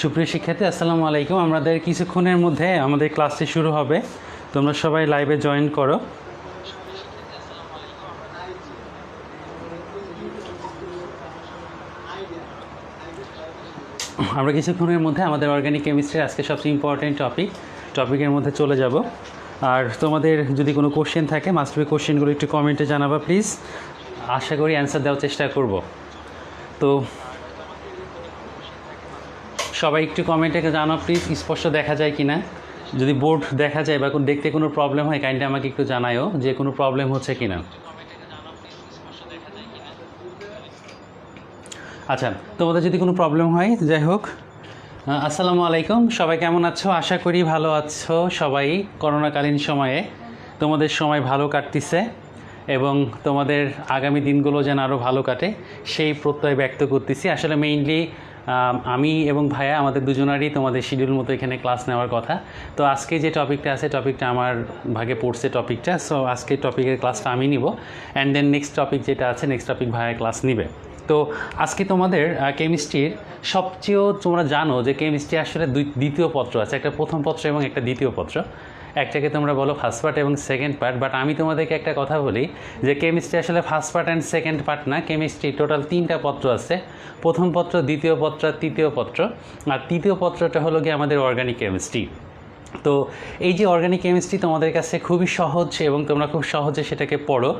সুপ্রিয় শিক্ষার্থী আসসালামু আলাইকুম। আমাদের কিছুক্ষণের মধ্যে আমাদের ক্লাসটি শুরু হবে, তোমরা সবাই লাইভে জয়েন করো। আমরা কিছুক্ষণের মধ্যে আমাদের অর্গানিক কেমিস্ট্রির আজকে সবচেয়ে ইম্পর্টেন্ট টপিকের মধ্যে চলে যাব। আর তোমাদের যদি কোনো কোশ্চেন থাকে মাস্ট বি কোশ্চেনগুলো একটু কমেন্টে জানাবা প্লিজ, আশা করি অ্যান্সার দেওয়ার চেষ্টা করব। তো সবাই একটু কমেন্টে জানাও প্লিজ, স্পষ্ট দেখা যায় কি না। যদি বোর্ড দেখা যায় বা দেখতে কোনো প্রবলেম হয় কাইন্ডলি আমাকে একটু জানায়ও যে কোনো প্রবলেম হচ্ছে কি না। আচ্ছা, তোমাদের যদি কোনো প্রবলেম হয় যাই হোক। আসসালামু আলাইকুম, সবাই কেমন আছো? আশা করি ভালো আছো সবাই। করোনাকালীন সময়ে তোমাদের সময় ভালো কাটতেছে এবং তোমাদের আগামী দিনগুলো যেন আরও ভালো কাটে সেই প্রত্যয় ব্যক্ত করতেছি। আসলে মেইনলি আমি এবং ভাইয়া আমাদের দুজনারই তোমাদের শিডিউল মতো এখানে ক্লাস নেওয়ার কথা। তো আজকে যে টপিকটা আছে টপিকটা আমার ভাগে পড়ছে টপিকটা, সো আজকে টপিকের ক্লাসটা আমি নিব অ্যান্ড দেন নেক্সট টপিক যেটা আছে নেক্সট টপিক ভাইয়া ক্লাস নিবে। তো আজকে তোমাদের কেমিস্ট্রির সবচেয়েও তোমরা জানো যে কেমিস্ট্রি আসলে দ্বিতীয় পত্র আছে, একটা প্রথম পত্র এবং একটা দ্বিতীয় পত্র। একটাকে তোমরা বলো ফার্স্ট পার্ট এবং সেকেন্ড পার্ট, বাট আমি তোমাদেরকে একটা কথা বলি যে কেমিস্ট্রি আসলে first part and second part না। কেমিস্ট্রি টোটাল 3টা পত্র আছে, প্রথম পত্র, দ্বিতীয় পত্র, তৃতীয় পত্র। আর তৃতীয় পত্রটা হলো গিয়ে আমাদের অর্গানিক কেমিস্ট্রি। তো এই যে অর্গানিক কেমিস্ট্রি তোমাদের কাছে খুবই সহজ এবং তোমরা খুব সহজে সেটাকে পড়ো।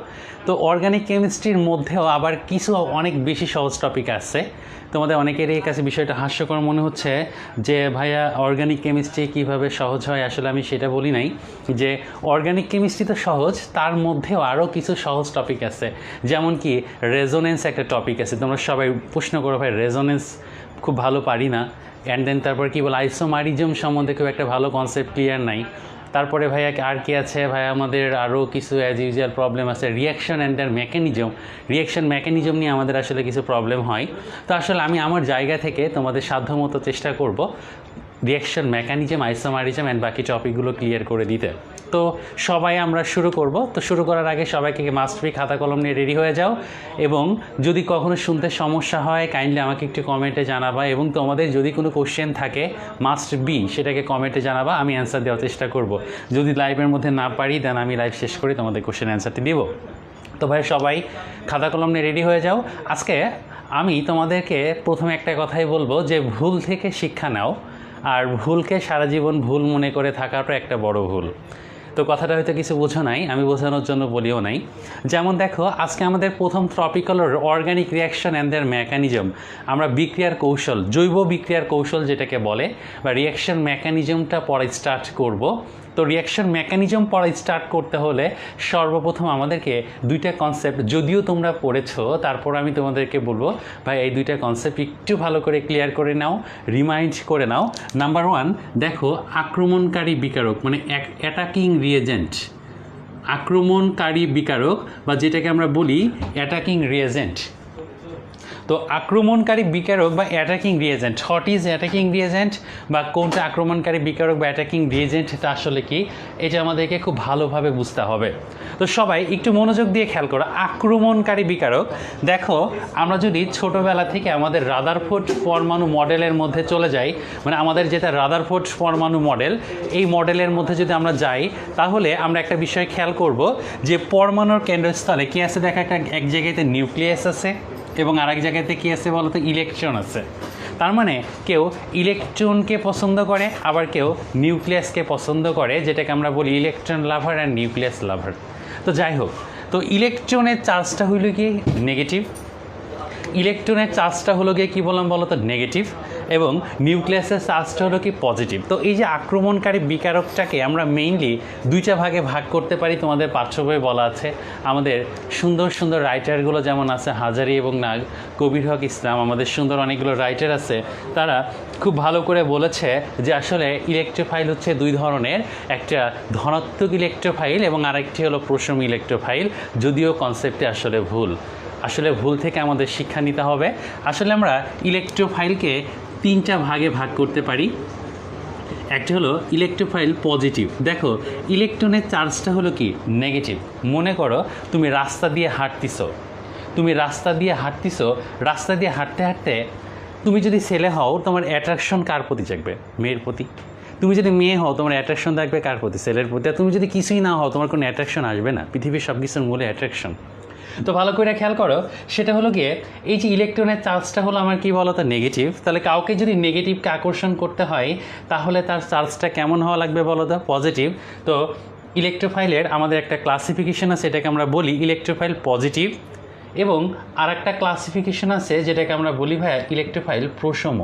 তো অর্গানিক কেমিস্ট্রির মধ্যেও আবার কিছু অনেক বেশি সহজ টপিক আছে। তোমাদের অনেকেরই কাছে বিষয়টা হাস্যকর মনে হচ্ছে যে ভাইয়া অর্গানিক কেমিস্ট্রি কীভাবে সহজ হয়। আসলে আমি সেটা বলি নাই, যে অর্গানিক কেমিস্ট্রি তো সহজ, তার মধ্যেও আরও কিছু সহজ টপিক আছে। যেমন কি রেজোনেন্স একটা টপিক আছে, তোমরা সবাই প্রশ্ন করো ভাই রেজোনেন্স খুব ভালো পারি না। অ্যান্ড দেন তারপর কী বল আইসোমারিজম সম্বন্ধে খুব একটা ভালো কনসেপ্ট ক্লিয়ার নাই। তারপরে ভাইয়া আর কি আছে ভাইয়া, আমাদের আরও কিছু অ্যাজ ইউজুয়াল প্রবলেম আছে, reaction and their mechanism. Reaction mechanism নিয়ে আমাদের আসলে কিছু প্রবলেম হয়। তো আসলে আমি আমার জায়গা থেকে তোমাদের সাধ্যমতো চেষ্টা করব রিয়াকশন মেকানিজম, আইসোমারিজম অ্যান্ড বাকি টপিকগুলো ক্লিয়ার করে দিতে। তো সবাই আমরা শুরু করব। তো শুরু করার আগে সবাইকে মাস্ট বি খাতা কলম নিয়ে রেডি হয়ে যাও, এবং যদি কখনো শুনতে সমস্যা হয় কাইন্ডলি আমাকে একটু কমেন্টে জানাবা, এবং তোমাদের যদি কোনো কোশ্চেন থাকে মাস্ট বি সেটাকে কমেন্টে জানাবা, আমি অ্যান্সার দেওয়ার চেষ্টা করব। যদি লাইভের মধ্যে না পারি দেন আমি লাইভ শেষ করে তোমাদের কোশ্চেন অ্যান্সারটি দিব। তো ভাই সবাই খাতা কলম নিয়ে রেডি হয়ে যাও। আজকে আমি তোমাদেরকে প্রথমে একটা কথাই বলবো যে ভুল থেকে শিক্ষা নাও, আর ভুলকে সারা জীবন ভুল মনে করে থাকাটা একটা বড় ভুল। তো কথাটা হয়তো কিছু বোঝো নাই, আমি বোঝানোর জন্য বলিও নাই। যেমন দেখো, আজকে আমাদের প্রথম টপিক হলো organic reaction and their mechanism. আমরা বিক্রিয়ার কৌশল, জৈব বিক্রিয়ার কৌশল যেটাকে বলে, বা রিয়াকশন মেকানিজমটা পরে স্টার্ট করব। তো রিয়াকশন মেকানিজম পরে স্টার্ট করতে হলে সর্বপ্রথম আমাদেরকে দুইটা কনসেপ্ট, যদিও তোমরা পড়েছো তারপর আমি তোমাদেরকে বলবো ভাই এই দুইটা কনসেপ্ট একটু ভালো করে ক্লিয়ার করে নাও, রিমাইন্ড করে নাও। নাম্বার 1 দেখো, আক্রমণকারী বিকারক মানে অ্যাটাকিং রিয়েজেন্ট। আক্রমণকারী বিকারক বা যেটাকে আমরা বলি অ্যাটাকিং রিয়েজেন্ট। তো আক্রমণকারী বিকারক বা attacking reagent, what is attacking reagent বা কোনটা আক্রমণকারী বিকারক বা অ্যাটাকিং রিয়েজেন্ট, এটা আসলে কি, এটা আমাদেরকে খুব ভালোভাবে বুঝতে হবে। তো সবাই একটু মনোযোগ দিয়ে খেয়াল করো। আক্রমণকারী বিকারক, দেখো আমরা যদি ছোটোবেলা থেকে আমাদের রাদারফোর্ড পরমাণু মডেলের মধ্যে চলে যাই, মানে আমাদের যেটা রাদারফোর্ড পরমাণু মডেল, এই মডেলের মধ্যে যদি আমরা যাই তাহলে আমরা একটা বিষয় খেয়াল করব যে পরমাণুর কেন্দ্রস্থলে কী আছে, দেখা এক জায়গাতে নিউক্লিয়াস আছে এবং আরেক জায়গাতে কী আছে বলতো, ইলেকট্রন আছে। তার মানে কেউ ইলেকট্রনকে পছন্দ করে, আবার কেউ নিউক্লিয়াসকে পছন্দ করে, যেটাকে আমরা বলি ইলেকট্রন লাভার অ্যান্ড নিউক্লিয়াস লাভার। তো যাই হোক, তো ইলেকট্রনের চার্জটা হইল কি নেগেটিভ, ইলেকট্রনের চার্জটা হলো গিয়ে কী বললাম বলো তো, নেগেটিভ, এবং নিউক্লিয়াসের চার্জটা হলো কি পজিটিভ। তো এই যে আক্রমণকারী বিকারকটাকে আমরা মেইনলি দুইটা ভাগে ভাগ করতে পারি, তোমাদের পাঠ্য বইয়ে বলা আছে। আমাদের সুন্দর সুন্দর রাইটারগুলো যেমন আছে হাজারি এবং নাগ, কবির হক ইসলাম, আমাদের সুন্দর অনেকগুলো রাইটার আছে, তারা খুব ভালো করে বলেছে যে আসলে ইলেকট্রোফাইল হচ্ছে দুই ধরনের, একটা ধনাত্মক ইলেকট্রোফাইল এবং আরেকটি হলো প্রশম ইলেকট্রোফাইল। যদিও কনসেপ্টে আসলে ভুল, আসলে ভুল থেকে আমাদের শিক্ষা নিতে হবে। আসলে আমরা ইলেকট্রোফাইলকে 3টা ভাগে ভাগ করতে পারি। একটা হলো ইলেকট্রোফাইল পজিটিভ। দেখো ইলেকট্রনের চার্জটা হলো কি নেগেটিভ। মনে করো তুমি রাস্তা দিয়ে হাঁটতেছো, রাস্তা দিয়ে হাঁটতে হাঁটতে তুমি যদি ছেলে হও তোমার অ্যাট্রাকশন কার প্রতি জাগবে? মেয়ের প্রতি। তুমি যদি মেয়ে হও তোমার অ্যাট্রাকশন থাকবে কার প্রতি? ছেলের প্রতি। আর তুমি যদি কিছুই না হও তোমার কোনো অ্যাট্রাকশন আসবে না। পৃথিবীর সব কিছুর মূলে অ্যাট্রাকশন। তো ভালো করে খেয়াল করো, সেটা হলো গিয়ে এই যে ইলেকট্রনের চার্জটা হলো আমার কি বলো তো নেগেটিভ। তাহলে কাউকে যদি নেগেটিভকে আকর্ষণ করতে হয় তাহলে তার চার্জটা কেমন হওয়া লাগবে বলো তো? পজিটিভ। তো ইলেকট্রোফাইলের আমাদের একটা ক্লাসিফিকেশন আছে, এটাকে আমরা বলি ইলেকট্রোফাইল পজিটিভ, এবং আর একটা ক্লাসিফিকেশন আছে যেটাকে আমরা বলি ভাইয়া ইলেকট্রোফাইল প্রশম।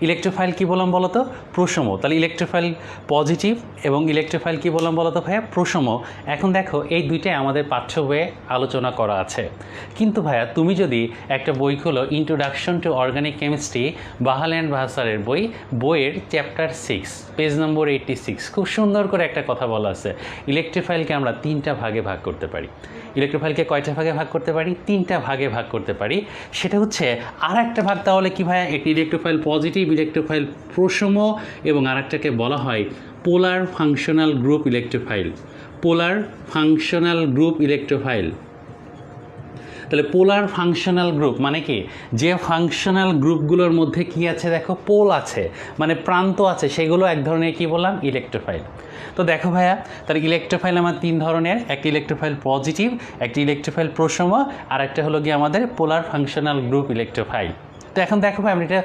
ইলেকট্রোফাইল কী বললাম বলো তো? প্রশম। তাহলে ইলেকট্রোফাইল পজিটিভ এবং ইলেকট্রোফাইল কী বললাম বলো তো ভাইয়া? প্রশম। এখন দেখো এই দুইটাই আমাদের পাঠ্য বইয়ে আলোচনা করা আছে, কিন্তু ভাইয়া তুমি যদি একটা বই খোলো ইন্ট্রোডাকশন টু অর্গানিক কেমিস্ট্রি বাহাল অ্যান্ড বাহাসারের বইয়ের চ্যাপ্টার 6 পেজ নম্বর 86, খুব সুন্দর করে একটা কথা বলা আছে, ইলেকট্রোফাইলকে আমরা 3টা ভাগে ভাগ করতে পারি। ইলেকট্রোফাইলকে কয়টা ভাগে ভাগ করতে পারি? 3টা ভাগে ভাগ করতে পারি। সেটা হচ্ছে আর একটা ভাগ তাহলে কি ভাইয়া? একটি ইলেকট্রোফাইল পজিটিভ, ইলেকট্রোফাইল প্রশম, এবং আরেকটাকে বলা হয় পোলার ফাংশনাল গ্রুপ ইলেকট্রোফাইল। পোলার ফাংশনাল গ্রুপ ইলেকট্রোফাইল। তাহলে পোলার ফাংশনাল গ্রুপ মানে কি? যে ফাংশনাল গ্রুপগুলোর মধ্যে কি আছে দেখো? পোল আছে, মানে প্রান্ত আছে, সেগুলো এক ধরনের কি বললাম? ইলেকট্রোফাইল। তো দেখো ভাইয়া, তাহলে ইলেকট্রোফাইল আমার 3 ধরনের, একটি ইলেকট্রোফাইল পজিটিভ, একটি ইলেকট্রোফাইল প্রশম, আর একটা হলো গিয়ে আমাদের পোলার ফাংশনাল গ্রুপ ইলেকট্রোফাইল। তো এখন দেখো ভাই, আমি এটা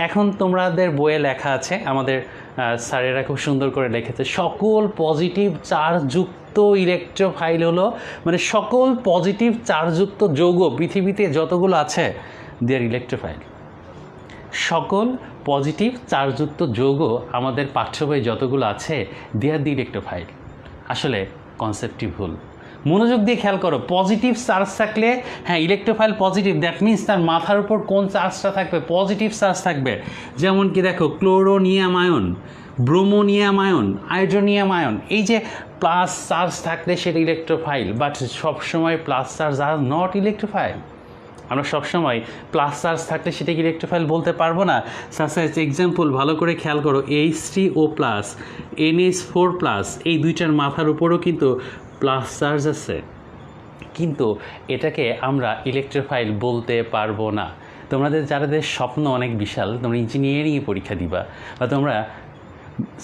এখন তোমাদের বইয়ে লেখা আছে, আমাদের স্যারেরা খুব সুন্দর করে লিখেছে, সকল পজিটিভ চার্জযুক্ত ইলেকট্রোফাইল হলো, মানে সকল পজিটিভ চার্জযুক্ত যৌগ পৃথিবীতে যতগুলো আছে দেয়ার ইলেকট্রোফাইল। সকল পজিটিভ চার্জযুক্ত যৌগ আমাদের পাঠ্য বই যতগুলো আছে দেয়ার দি ইলেকট্রোফাইল। আসলে কনসেপ্টটি ভুল। মনোযোগ দিয়ে খেয়াল করো, পজিটিভ চার্জ থাকলে হ্যাঁ ইলেকট্রোফাইল পজিটিভ, দ্যাট মিনস তার মাথার উপর কোন চার্জটা থাকবে? পজিটিভ চার্জ থাকবে। যেমন কি দেখো, ক্লোরোনিয়াম আয়ন, ব্রোমোনিয়াম আয়ন, হাইড্রোনিয়াম আয়ন, এই যে প্লাস চার্জ থাকলে সেটা ইলেকট্রোফাইল, বাট সবসময় plus charge are not electrophile. আমরা সবসময় প্লাস চার্জ থাকলে সেটাকে ইলেকট্রোফাইল বলতে পারবো না। সাপোজ এক্সাম্পল ভালো করে খেয়াল করো, H3O+, NH4+, এই দুইটার মাথার উপরও কিন্তু প্লাস চার্জ আছে, কিন্তু এটাকে আমরা ইলেকট্রোফাইল বলতে পারবো না। তোমাদের যাদের স্বপ্ন অনেক বিশাল, তোমরা ইঞ্জিনিয়ারিংয়ে পরীক্ষা দিবা বা তোমরা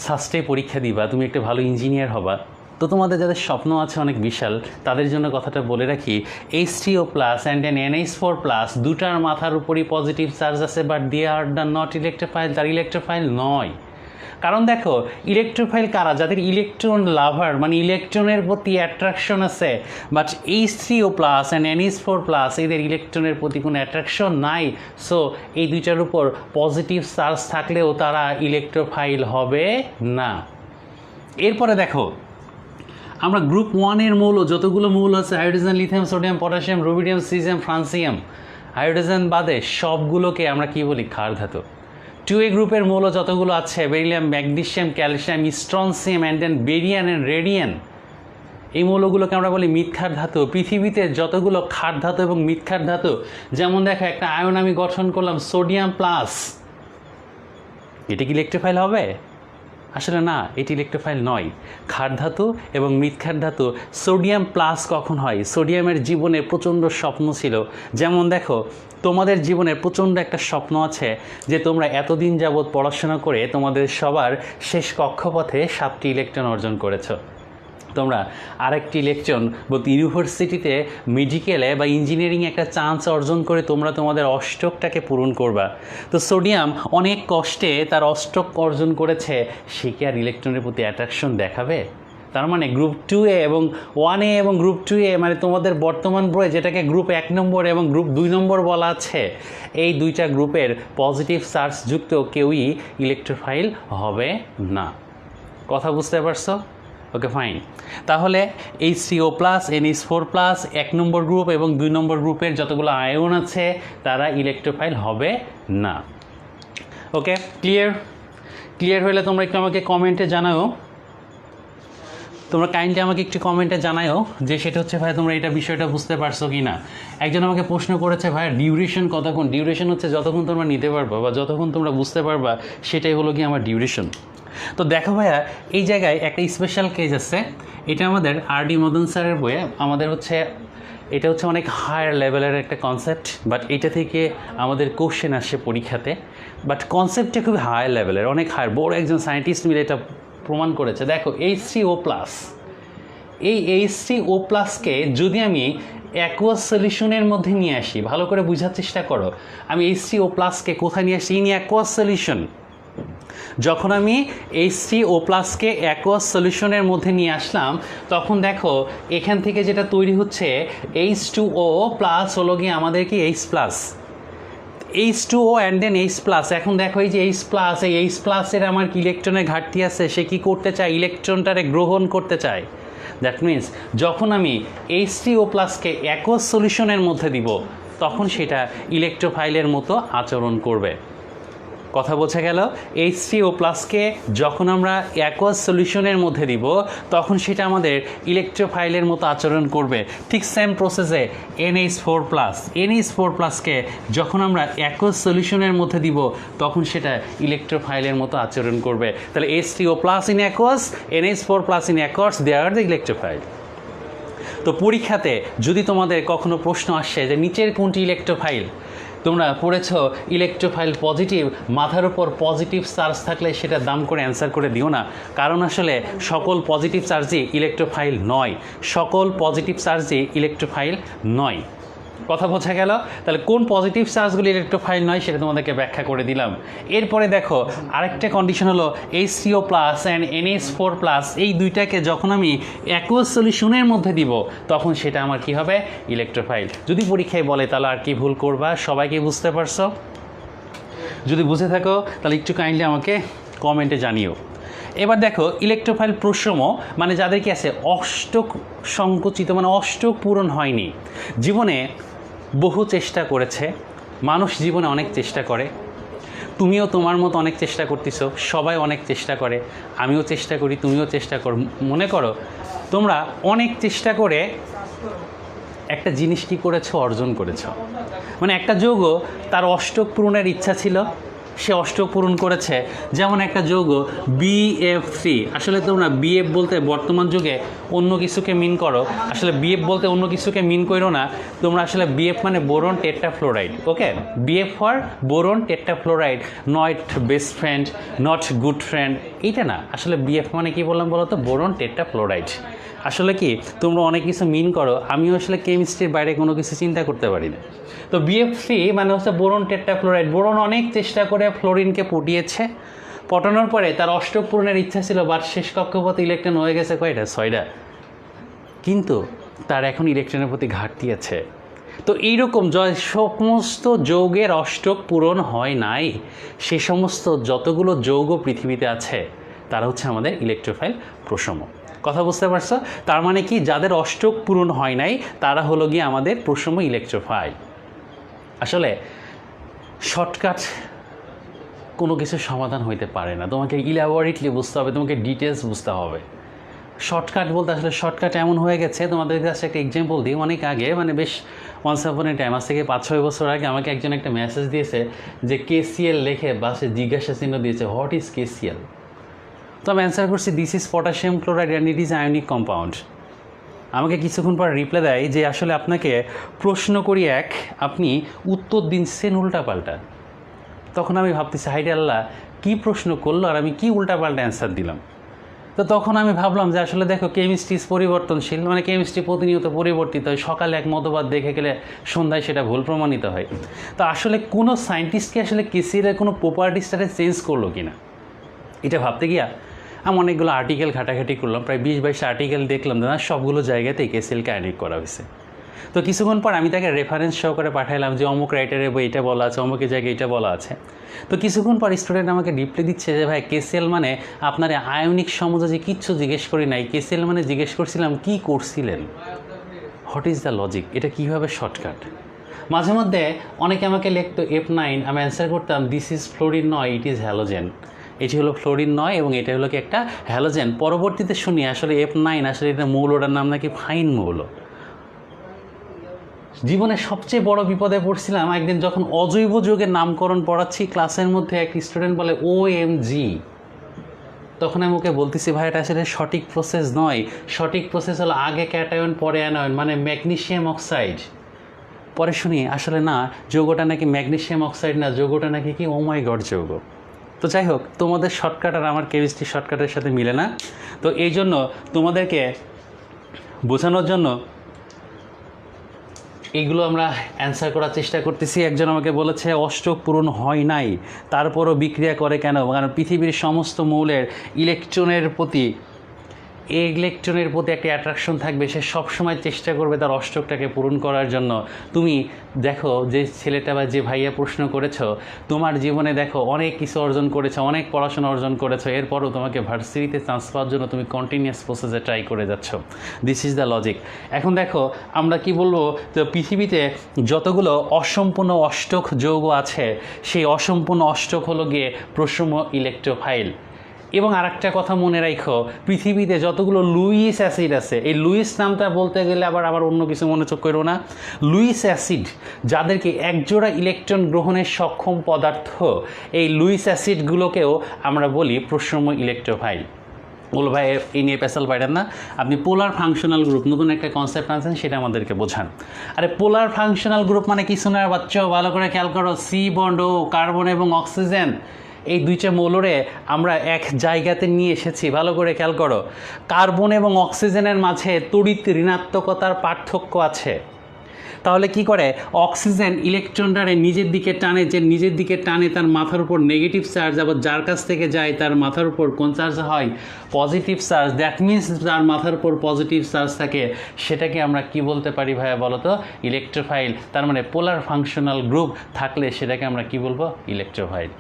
সাস্টে পরীক্ষা দিবা, তুমি একটা ভালো ইঞ্জিনিয়ার হবা, তো তোমাদের যাদের স্বপ্ন আছে অনেক বিশাল, তাদের জন্য কথাটা বলে রাখি, H3O+ অ্যান্ড NH4+, দুটার মাথার উপরই পজিটিভ চার্জ আছে, but they are the not electrophile, তার ইলেকট্রোফাইল নয়। কারণ দেখো, ইলেকট্রোফাইল কারা? যাদের ইলেকট্রন লাভার, মানে ইলেকট্রনের প্রতি অ্যাট্রাকশন আছে, বাট H3O+ অ্যান্ড NH4+, এদের ইলেকট্রনের প্রতি কোনো অ্যাট্রাকশন নাই। সো এই দুইটার উপর পজিটিভ চার্জ থাকলেও তারা ইলেকট্রোফাইল হবে না। এরপরে দেখো, আমরা গ্রুপ 1-এর মৌল, যতগুলো মৌল আছে, hydrogen, lithium, sodium, potassium, rubidium, caesium, francium, hydrogen বাদে সবগুলোকে আমরা কি বলি? ক্ষার ধাতু। 2A গ্রুপের মৌল যতগুলো আছে, beryllium, magnesium, calcium, strontium, and then barium and radium, এই মৌলগুলোকে আমরা বলি মৃৎক্ষার ধাতু। পৃথিবীতে যতগুলো ক্ষার ধাতু এবং মৃৎক্ষার ধাতু, যেমন দেখো একটা আয়ন আমি গঠন করলাম সোডিয়াম প্লাস, এটা কি ইলেকট্রোফাইল হবে? আসলে না, এটি ইলেকট্রোফাইল নয়। ক্ষার ধাতু এবং মৃৎক্ষার ধাতু সোডিয়াম প্লাস কখন হয়? সোডিয়ামের জীবনে প্রচণ্ড স্বপ্ন ছিল। যেমন দেখো, তোমাদের জীবনে প্রচণ্ড একটা স্বপ্ন আছে যে তোমরা এতদিন যাবৎ পড়াশোনা করে তোমাদের সবার শেষ কক্ষপথে 7টি ইলেকট্রন অর্জন করেছো। তোমরা আরেকটি ইলেকট্রন বলতে ইউনিভার্সিটিতে মেডিকেলে বা ইঞ্জিনিয়ারিংয়ে একটা চান্স অর্জন করে তোমরা তোমাদের অষ্টকটাকে পূরণ করবা। তো সোডিয়াম অনেক কষ্টে তার অষ্টক অর্জন করেছে, সে কি আর ইলেকট্রনের প্রতি অ্যাট্রাকশন দেখাবে? তার মানে গ্রুপ 2A এবং 1A এবং গ্রুপ 2A, মানে তোমাদের বর্তমান বইয়ে যেটাকে গ্রুপ 1 নম্বর এবং গ্রুপ 2 নম্বর বলা আছে, এই দুইটা গ্রুপের পজিটিভ চার্জযুক্ত কেউই ইলেকট্রোফাইল হবে না। কথা বুঝতে পারছো? ওকে, ফাইন। তাহলে H3O+, NH4+, 1 নম্বর গ্রুপ এবং 2 নম্বর গ্রুপের যতগুলো আয়ন আছে তারা ইলেকট্রোফাইল হবে না। ওকে, ক্লিয়ার হলে তোমরা একটু আমাকে কমেন্টে জানাও। তোমরা কাইন্ডলি আমাকে একটু কমেন্টে জানাও যে সেটা হচ্ছে ভাই তোমরা এটা বিষয়টা বুঝতে পারছো কি না। একজন আমাকে প্রশ্ন করেছে, ভাই ডিউরেশন কতক্ষণ? ডিউরেশন হচ্ছে যতক্ষণ তোমরা নিতে পারবা বা যতক্ষণ তোমরা বুঝতে পারবা, সেটাই হলো কি আমার ডিউরেশন। তো দেখো ভাইয়া, এই জায়গায় একটা স্পেশাল কেস আছে, এটা আমাদের আর ডি মদন স্যারের বইয়ে আমাদের হচ্ছে এটা হচ্ছে অনেক হায়ার লেভেলের একটা কনসেপ্ট, বাট এটা থেকে আমাদের কোশ্চেন আসে পরীক্ষাতে। বাট কনসেপ্টটা খুব হায়ার লেভেলের, অনেক হায়ার, বড় একজন সায়েন্টিস্ট মিলে এটা প্রমাণ করেছে। দেখো H3O+, এই H3O+কে যদি আমি অ্যাকুয়াস সলিউশনের মধ্যে নিয়ে আসি, ভালো করে বোঝার চেষ্টা করো, আমি H3O+কে কোথায় নিয়ে আসি? In aqueous solution. যখন আমি H3O+কে অ্যাকুয়াস সলিউশনের মধ্যে নিয়ে আসলাম, তখন দেখো এখান থেকে যেটা তৈরি হচ্ছে H2O+ হলো গিয়ে আমাদের কি H+, H2O and then H+। এখন দেখো এই যে H+, এই H+-এর আমার কি ইলেকট্রনের ঘাটতি আছে, সে কি করতে চায়? ইলেকট্রনটারে গ্রহণ করতে চায়। দ্যাট মিন্স যখন আমি H3O+কে অ্যাকুয়াস সলিউশনের মধ্যে দিব, তখন সেটা ইলেকট্রোফাইলের মতো আচরণ করবে। কথা বোঝা গেল? H3O+কে যখন আমরা অ্যাকুয়াস সলিউশনের মধ্যে দিব, তখন সেটা আমাদের ইলেকট্রোফাইলের মতো আচরণ করবে। ঠিক সেম প্রসেসে NH4+কে যখন আমরা অ্যাকুয়াস সলিউশনের মধ্যে দিব, তখন সেটা ইলেকট্রোফাইলের মতো আচরণ করবে। তাহলে H3O+ in aqueous, NH4+ in aqueous, they are the electrophile. তো পরীক্ষাতে যদি তোমাদের কখনো প্রশ্ন আসে যে নিচের কোনটি ইলেকট্রোফাইল, তোমরা পড়েছ ইলেকট্রোফাইল পজিটিভ, মাথার উপর পজিটিভ চার্জ থাকলে সেটা দাম করে অ্যান্সার করে দিও না, কারণ আসলে সকল পজিটিভ চার্জই ইলেকট্রোফাইল নয়, সকল পজিটিভ চার্জই ইলেকট্রোফাইল নয়। কথা বোঝা গেল? তাহলে কোন পজিটিভ চার্জগুলি ইলেকট্রোফাইল নয় সেটা তোমাদেরকে ব্যাখ্যা করে দিলাম। এরপরে দেখো আরেকটা কন্ডিশন হলো H3O+ অ্যান্ড NH4+, এই দুইটাকে যখন আমি অ্যাকুয়াস সলিউশনের মধ্যে দিব, তখন সেটা আমার কি হবে? ইলেকট্রোফাইল। যদি পরীক্ষায় বলে তাহলে আর কি ভুল করবা? সবাই কি বুঝতে পারছো? যদি বুঝে থাকো তাহলে একটু কাইন্ডলি আমাকে কমেন্টে জানিও। এবার দেখো ইলেকট্রোফাইল প্রশ্রম মানে যাদের কি আছে অষ্টক সংকুচিত, মানে অষ্টক পূরণ হয়নি, জীবনে বহু চেষ্টা করেছে, মানুষ জীবনে অনেক চেষ্টা করে, তুমিও তোমার মতো অনেক চেষ্টা করতেছো, সবাই অনেক চেষ্টা করে, আমিও চেষ্টা করি, তুমিও চেষ্টা করো। মনে করো তোমরা অনেক চেষ্টা করে একটা জিনিস কি করেছো? অর্জন করেছো। মানে একটা যৌগ তার অষ্টক পূরণের ইচ্ছা ছিল, সে অষ্টক পূরণ করেছে। যেমন একটা যৌগ BF3, আসলে তোমরা BF বলতে বর্তমান যুগে অন্য কিছুকে মিন করো, আসলে BF বলতে অন্য কিছুকে মিন করো না, তোমরা আসলে BF মানে boron টেট্রাফ্লোরাইড। Okay, BF for boron টেট্রাফ্লোরাইড, not best friend, not good friend, এইটা না। আসলে BF মানে কি বললাম বলো তো? বোরন টেট্রাফ্লোরাইড। আসলে কি তোমরা অনেক কিছু মিন করো, আমিও আসলে কেমিস্ট্রির বাইরে কোনো কিছু চিন্তা করতে পারি না। তো BF3 মানে হচ্ছে বোরন টেট্রাফ্লোরাইড। বোরন অনেক চেষ্টা করে ফ্লোরিনকে পটিয়েছে, পটানোর পরে তার অষ্টক পূরণের ইচ্ছা ছিল, বাট শেষ কক্ষপথে ইলেকট্রন হয়ে গেছে কয়টা? 6টা। কিন্তু তার এখন ইলেকট্রনের প্রতি ঘাটতি আছে। তো এইরকম সমস্ত যৌগের অষ্টক পূরণ হয় নাই, সে সমস্ত যতগুলো যৌগ পৃথিবীতে আছে তারা হচ্ছে আমাদের ইলেকট্রোফাইল প্রসম। কথা বুঝতে পারছো? তার মানে কি যাদের অষ্টক পূরণ হয় নাই তারা হলো গিয়ে আমাদের প্রসম ইলেকট্রোফাইল। আসলে শর্টকাট কোনো কিছু সমাধান হইতে পারে না, তোমাকে ইলাবোরেটলি বুঝতে হবে, তোমাকে ডিটেলস বুঝতে হবে। শর্টকাট বলতে আসলে শর্টকাট এমন হয়ে গেছে, তোমাদের কাছে একটা এক্সাম্পল দিই। অনেক আগে, মানে বেশ ওয়ান্স আপন এ টাইম, আজ থেকে 5-6 বছর আগে আমাকে একজন একটা মেসেজ দিয়েছে যে KCl লেখে বাসে জিজ্ঞাসা চিহ্ন দিয়েছে, হোয়াট ইজ KCl? তো আমি অ্যান্সার করছি, this is potassium chloride and it is ionic compound. আমাকে কিছুক্ষণ পর রিপ্লাই দেয় যে আসলে আপনাকে প্রশ্ন করি এক, আপনি উত্তর দিচ্ছেন উল্টাপাল্টা। তখন আমি ভাবতেছি, হাইরে আল্লাহ, কী প্রশ্ন করলো আর আমি কি উল্টাপাল্টা অ্যান্সার দিলাম। তো তখন আমি ভাবলাম যে আসলে দেখো কেমিস্ট্রি পরিবর্তনশীল, মানে কেমিস্ট্রি প্রতিনিয়ত পরিবর্তিত হয়, সকালে এক মতবাদ দেখে গেলে সন্ধ্যায় সেটা ভুল প্রমাণিত হয়। তো আসলে কোনো সায়েন্টিস্টকে আসলে কেসিএলের কোনো প্রপার্টিসটাকে চেঞ্জ করলো কি না, এটা ভাবতে গিয়া আমি অনেকগুলো আর্টিকেল ঘাটাঘাটি করলাম, প্রায় 20-22টা আর্টিকেল দেখলাম না সবগুলো জায়গাতেই KClকে আয়নিক করা হয়েছে। তো কিছুক্ষণ পর আমি তাকে রেফারেন্স সহকারে পাঠাইলাম যে অমুক রাইটারের বই এটা বলা আছে, অমুকের জায়গায় এটা বলা আছে। তো কিছুক্ষণ পর স্টুডেন্ট আমাকে রিপ্লাই দিচ্ছে যে ভাই KCl মানে আপনার আয়নিক সমযোজী কিচ্ছু জিজ্ঞেস করি নাই, KCl মানে জিজ্ঞেস করছিলাম কি করছিলেন, হোয়াট ইজ দ্য লজিক, এটা কীভাবে শর্টকাট। মাঝে মধ্যে অনেকে আমাকে লিখতো F9, আমি অ্যান্সার করতাম দিস ইজ ফ্লোরিন নয়, ইট ইজ হ্যালোজেন। এটি হলো ফ্লোরিন নয় এবং এটা হলো কি একটা হ্যালোজেন। পরবর্তীতে শুনি আসলে F9 আসলে এটা মৌলটার নাম নাকি ফাইন মৌল। জীবনে সবচেয়ে বড় বিপদে পড়ছিলাম একদিন যখন অজৈব যৌগের নামকরণ পড়াচ্ছি, ক্লাসের মধ্যে এক স্টুডেন্ট বলে OMG। তখন আমি ওকে বলতেছি ভাই এটা আসলে সঠিক প্রসেস নয়, সঠিক প্রসেস হলো আগে ক্যাটায়ন পরে অ্যানায়ন, মানে ম্যাগনেসিয়াম অক্সাইড। পরে শুনি আসলে না, যৌগটা নাকি ম্যাগনেসিয়াম অক্সাইড না, যৌগটা নাকি কি ও মাই গড যৌগ। তো যাই হোক, তোমাদের শর্টকাট আর আমার কেমিস্ট্রি শর্টকাটের সাথে মিলে না। তো এই জন্য তোমাদেরকে বোঝানোর জন্য এইগুলো আমরা অ্যান্সার করার চেষ্টা করতেছি। একজন আমাকে বলেছে অষ্টক পূরণ হয় নাই, তারপরও বিক্রিয়া করে কেন? কারণ পৃথিবীর সমস্ত মৌলের ইলেকট্রনের প্রতি একটা অ্যাট্রাকশন থাকবে, সে সবসময় চেষ্টা করবে তার অষ্টকটাকে পূরণ করার জন্য। তুমি দেখো যে ছেলেটা বা যে ভাইয়া প্রশ্ন করেছো, তোমার জীবনে দেখো অনেক কিছু অর্জন করেছো, অনেক পড়াশোনা অর্জন করেছো, এরপরও তোমাকে ভার্সিটিতে চান্স পাওয়ার জন্য তুমি কন্টিনিউয়াস প্রসেসে ট্রাই করে যাচ্ছ। This is the logic. এখন দেখো আমরা কি বলবো, তো পৃথিবীতে যতগুলো অসম্পূর্ণ অষ্টক যৌগ আছে, সেই অসম্পূর্ণ অষ্টক হলো গিয়ে প্রশম ইলেকট্রোফাইল। এবং আরেকটা কথা মনে রাখো, পৃথিবীতে যতগুলো লুইস অ্যাসিড আছে, এই লুইস নামটা বলতে গেলে আবার অন্য কিছু মনে চোখ করো না, লুইস অ্যাসিড যাদেরকে একজোড়া ইলেকট্রন গ্রহণের সক্ষম পদার্থ, এই লুইস অ্যাসিডগুলোকেও আমরা বলি প্রশম ইলেকট্রোফাইল। বলো ভাই এই নিয়ে পেশাল পাইলেন না, আপনি পোলার ফাংশনাল গ্রুপ নতুন একটা কনসেপ্ট আনছেন, সেটা আমাদেরকে বোঝান। আরে পোলার ফাংশনাল গ্রুপ মানে কিছু না বাচ্চা, ভালো করে খেয়াল করো, সি বন্ড ও কার্বন এবং অক্সিজেন, এই দুইটা মৌলরে আমরা এক জায়গাতে নিয়ে এসেছি। ভালো করে খেয়াল করো, কার্বন এবং অক্সিজেনের মাঝে তড়িৎ ঋণাত্মকতার পার্থক্য আছে। তাহলে কি করে, অক্সিজেন ইলেকট্রনটারে নিজের দিকে টানে, যে নিজের দিকে টানে তার মাথার উপর নেগেটিভ চার্জ, আবার যার কাছ থেকে যায় তার মাথার উপর কোন চার্জ হয়, পজিটিভ চার্জ। দ্যাট মিনস যার মাথার উপর পজিটিভ চার্জ থাকে সেটাকে আমরা কি বলতে পারি ভাইয়া বলো তো, ইলেকট্রোফাইল। তার মানে পোলার ফাংশনাল গ্রুপ থাকলে সেটাকে আমরা কি বলবো, ইলেকট্রোফাইল।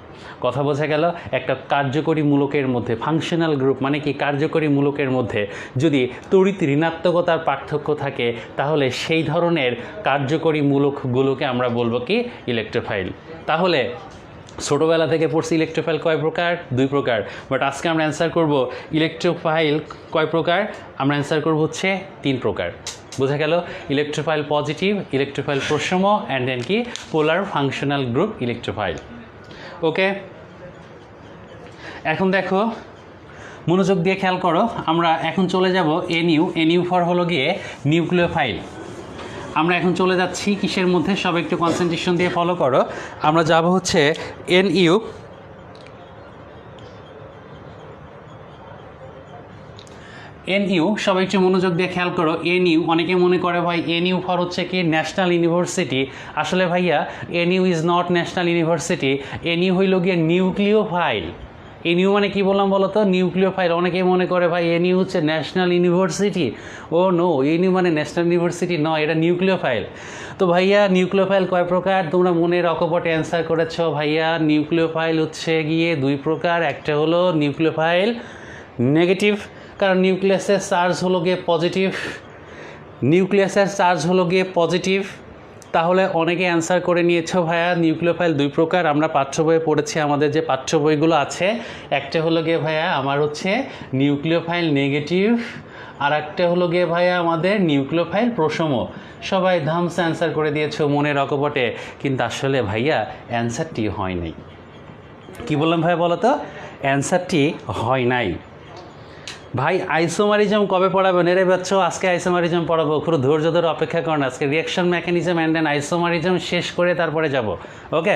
কথা বোঝা গেল? একটা কার্যকরী মূলকের মধ্যে, ফাংশনাল গ্রুপ মানে কি, কার্যকরী মূলকের মধ্যে যদি তড়িৎ ঋণাত্মকতার পার্থক্য থাকে, তাহলে সেই ধরনের কার্যকরী মূলকগুলোকে আমরা বলবো কি, ইলেকট্রোফাইল। তাহলে ছোটোবেলা থেকে পড়ছি ইলেকট্রোফাইল কয় প্রকার, 2 প্রকার। বাট আজকে আমরা অ্যান্সার করব ইলেকট্রোফাইল কয় প্রকার, আমরা অ্যান্সার করব হচ্ছে 3 প্রকার। বোঝা গেল? ইলেকট্রোফাইল পজিটিভ, ইলেকট্রোফাইল প্রশম, অ্যান্ড দেন কি polar functional group electrophile. Okay, এখন দেখো মনোযোগ দিয়ে খেয়াল করো, আমরা এখন চলে যাব এনইউ ফর হলো গিয়ে নিউক্লিওফাইল। আমরা এখন চলে যাচ্ছি কিসের মধ্যে, সব একটু কনসেন্ট্রেশন দিয়ে ফলো করো। আমরা যাব হচ্ছে এনইউ, সবাই একটু মনোযোগ দিয়ে খেয়াল করো। এনইউ, অনেকে মনে করে ভাই এনইউ ফর হচ্ছে কি ন্যাশনাল ইউনিভার্সিটি। আসলে ভাইয়া NU is not national university, NU হইল গিয়ে নিউক্লিওফাইল। এনইউ মানে কি বললাম বলো তো, নিউক্লিওফাইল। অনেকে মনে করে ভাই এনইউ হচ্ছে ন্যাশনাল ইউনিভার্সিটি। ও নো, এনইউ মানে ন্যাশনাল ইউনিভার্সিটি নয়, এটা নিউক্লিওফাইল। তো ভাইয়া নিউক্লিওফাইল কয় প্রকার, তোমরা মনের অকপটে অ্যান্সার করেছ ভাইয়া। নিউক্লিওফাইল হচ্ছে গিয়ে 2 প্রকার। একটা হলো নিউক্লিওফাইল নেগেটিভ, কারণ নিউক্লিয়াসের চার্জ হলো গিয়ে পজিটিভ, নিউক্লিয়াসের চার্জ হলো গিয়ে পজিটিভ। তাহলে অনেকে অ্যান্সার করে নিয়েছো ভাইয়া নিউক্লিওফাইল 2 প্রকার। আমরা পাঠ্য বইয়ে পড়েছি, আমাদের যে পাঠ্য বইগুলো আছে, একটা হলো গিয়ে ভাইয়া আমার হচ্ছে নিউক্লিওফাইল নেগেটিভ, আর একটা হলো গিয়ে ভাইয়া আমাদের নিউক্লিওফাইল প্রশম। সবাই ধামসা অ্যান্সার করে দিয়েছো মনের অকপটে, কিন্তু আসলে ভাইয়া অ্যান্সারটি হয় নাই। কি বললাম ভাইয়া বলো তো, অ্যান্সারটি হয় নাই। ভাই আইসোমারিজম কবে পড়াবেন? এরে বাচ্চা আজকে আইসোমারিজম পড়াবো, খুব ধৈর্য ধরে অপেক্ষা করেন। আজকে reaction mechanism and then isomerism শেষ করে তারপরে যাব। ওকে,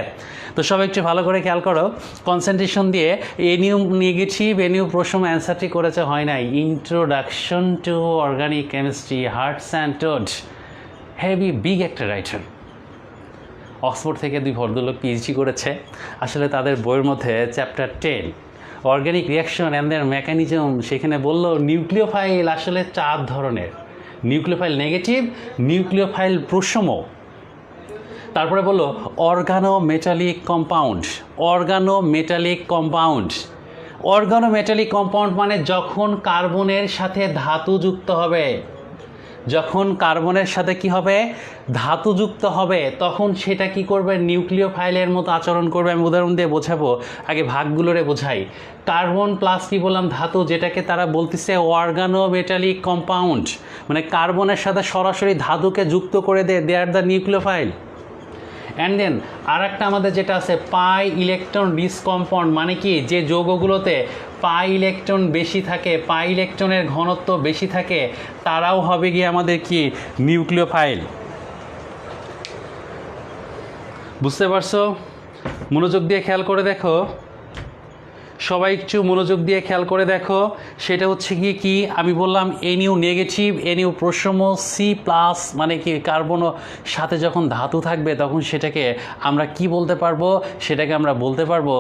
তো সবাই একটু ভালো করে খেয়াল করো, কনসেন্ট্রেশন দিয়ে। এনইউ নেগেটিভ, এনইউ প্রশম অ্যান্সারটি করেছে হয় নাই। Introduction to organic chemistry, Harts and Todd, heavy big একটা রাইটার। অক্সফোর্ড থেকে 2 ভদ্রলোক পিএইচডি করেছে। আসলে তাদের বইয়ের মধ্যে chapter 10 organic reaction and their mechanism, সেখানে বললো নিউক্লিওফাইল আসলে 4 ধরনের, নিউক্লিওফাইল নেগেটিভ, নিউক্লিওফাইল প্রশম, তারপরে বললো organometallic compound. Organometallic compound, organometallic compound মানে যখন কার্বনের সাথে ধাতু যুক্ত হবে, যখন কার্বনের সাথে কি হবে, ধাতু যুক্ত হবে, তখন সেটা কি করবে, নিউক্লিওফাইলের মতো আচরণ করবে। আমি উদাহরণ দিয়ে বোঝাবো, আগে ভাগগুলোরে বোঝাই। কার্বন প্লাস কি বললাম, ধাতু, যেটাকে তারা বলতেছে অর্গানোমেটালিক কম্পাউন্ড, মানে কার্বনের সাথে সরাসরি ধাতুকে যুক্ত করে দেয়, they are the nucleophile. And then আর একটা আমাদের যেটা আছে পাই ইলেকট্রন রিচ কম্পাউন্ড, মানে কি যে যৌগগুলোতে পাই ইলেকট্রন বেশি থাকে, পাই ইলেকট্রনের ঘনত্ব বেশি থাকে, তারাও হবে গিয়ে আমাদের কি নিউক্লিওফাইল। বুঝতে পারছো? মনোযোগ দিয়ে খেয়াল করে দেখো, সবাই একটু মনোযোগ দিয়ে খেয়াল করে দেখো। সেটা হচ্ছে কি আমি বললাম NU negative, NU প্রশম, C plus, মানে কি কার্বনও সাথে যখন ধাতু থাকবে তখন সেটাকে আমরা কি বলতে পারবো? সেটাকে আমরা বলতে পারবো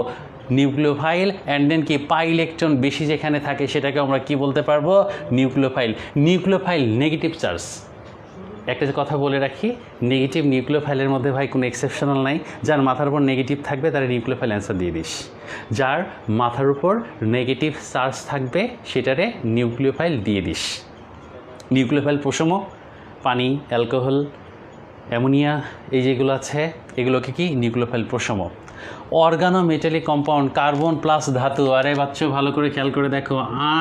নিউক্লিওফাইল। অ্যান্ড দেন কি পাই ইলেকট্রন বেশি যেখানে থাকে সেটাকে আমরা কি বলতে পারবো? নিউক্লিওফাইল। Nucleophile negative charge. একটা যে কথা বলে রাখি, নেগেটিভ নিউক্লিওফাইলের মধ্যে ভাই কোনো এক্সেপশনাল নাই। যার মাথার উপর নেগেটিভ থাকবে তারা নিউক্লিওফাইল অ্যান্সার দিয়ে দিস। যার মাথার উপর নেগেটিভ চার্জ থাকবে সেটারে নিউক্লিওফাইল দিয়ে দিস। নিউক্লিওফাইল প্রশম, পানি, অ্যালকোহল, অ্যামোনিয়া, এই যেগুলো আছে এগুলোকে কি নিউক্লিওফাইল প্রশম। Organo metallic compound, carbon plus ধাতু, আরে বাচ্চা ভালো করে খেয়াল করে দেখো,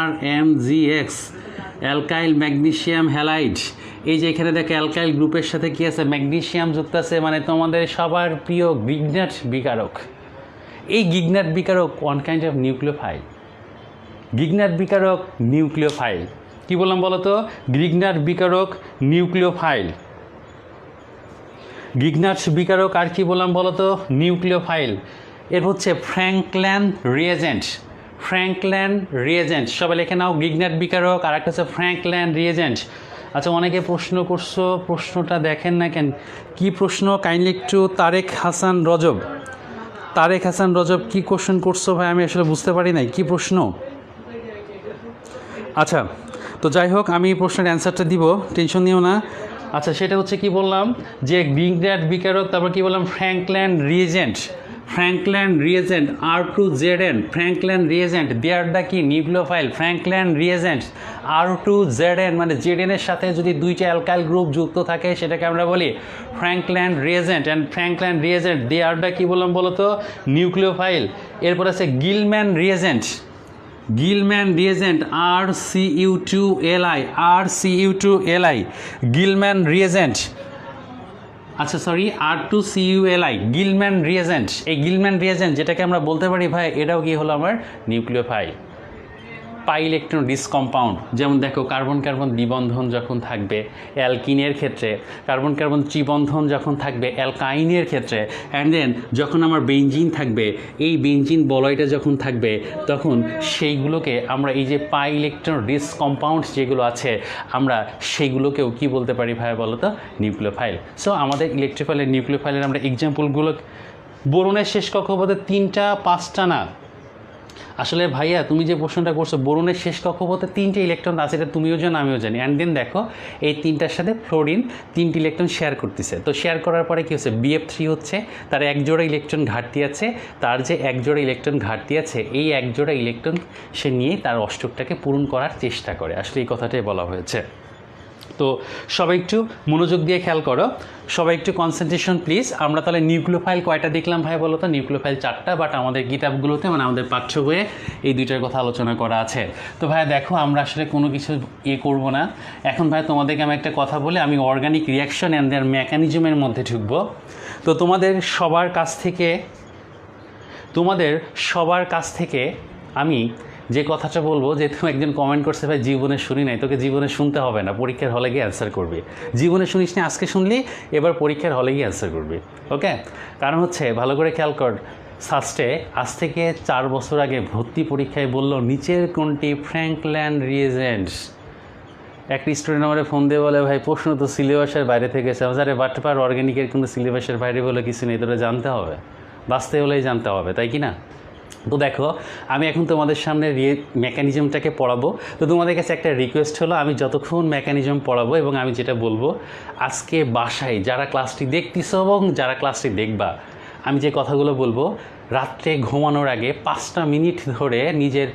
RMGX, অ্যালকাইল ম্যাগনেসিয়াম হ্যালাইড। এই যে এখানে দেখো অ্যালকাইল গ্রুপের সাথে কি আছে? ম্যাগনেসিয়াম যুক্ত আছে, মানে তোমাদের সবার প্রিয় গ্রিগনাট বিকারক। এই গ্রিগনাট বিকারক one kind of nucleophile. Grignard বিকারক নিউক্লিওফাইল। কি বললাম বলো তো? গ্রিগনাট বিকারক নিউক্লিওফাইল। গ্রিগনাট বিকারক আর কি বললাম বলো তো? নিউক্লিওফাইল। এর হচ্ছে ফ্র্যাঙ্কল্যান্ড রিয়েজেন্ট। ফ্র্যাঙ্কল্যান্ড রিয়েজেন্ট সবাই লেখে নাও। গ্রিগনাট বিকারক আর একটা হচ্ছে ফ্র্যাঙ্কল্যান্ড রিয়েজেন্ট। আচ্ছা, অনেকে প্রশ্ন করছো, প্রশ্নটা দেখেন না কেন? কি প্রশ্ন? কাইন্ডলি একটু তারেক হাসান রজব, তারেক হাসান রজব কি কোশ্চেন করছো ভাই? আমি আসলে বুঝতে পারি নাই কি প্রশ্ন। আচ্ছা, তো যাই হোক আমি এই প্রশ্নের অ্যান্সারটা দিব, টেনশন নিও না। আচ্ছা, সেটা হচ্ছে কি বললাম যে গ্রিগনাট বিকারক, তারপর কি বললাম Frankland reagent. Frankland reagent R2ZN, Frankland reagent they are the কি নিউক্লিওফাইল। ফ্র্যাঙ্কল্যান্ড রিয়েজেন্ট R2ZN, মানে ZN এর সাথে যদি দুইটা অ্যালকাইল গ্রুপ যুক্ত থাকে সেটাকে আমরা বলি Frankland reagent. And Frankland reagent they are the কি বললাম বলো তো? নিউক্লিওফাইল। এরপর আছে Gilman reagent. Gilman reagent RCU2Li, RCU2Li, Gilman reagent. আচ্ছা সরি, R2CuLi, গিলম্যান রিয়েজেন্ট। এই গিলম্যান রিয়েজেন্ট যেটাকে আমরা বলতে পারি ভাই এটাও কি হলো আমার nucleophile. Pi electron rich compound, যেমন দেখো কার্বন কার্বন দ্বিবন্ধন যখন থাকবে অ্যালকিনের ক্ষেত্রে, কার্বন কার্বন ত্রিবন্ধন যখন থাকবে অ্যালকাইনের ক্ষেত্রে, অ্যান্ড দেন যখন আমার বেঞ্জিন থাকবে, এই বেঞ্জিন বলয়টা যখন থাকবে তখন সেইগুলোকে আমরা এই যে পাই ইলেকট্রন রিচ কম্পাউন্ড যেগুলো আছে আমরা সেইগুলোকেও কি বলতে পারি ভাই বলো তো? নিউক্লিওফাইল। সো আমাদের ইলেকট্রোফাইলের নিউক্লিওফাইলের আমরা এক্সাম্পলগুলো, বোরনের শেষ কক্ষপথে 3টা 5টা না। আসলে ভাইয়া তুমি যে প্রশ্নটা করছো, বোরনের শেষ কক্ষপথে 3টে ইলেকট্রন আছে, এটা তুমিও জানো আমিও জানি। অ্যান্ড দেন দেখো এই 3টার সাথে ফ্লোরিন 3টি ইলেকট্রন শেয়ার করতেছে। তো শেয়ার করার পরে কী হচ্ছে? BF3 হচ্ছে, তার এক জোড়া ইলেকট্রন ঘাটতি আছে। তার যে এক জোড়া ইলেকট্রন ঘাটতি আছে, এই এক জোড়া ইলেকট্রন সে নিয়ে তার অষ্টকটাকে পূরণ করার চেষ্টা করে। আসলে এই কথাটাই বলা হয়েছে। তো সবাই একটু মনোযোগ দিয়ে খেয়াল করো, সবাই একটু কনসেন্ট্রেশন প্লিজ। আমরা তাহলে নিউক্লিওফাইল কয়টা দেখলাম ভাই বলো তো? নিউক্লিওফাইল 4টা, বাট আমাদের কিতাবগুলোতে মানে আমাদের পাঠ্য বইয়ে এই 2টার কথা আলোচনা করা আছে। তো ভাই দেখো আমরা আসলে কোনো কিছু করব না এখন। ভাই তোমাদেরকে আমি একটা কথা বলে আমি অর্গানিক রিয়াকশন অ্যান্ড দেয়ার মেকানিজমের মধ্যে ঢুকবো। তো তোমাদের সবার কাছ থেকে আমি যে কথাটা বলবো, যে তুমি একজন কমেন্ট করছে ভাই জীবনে শুনি নাই, তোকে জীবনে শুনতে হবে না, পরীক্ষার হলে গিয়ে অ্যান্সার করবি। জীবনে শুনিস না, আজকে শুনলি, এবার পরীক্ষার হলে গিয়ে অ্যান্সার করবি। ওকে? কারণ হচ্ছে ভালো করে খেয়াল কর, সাস্টে আজ থেকে 4 বছর আগে ভর্তি পরীক্ষায় বলল নিচের কোনটি ফ্র্যাঙ্কল্যান্ড রিয়েজেন্টস। একটা স্টুডেন্ট আমাদের ফোন দিয়ে বলে ভাই প্রশ্ন তো সিলেবাসের বাইরে থেকে এসে। আরে বাটপার, অর্গ্যানিকের কোনো সিলেবাসের বাইরে বলে কিছু নেই, তোরা জানতে হবে, বাঁচতে হলেই জানতে হবে, তাই কি না? তো দেখো আমি এখন তোমাদের সামনে মেকানিজমটাকে পড়াবো। তো তোমাদের কাছে একটা রিকোয়েস্ট হলো, আমি যতক্ষণ মেকানিজম পড়াবো এবং আমি যেটা বলবো আজকে বাসায় যারা ক্লাসটি দেখতেছো এবং যারা ক্লাসটি দেখবা, আমি যে কথাগুলো বলবো রাত্রে ঘুমানোর আগে 5টা মিনিট ধরে নিজের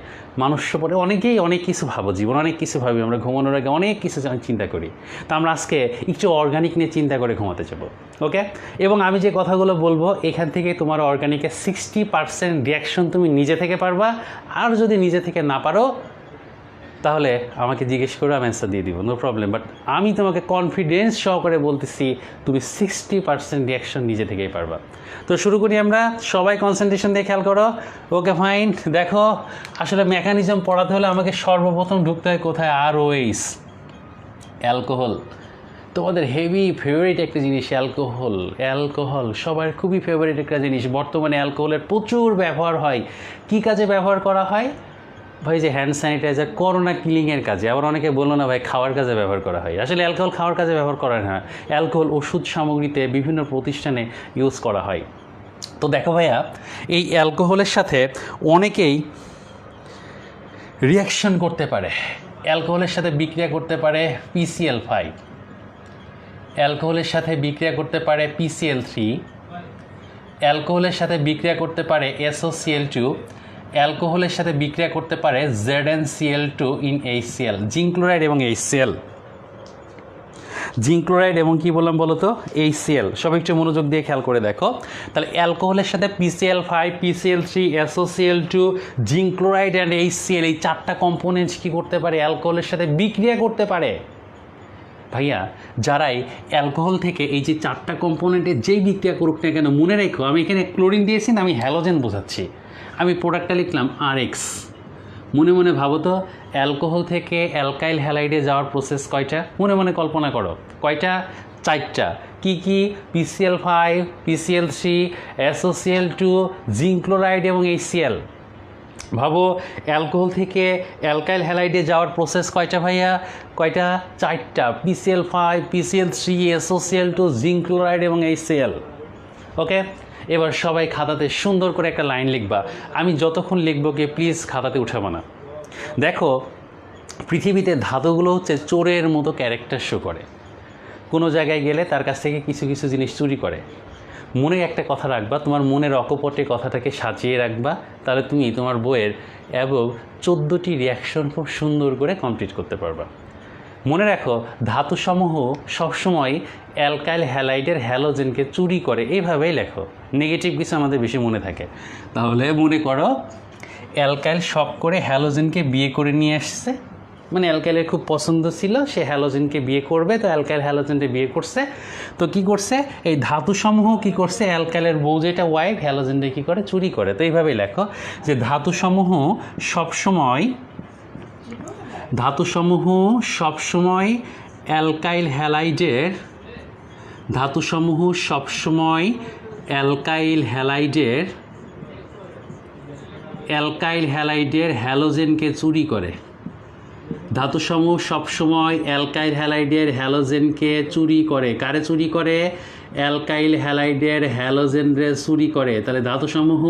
মানুষ্য পরে, অনেকেই অনেক কিছু ভাবো, জীবন অনেক কিছু ভাবি, আমরা ঘুমানোর আগে অনেক কিছু চিন্তা করি। তো আমরা আজকে একটু অর্গানিক নিয়ে চিন্তা করে ঘুমাতে যাবো। ওকে? এবং আমি যে কথাগুলো বলবো এখান থেকে তোমার অর্গানিকের 60% রিয়াকশন তুমি নিজে থেকে পারবা। আর যদি নিজে থেকে না পারো তাহলে আমাকে জিজ্ঞেস করে আমি অ্যান্সার দিয়ে দিব, নো প্রবলেম। বাট আমি তোমাকে কনফিডেন্স সহকারে বলতেছি তুমি 60% রিয়াকশন নিজে থেকেই পারবা। তো শুরু করি আমরা, সবাই কনসেন্ট্রেশন দিয়ে খেয়াল করো। Okay fine. দেখো আসলে মেকানিজম পড়াতে হলে আমাকে সর্বপ্রথম ঢুকতে হয় কোথায়, ROH, অ্যালকোহল। তোমাদের হেভি ফেভারিট একটা জিনিস অ্যালকোহল সবার খুবই ফেভারিট একটা জিনিস। বর্তমানে অ্যালকোহলের প্রচুর ব্যবহার হয়। কি কাজে ব্যবহার করা হয় ভাই? যে হ্যান্ড স্যানিটাইজার, করোনা কিলিংয়ের কাজে। আবার অনেকে বললো না ভাই খাওয়ার কাজে ব্যবহার করা হয়। আসলে অ্যালকোহল খাওয়ার কাজে ব্যবহার করা হয় না, অ্যালকোহল ওষুধ সামগ্রীতে বিভিন্ন প্রতিষ্ঠানে ইউজ করা হয়। তো দেখো ভাইয়া, এই অ্যালকোহলের সাথে অনেকেই রিয়াকশন করতে পারে। অ্যালকোহলের সাথে বিক্রিয়া করতে পারে PCl5, অ্যালকোহলের সাথে বিক্রিয়া করতে পারে PCl3, অ্যালকোহলের সাথে বিক্রিয়া করতে পারে SOCl2, অ্যালকোহলের সাথে বিক্রিয়া করতে পারে ZnCl2 in HCl, zinc chloride এবং HCl। জিঙ্ক ক্লোরাইড এবং কি বললাম বলো তো, HCl। সবাই একটু মনোযোগ দিয়ে খেয়াল করে দেখো। তাহলে অ্যালকোহলের সাথে PCl5, PCl3, SOCl2, zinc chloride and HCl, এই 4টা কম্পোনেন্টস কী করতে পারে? অ্যালকোহলের সাথে বিক্রিয়া করতে পারে। ভাইয়া যারাই অ্যালকোহল থেকে এই যে 4টা কম্পোনেন্টের যেই বিক্রিয়া করুক না কেন, মনে রেখো আমি এখানে ক্লোরিন দিয়েছি না, আমি হ্যালোজেন বোঝাচ্ছি। আমি প্রোডাক্টটা লিখলাম RX। মনে মনে ভাবো তো, অ্যালকোহল থেকে অ্যালকাইল হ্যালাইডে যাওয়ার প্রসেস কয়টা? মনে মনে কল্পনা করো কয়টা? 4টা। কি কি? PCl5, PCl3, SOCl2, zinc chloride এবং HCl। ভাবো অ্যালকোহল থেকে অ্যালকাইল হ্যালাইডে যাওয়ার প্রসেস কয়টা ভাইয়া? কয়টা? 4টা। PCl5, PCl3, SOCl2, zinc chloride এবং HCl। ওকে, এবার সবাই খাতাতে সুন্দর করে একটা লাইন লিখবা। আমি যতক্ষণ লিখবো কি প্লিজ খাতাতে উঠাবো না। দেখো পৃথিবীতে ধাতুগুলো হচ্ছে চোরের মতো ক্যারেক্টার শো করে। কোনো জায়গায় গেলে তার কাছ থেকে কিছু কিছু জিনিস চুরি করে। মনে একটা কথা রাখবা, তোমার মনের অকপটে কথাটাকে সাজিয়ে রাখবা, তাহলে তুমি তোমার বইয়ের অ্যাবভ 14টি রিয়াকশন খুব সুন্দর করে কমপ্লিট করতে পারবা। মনে রাখো ধাতুসমূহ সবসময় অ্যালকাইল হ্যালাইডের হ্যালোজেনকে চুরি করে, এইভাবেই লেখো। নেগেটিভ কিছু আমাদের বেশি মনে থাকে। তাহলে মনে করো অ্যালকাইল শক করে হ্যালোজেনকে বিয়ে করে নিয়ে আসছে, মানে অ্যালকাইলের খুব পছন্দ ছিল, সে হ্যালোজেনকে বিয়ে করবে, তো অ্যালকাইল হ্যালোজেনকে বিয়ে করছে। তো কি করছে? এই ধাতুসমূহ কি করছে? অ্যালকাইলের বউ যেটা ওয়াইফ, হ্যালোজেনটা কী করে? চুরি করে। তো এইভাবেই লেখো যে ধাতুসমূহ সবসময় অ্যালকাইল হ্যালাইডের হ্যালোজেনকে চুরি করে। ধাতুসমূহ সবসময় অ্যালকাইল হ্যালাইডের হ্যালোজেনকে চুরি করে। কারে চুরি করে? অ্যালকাইল হ্যালাইডের হ্যালোজেনরে চুরি করে। তাহলে ধাতুসমূহ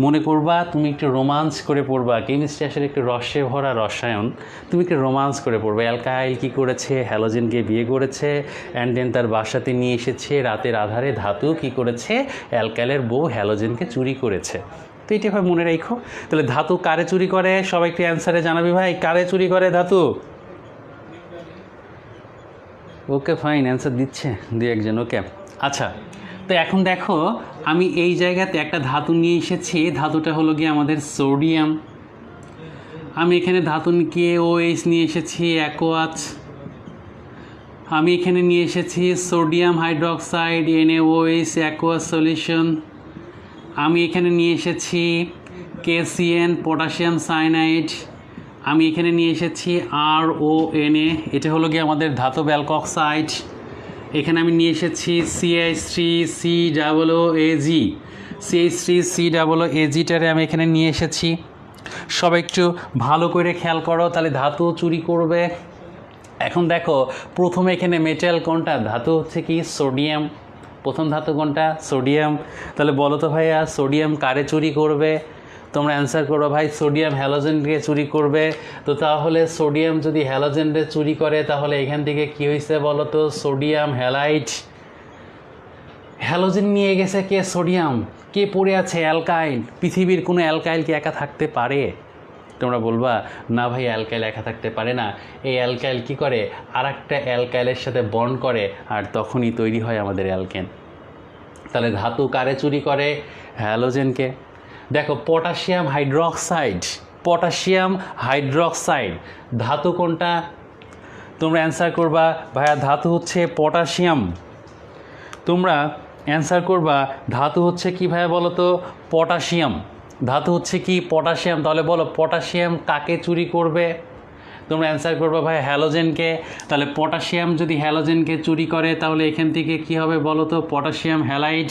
মনে করবা, তুমি একটু রোমান্স করে পড়বা। কেমিস্ট্রি আসলে একটু রসে ভরা রসায়ন, তুমি একটু রোমান্স করে পড়বে। অ্যালকাইল কী করেছে? হ্যালোজেনকে বিয়ে করেছে, অ্যান্ড দেন তার বাসাতে নিয়ে এসেছে রাতের আধারে। ধাতু কী করেছে? অ্যালকাইলের বউ হ্যালোজেনকে চুরি করেছে। তো এটা ভাই মনে রাখো। তাহলে ধাতু কারে চুরি করে? সবাই একটু অ্যান্সারে জানাবি ভাই, কারে চুরি করে ধাতু? ওকে ফাইন, অ্যান্সার দিচ্ছে দুই একজন। ওকে আচ্ছা, তো এখন দেখো আমি এই জায়গাতে একটা ধাতু নিয়ে এসেছি। ধাতুটা হলো গিয়ে আমাদের সোডিয়াম। আমি এখানে ধাতু OH নিয়ে এসেছি, অ্যাকোয়াচ। আমি এখানে নিয়ে এসেছি sodium hydroxide, NaOH, aqueous solution. আমি এখানে নিয়ে এসেছি KCN, পটাশিয়াম সায়ানাইড। আমি এখানে নিয়ে এসেছি RONA, এটা হলো গিয়ে আমাদের ধাতব অ্যালকক্সাইড। এখানে আমি নিয়ে এসেছি CH3COOAG, CH3COOAGটারে আমি এখানে নিয়ে এসেছি। সবাই একটু ভালো করে খেয়াল করো, তাহলে ধাতু চুরি করবে। এখন দেখো প্রথমে এখানে মেটাল কোনটা? ধাতু হচ্ছে কি? সোডিয়াম। প্রথম ধাতু কোনটা? সোডিয়াম। তাহলে বলো তো ভাইয়া সোডিয়াম কারে চুরি করবে? তোমরা অ্যান্সার করো ভাই, সোডিয়াম হ্যালোজেনকে চুরি করবে। তো তাহলে সোডিয়াম যদি হ্যালোজেনকে চুরি করে, তাহলে এখান থেকে কি হয়েছে বলো তো? Sodium halide. হ্যালোজেন নিয়ে গেছে কে? সোডিয়াম। কে পড়ে আছে? অ্যালকাইল। পৃথিবীর কোনো অ্যালকাইল কি একা থাকতে পারে? তোমরা বলবা না ভাই অ্যালকাইল একা থাকতে পারে না। এই অ্যালকাইল কি করে? আর একটা অ্যালকাইলের সাথে বন্ড করে, আর তখনই তৈরি হয় আমাদের অ্যালকেন। তাহলে ধাতু কারে চুরি করে? হ্যালোজেনকে। দেখো পটাশিয়াম হাইড্রোক্সাইড, পটাশিয়াম হাইড্রোক্সাইড। ধাতু কোনটা? তোমরা অ্যান্সার করবা ভাইয়া ধাতু হচ্ছে পটাশিয়াম। তোমরা অ্যান্সার করবা ধাতু হচ্ছে কি ভাইয়া বলো তো? পটাশিয়াম। ধাতু হচ্ছে কি? পটাশিয়াম। তাহলে বলো পটাশিয়াম কাকে চুরি করবে? তোমরা অ্যান্সার করবা ভাই হ্যালোজেনকে। তাহলে পটাশিয়াম যদি হ্যালোজেনকে চুরি করে তাহলে এখান থেকে কি হবে বলো তো? Potassium halide.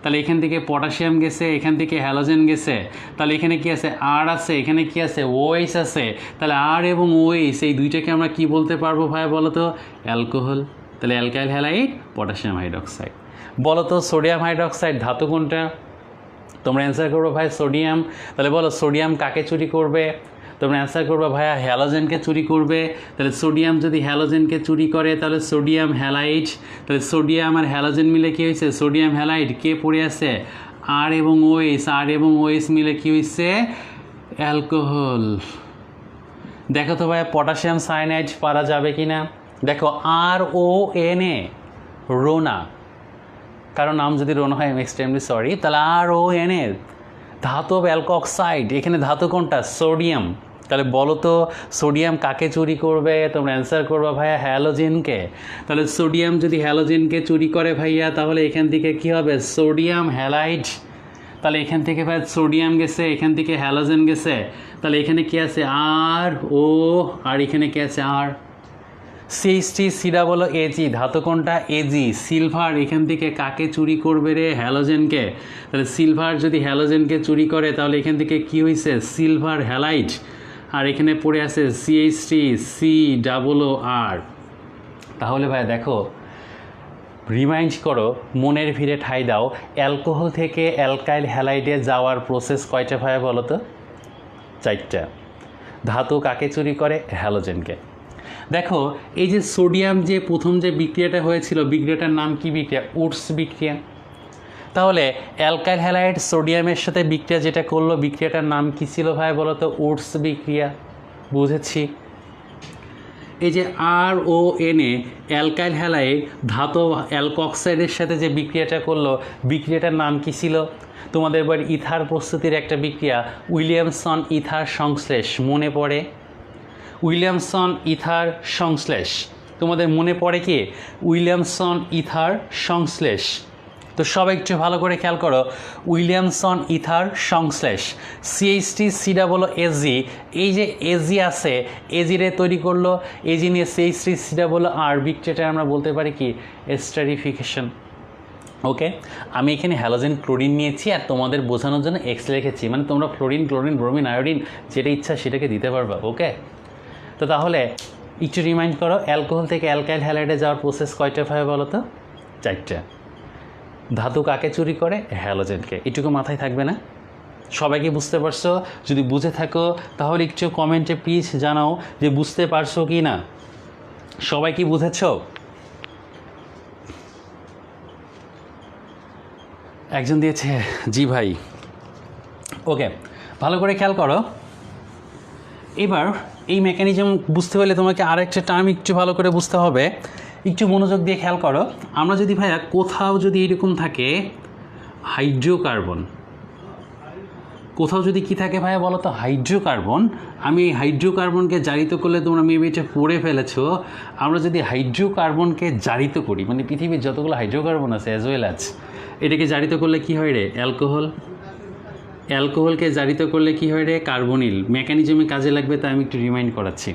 তাহলে এখান থেকে পটাশিয়াম গেছে, এখান থেকে হ্যালোজেন গেছে, তাহলে এখানে কি আছে? আর আছে, এখানে কি আছে? ওএইচ আছে। তাহলে আর এবং ওএইচ এই দুইটাকে আমরা কি বলতে পারবো ভাই বলো তো? অ্যালকোহল। তাহলে অ্যালকাইল হ্যালাইড পটাশিয়াম হাইড্রোক্সাইড। বলো তো সোডিয়াম হাইড্রোক্সাইড ধাতু কোনটা? তোমরা অ্যান্সার করবো ভাই সোডিয়াম। তাহলে বলো সোডিয়াম কাকে চুরি করবে? তোমরা অ্যান্সার করবে ভাইয়া হ্যালোজেনকে চুরি করবে। তাহলে সোডিয়াম যদি হ্যালোজেনকে চুরি করে তাহলে সোডিয়াম হ্যালাইড। তাহলে সোডিয়াম আর হ্যালোজেন মিলে কী হয়েছে? Sodium halide. কে পড়ে আছে? আর এবং ওএইচ। আর এবং ওএইচ মিলে কী হয়েছে? অ্যালকোহল। দেখো তো ভাইয়া পটাশিয়াম সায়ানাইড পারা যাবে কি না? দেখো RONA, রোনা, কারণ নাম যদি রোনা হয় আমি এক্সট্রিমলি সরি। তাহলে RONA ধাতব অ্যালকক্সাইড। এখানে ধাতু কোনটা? সোডিয়াম। তাহলে বলো তো সোডিয়াম কাকে চুরি করবে? তোমরা অ্যান্সার করবা ভাইয়া হ্যালোজেনকে। তাহলে সোডিয়াম যদি হ্যালোজেনকে চুরি করে ভাইয়া তাহলে এখান থেকে কি হবে? Sodium halide. তাহলে এখান থেকে ভাই সোডিয়াম গেছে, এখান থেকে হ্যালোজেন গেছে, তাহলে এখানে কি আছে? আর ও, আর এখানে কি আছে? আর। CH3COOG ধাতু কোনটা? AG। সিলভার এখান থেকে কাকে চুরি করবে রে? হ্যালোজেনকে। তাহলে সিলভার যদি হ্যালোজেনকে চুরি করে তাহলে এখান থেকে কি হয়েছে? Silver halide. আর এখানে পড়ে আছে CH3COOR। তাহলে ভাই দেখো রিমাইন্ড করো, মনের ভিড়ে ঠাঁই দাও, অ্যালকোহল থেকে অ্যালকাইল হ্যালাইডে যাওয়ার প্রসেস কয়টা ভাই বলো তো? 4টা। ধাতু কাকে চুরি করে? হ্যালোজেনকে। দেখো এই যে সোডিয়াম যে প্রথম যে বিক্রিয়াটা হয়েছিল, বিক্রিয়াটার নাম কি বিক্রিয়া? উডস বিক্রিয়া। তাহলে অ্যালকাইল হ্যালাইড সোডিয়ামের সাথে বিক্রিয়া যেটা করলো, বিক্রিয়াটার নাম কি ছিল ভাই বলো তো? উডস বিক্রিয়া। বুঝেছি। এই যে RONA অ্যালকাইল হ্যালাইড ধাতব অ্যালকক্সাইডের সাথে যে বিক্রিয়াটা করলো, বিক্রিয়াটার নাম কি ছিল? তোমাদের এবার ইথার প্রস্তুতির একটা বিক্রিয়া, উইলিয়ামসন ইথার সংশ্লেষ মনে পড়ে? উইলিয়ামসন ইথার সংশ্লেষ তোমাদের মনে পড়ে কি? উইলিয়ামসন ইথার সংশ্লেষ। তো সবাই একটু ভালো করে খেয়াল করো, উইলিয়ামসন ইথার সংশ্লেষ। CH3COOG, এই যে AG আছে, AG রে তৈরি করলো, AG নিয়ে CH3COOR বিক্রিয়াটা আমরা বলতে পারি কি? এস্টারিফিকেশন। ওকে, আমি এখানে হ্যালোজেন ক্লোরিন নিয়েছি আর তোমাদের বোঝানোর জন্য এক্স লিখেছি, মানে তোমরা ফ্লোরিন, ক্লোরিন, ব্রোমিন, আয়োডিন যেটা ইচ্ছা সেটাকে দিতে পারবা। ওকে, তো তাহলে একটু রিমাইন্ড করো, অ্যালকোহল থেকে অ্যালকাইল হ্যালাইডে যাওয়ার প্রসেস কয়টা ভাবে বলো তো? 4টা। ধাতু কাকে চুরি করে? হ্যালোজেনকে। এটুকু মাথায় থাকবে না? সবাই কি বুঝতে পারছো? যদি বুঝে থাকো তাহলে একটু কমেন্টে প্লিজ জানাও যে বুঝতে পারছো কি না। সবাই কি বুঝেছো? একজন দিয়েছে জি ভাই। ওকে, ভালো করে খেয়াল করো। এবার এই মেকানিজম বুঝতে হলে তোমাকে আরেকটা টার্ম একটু ভালো করে বুঝতে হবে। একটু মনোযোগ দিয়ে খেয়াল করো। আমরা যদি ভাইয়া কোথাও যদি এরকম থাকে হাইড্রোকার্বন, কোথাও যদি কি থাকে ভাইয়া বলো তো? হাইড্রোকার্বন। আমি এই হাইড্রোকার্বনকে জারিত করলে তোমরা মেবি এটা পড়ে ফেলেছো। আমরা যদি হাইড্রোকার্বনকে জারিত করি, মানে পৃথিবীর যতগুলো হাইড্রোকার্বন আছে অ্যাজ ওয়েল অ্যাজ, এটাকে জারিত করলে কি হয় রে? অ্যালকোহল। অ্যালকোহলকে জারিত করলে কি হয় রে? কার্বনিল। মেকানিজমে কাজে লাগবে, তাই আমি একটু রিমাইন্ড করাচ্ছি।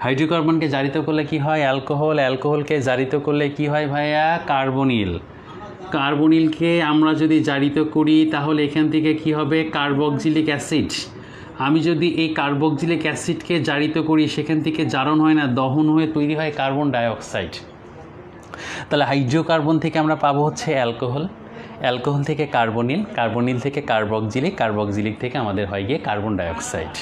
হাইড্রোকার্বনকে জারিত করলে কি হয়? অ্যালকোহল। অ্যালকোহলকে জারিত করলে কি হয় ভাইয়া? কার্বনিল। কার্বনিলকে আমরা যদি জারিত করি তাহলে এখান থেকে কি হবে? Carboxylic acid. আমি যদি এই কার্বক্সিলিক অ্যাসিডকে জারিত করি সেখান থেকে জারণ হয় না, দহন হয়ে তৈরি হয় কার্বন ডাইঅক্সাইড। তাহলে হাইড্রোকার্বন থেকে আমরা পাবো হচ্ছে অ্যালকোহল, অ্যালকোহল থেকে কার্বনিল, কার্বনিল থেকে কার্বক্সিলিক, কার্বক্সিলিক থেকে আমাদের হয় গিয়ে কার্বন ডাইঅক্সাইড।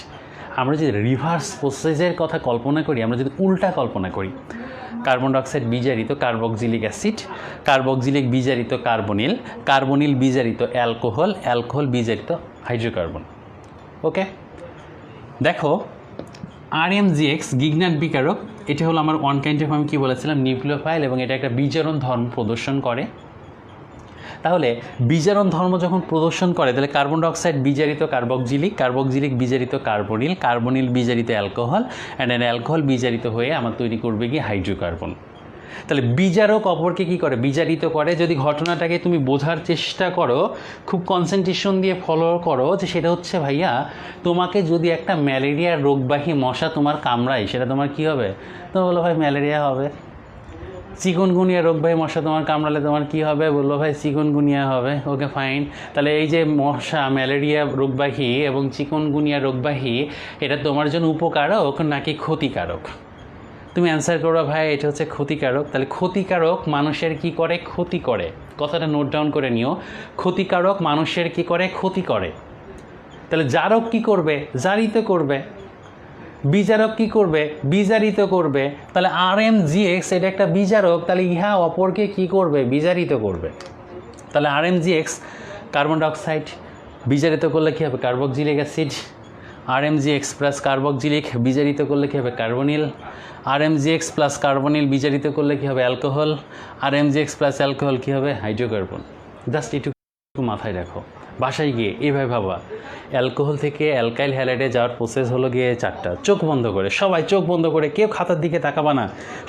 আমরা যদি রিভার্স প্রসেসের কথা কল্পনা করি, আমরা যদি উল্টা কল্পনা করি, কার্বন ডাইঅক্সাইড বিজারিত কার্বক্সিলিক অ্যাসিড, কার্বক্সিলিক বিজারিত কার্বনিল, কার্বনিল বিজারিত অ্যালকোহল, অ্যালকোহল বিজারিত হাইড্রোকার্বন। ওকে, দেখো RMGX গিগনাট বিকারক, এটা হলো আমার ওয়ান কাইন্ড অফ, আমি কী বলেছিলাম, নিউক্লিওফাইল, এবং এটা একটা বিজারণ ধর্ম প্রদর্শন করে। তাহলে বিজারণ ধর্ম যখন প্রদর্শন করে তাহলে কার্বন ডাইঅক্সাইড বিজারিত কার্বক্সিলিক, কার্বক্সিলিক বিজারিত কার্বনিল, কার্বনিল বিজারিত অ্যালকোহল, অ্যান্ড অ্যালকোহল বিজারিত হয়ে আমার তৈরি করবে কি হাইড্রোকার্বন। তাহলে বিজারক অপরকে কী করে? বিজারিত করে। যদি ঘটনাটাকে তুমি বোঝার চেষ্টা করো, খুব কনসেন্ট্রেশন দিয়ে ফলো করো, যে সেটা হচ্ছে ভাইয়া, তোমাকে যদি একটা ম্যালেরিয়ার রোগবাহী মশা তোমার কামড়ায়, সেটা তোমার কী হবে? তুমি বলো ভাই ম্যালেরিয়া হবে। চিকুনগুনিয়া রোগবাহী মশা তোমার কামড়ালে তোমার কী হবে? বললো ভাই চিকুনগুনিয়া হবে। ওকে ফাইন। তাহলে এই যে মশা ম্যালেরিয়া রোগবাহী এবং চিকুনগুনিয়া রোগবাহী, এটা তোমার জন্য উপকারক নাকি ক্ষতিকারক? তুমি অ্যান্সার করো ভাই এটা হচ্ছে ক্ষতিকারক। তাহলে ক্ষতিকারক মানুষের কি করে? ক্ষতি করে। কথাটা নোট ডাউন করে নিও, ক্ষতিকারক মানুষের কি করে? ক্ষতি করে। তাহলে জারক কি করবে? জারিত করবে। বিজারক কি করবে? বিজারিত করবে। তাহলে RmGX এটা একটা বিজারক, তাহলে ইহা অপরকে কি করবে? বিজারিত করবে। তাহলে RmGX কার্বন ডাইঅক্সাইড বিজারিত করলে কী হবে? Carboxylic acid. RmGX plus carboxylic বিজারিত করলে কী হবে? কার্বনিল। RmGX প্লাস কার্বনিল বিজারিত করলে কী হবে? অ্যালকোহল। RmGX প্লাস অ্যালকোহল কী হবে? হাইড্রোকার্বন। জাস্ট একটু মাথায় রাখো, বাসায় গিয়ে এইভাবে ভাবা, অ্যালকোহল থেকে অ্যালকাইল হ্যালাইডে যাওয়ার প্রসেস হলো গিয়ে 4টা। চোখ বন্ধ করে, সবাই চোখ বন্ধ করে, কেউ খাতার দিকে তাকাবা না,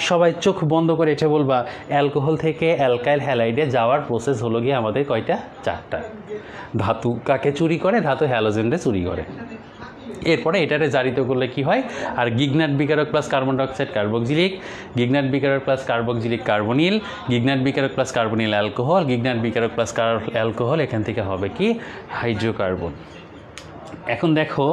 সবাই চোখ বন্ধ করে এটা বলবা, অ্যালকোহল থেকে অ্যালকাইল হ্যালাইডে যাওয়ার প্রসেস হলো গিয়ে আমাদের কয়টা? 4টা। ধাতু কাকে চুরি করে? ধাতু হ্যালোজেনরে চুরি করে। এরপরে এটারে জারিত করলে কি হয়? আর গিগনাট বিকারক plus carbon dioxide carboxylic, Grignard বিকারক প্লাস কার্বক্সিলিক কার্বনিল, গিগনাট বিকারক প্লাস কার্বনিল অ্যালকোহল, গিগনাট বিকারক প্লাস অ্যালকোহল, এখান থেকে হবে কি? হাইড্রোকার্বন। এখন দেখো,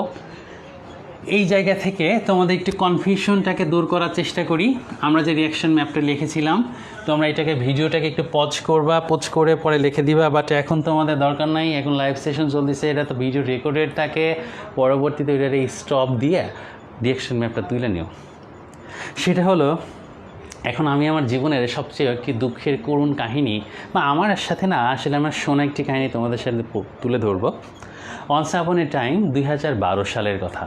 এই জায়গা থেকে তোমাদের একটু কনফিউশনটাকে দূর করার চেষ্টা করি। আমরা যে রিয়াকশন ম্যাপটা লিখেছিলাম, তোমরা এটাকে ভিডিওটাকে একটু পজ করবা, পজ করে পরে লিখে দিবা, বাট এখন তোমাদের দরকার নাই, এখন লাইভ সেশন চলতেছে, এটা তো ভিডিও রেকর্ডেড থাকে, পরবর্তীতে ওইটারে স্টপ দিয়ে রিয়াকশন ম্যাপটা তুলে নিও। সেটা হলো, এখন আমি আমার জীবনের সবচেয়ে একটি দুঃখের করুণ কাহিনী, বা আমার সাথে না আসলে আমার শোনা একটি কাহিনী তোমাদের সাথে তুলে ধরবো। ওয়ান্স আপন এ টাইম 2012 সালের কথা।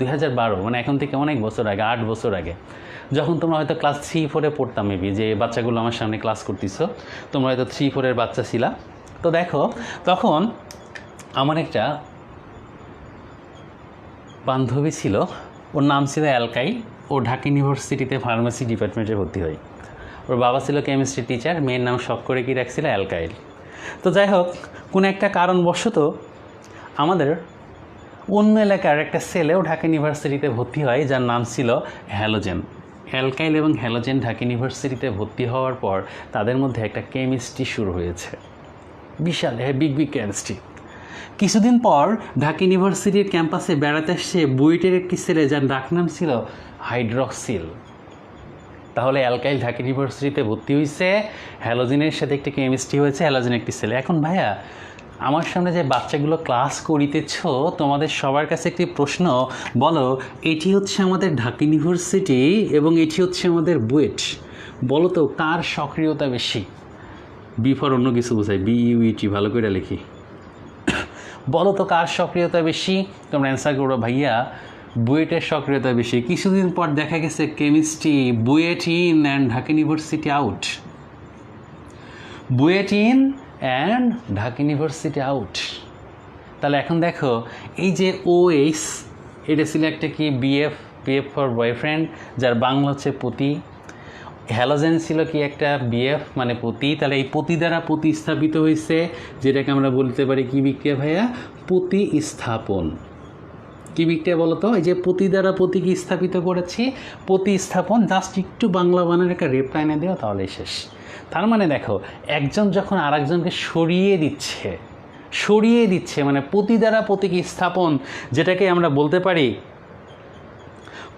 2012 মানে এখন থেকে অনেক বছর আগে, 8 বছর আগে, যখন তোমরা হয়তো ক্লাস 3-4-এ পড়তাম, মেবি, যে বাচ্চাগুলো আমার সামনে ক্লাস করতেছো, তোমরা হয়তো 3-4-এর বাচ্চা ছিলা। তো দেখো, তখন আমার একটা বান্ধবী ছিল, ওর নাম ছিল অ্যালকাইল। ও ঢাকা ইউনিভার্সিটিতে ফার্মেসি ডিপার্টমেন্টে ভর্তি হয়। ওর বাবা ছিল কেমিস্ট্রি টিচার, মেয়ের নাম শখ করে কি রাখছিল? অ্যালকাইল। তো যাই হোক, কোনো একটা কারণবশত আমাদের অন্য এলাকার একটা ছেলেও ঢাকা ইউনিভার্সিটিতে ভর্তি হয়, যার নাম ছিল হ্যালোজেন। অ্যালকাইল এবং হ্যালোজেন ঢাকা ইউনিভার্সিটিতে ভর্তি হওয়ার পর তাদের মধ্যে একটা কেমিস্ট্রি শুরু হয়েছে, বিশাল বিগ কেমিস্ট্রি। কিছুদিন পর ঢাকা ইউনিভার্সিটির ক্যাম্পাসে বেড়াতে আসছে বুয়েটের একটি ছেলে, যার ডাকনাম ছিল হাইড্রক্সিল। তাহলে অ্যালকাইল ঢাকা ইউনিভার্সিটিতে ভর্তি হয়েছে, হ্যালোজেনের সাথে একটি কেমিস্ট্রি হয়েছে, হ্যালোজেন একটি ছেলে। এখন ভাইয়া, আমার সামনে যে বাচ্চাগুলো ক্লাস করিতেছ, তোমাদের সবার কাছে একটি প্রশ্ন, বলো এটি হচ্ছে আমাদের ঢাকা ইউনিভার্সিটি এবং এটি হচ্ছে আমাদের বুয়েট, বলো তো কার সক্রিয়তা বেশি? বি ফর অন্য কিছু বোঝায়, BUET, ভালো করে লিখি। বলো তো কার সক্রিয়তা বেশি? তোমরা অ্যান্সার করো ভাইয়া বুয়েটের সক্রিয়তা বেশি। কিছুদিন পর দেখা গেছে chemistry BUET in and Dhaka university out, BUET in and Dhaka university out. তাহলে এখন দেখো, এই যে OH, এটা ছিল একটা কি? BF ফর বয়ফ্রেন্ড, যার বাংলা হচ্ছে পতি। হ্যালোজেন ছিল কি? একটা BF মানে পতি। তাহলে এই পতি দ্বারা প্রতিস্থাপিত হয়েছে, যেটাকে আমরা বলতে পারি কি বিক্রিয়া ভাইয়া? প্রতিস্থাপন। কি বিক্রিয়া বলো তো? এই যে পতি দ্বারা পতিকে স্থাপিত করেছি, প্রতিস্থাপন। জাস্ট একটু বাংলা বানার একটা রেপ্লাইনে দিও, তাহলেই শেষ। তার মানে দেখো, একজন যখন আর একজনকে সরিয়ে দিচ্ছে মানে পতি দ্বারা পতিকে স্থাপন, যেটাকে আমরা বলতে পারি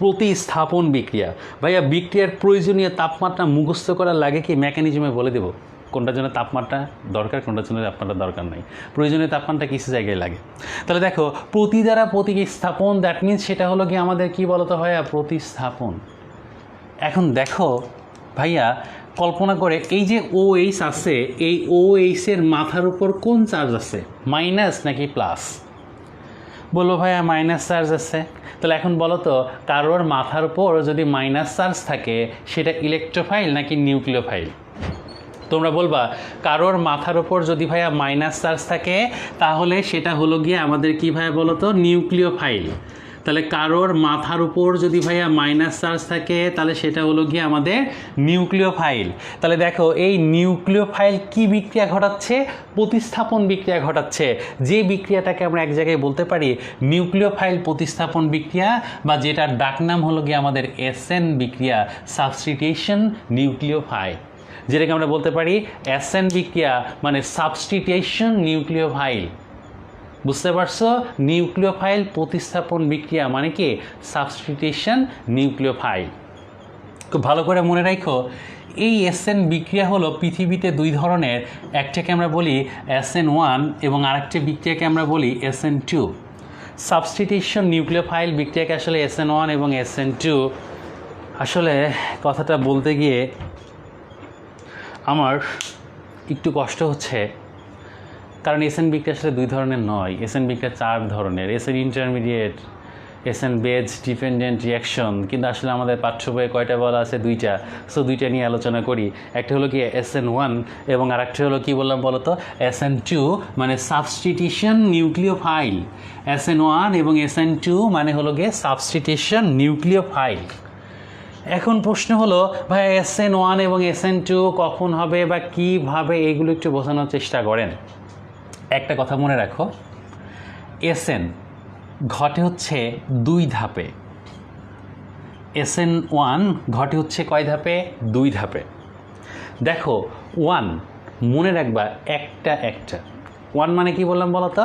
প্রতিস্থাপন বিক্রিয়া। ভাইয়া, বিক্রিয়ার প্রয়োজনীয় তাপমাত্রা মুখস্থ করার লাগে কি? মেকানিজমে বলে দেবো কোনটার জন্য তাপমাত্রা দরকার, কোনটার জন্য তাপমাত্রা দরকার নাই। প্রয়োজনীয় তাপমাত্রা কিছু জায়গায় লাগে। তাহলে দেখো, প্রতি দ্বারা প্রতীক স্থাপন, দ্যাট মিনস সেটা হলো কি আমাদের কি বলতো ভাইয়া? প্রতিস্থাপন। এখন দেখো ভাইয়া, কল্পনা করে এই যে OH আছে, এই OH এর মাথার উপর কোন চার্জ আছে? মাইনাস নাকি প্লাস? বলবো ভাইয়া মাইনাস চার্জ আছে। তাহলে এখন বলো তো, কারোর মাথার উপর যদি মাইনাস চার্জ থাকে, সেটা ইলেকট্রোফাইল নাকি নিউক্লিওফাইল? তোমরা বলবা কারোর মাথার ওপর যদি ভাইয়া মাইনাস চার্জ থাকে তাহলে সেটা হলো গিয়ে আমাদের কী ভাইয়া বলো তো, নিউক্লিওফাইল। তাহলে কারোর মাথার উপর যদি ভাইয়া মাইনাস চার্জ থাকে তাহলে সেটা হলো গিয়ে আমাদের নিউক্লিওফাইল। তাহলে দেখো এই নিউক্লিওফাইল কি বিক্রিয়া ঘটাচ্ছে? প্রতিস্থাপন বিক্রিয়া ঘটাচ্ছে। যে বিক্রিয়াটাকে আমরা এক জায়গায় বলতে পারি নিউক্লিওফাইল প্রতিস্থাপন বিক্রিয়া, বা যেটার ডাকনাম হলো গিয়ে আমাদের এসএন বিক্রিয়া, সাবস্টিটিউশন নিউক্লিওফাইল। যেটাকে আমরা বলতে পারি এসএন বিক্রিয়া মানে সাবস্টিটিউশন নিউক্লিওফাইল। বুঝতে পারছো? নিউক্লিওফাইল প্রতিস্থাপন বিক্রিয়া মানে কি? Substitution nucleophile. খুব ভালো করে মনে রাখো, এই এসএন বিক্রিয়া হলো পৃথিবীতে দুই ধরনের। একটাকে আমরা বলি SN1 এবং আরেকটা বিক্রিয়াকে আমরা বলি SN2। সাবস্টিটিউশন নিউক্লিওফাইল বিক্রিয়াকে আসলে SN1 এবং SN2, আসলে কথাটা বলতে গিয়ে আমার একটু কষ্ট হচ্ছে, কারণ এসএন বিক্রিয়া আসলে দুই ধরনের নয়, এসএন বিক্রিয়া 4 ধরনের। SN intermediate, SN base dependent reaction, কিন্তু আসলে আমাদের পাঠ্য বইয়ে কয়টা বলা আছে? 2টা। সো 2টা নিয়ে আলোচনা করি। একটা হলো কি SN1 এবং আরেকটা হলো কি বললাম বলো তো, SN2 মানে সাবস্টিটিউশন নিউক্লিওফাইল। SN1 এবং SN2 মানে হলো গিয়ে সাবস্টিটিউশন নিউক্লিওফাইল। এখন প্রশ্ন হলো ভাই SN1 এবং SN2 কখন হবে বা কীভাবে, এগুলো একটু বোঝানোর চেষ্টা করেন। একটা কথা মনে রাখো, এসএন ঘটে হচ্ছে 2 ধাপে, SN1 ঘটে হচ্ছে কয় ধাপে? 2 ধাপে। দেখো 1 মনে রাখবা একটা একটা, 1 মানে কি বললাম বলো তো?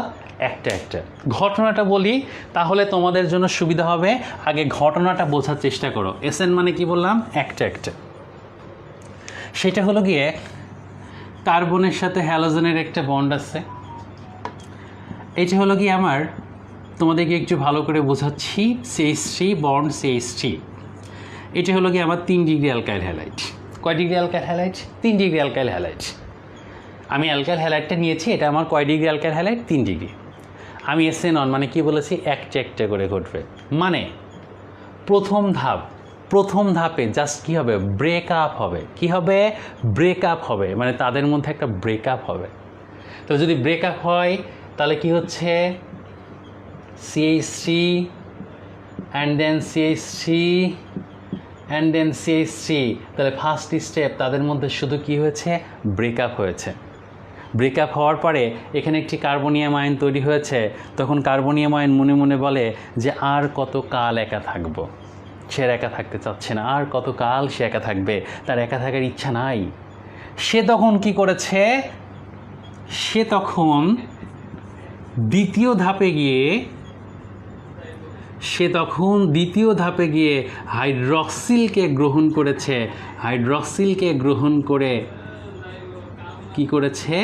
একটা একটা। ঘটনাটা বলি তাহলে তোমাদের জন্য সুবিধা হবে, আগে ঘটনাটা বোঝার চেষ্টা করো। এসএন মানে কি বললাম? একটা একটা। সেটা হলো গিয়ে কার্বনের সাথে হ্যালোজেনের একটা বন্ড আছে। এটা হলো কি আমার, তোমাদেরকে একটু ভালো করে বোঝাচ্ছি, CH3 বন্ড CH3। এটা হলো কি আমার 3 ডিগ্রি অ্যালকাইল হ্যালাইড। কয় degree alkyl halide? 3 degree alkyl halide. আমি অ্যালকাইল হ্যালাইডটা নিয়েছি, এটা আমার কয় ডিগ্রি অ্যালকাইল হ্যালাইড? 3 ডিগ্রি। আমি SN1 মানে কি বলেছি? একটা একটা করে ঘটবে। মানে প্রথম ধাপে জাস্ট কী হবে? ব্রেকআপ হবে। কি হবে? ব্রেকআপ হবে, মানে তাদের মধ্যে একটা ব্রেকআপ হবে। তো যদি ব্রেকআপ হয় তাহলে কি হচ্ছে? CH3 and then CH3 and then CH3। তাহলে ফার্স্ট স্টেপ, তাদের মধ্যে শুধু কি হয়েছে? ব্রেকআপ হয়েছে। ব্রেকআপ হওয়ার পরে এখানে একটি কার্বনিয়াম আয়ন তৈরি হয়েছে। তখন কার্বনিয়াম আয়ন মনে মনে বলে যে আর কত কাল একা থাকবো। সে একা থাকতে চাচ্ছে না, আর কত কাল সে একা থাকবে, তার একা থাকার ইচ্ছা নাই। সে তখন কি করেছে? সে তখন দ্বিতীয় ধাপে গিয়ে হাইড্রক্সিলকে গ্রহণ করেছে। হাইড্রক্সিলকে গ্রহণ করে কি করেছে?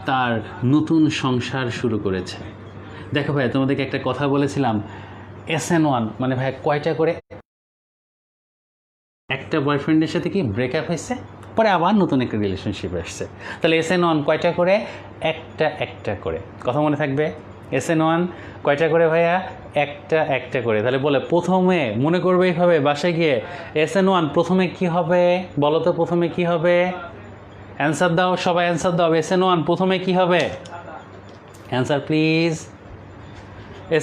তার নতুন সংসার শুরু করেছে। দেখো ভাই, তোমাদেরকে একটা কথা বলেছিলাম, SN1 মানে ভাই কয়টা করে? একটা বয়ফ্রেন্ডের সাথে কি ব্রেকআপ হয়েছে, পরে আবার নতুন একটা রিলেশনশিপ আসছে। তাহলে SN1 কয়টা করে? একটা একটা করে। কথা মনে থাকবে? SN1 কয়টা করে ভাইয়া? একটা একটা করে। তাহলে বলে প্রথমে মনে করবে এইভাবে বাসায় গিয়ে, SN1 প্রথমে কি হবে বলো তো? প্রথমে কি হবে? অ্যান্সার দাও, সবাই অ্যান্সার দাও। SN1 প্রথমে কি হবে? Answer please.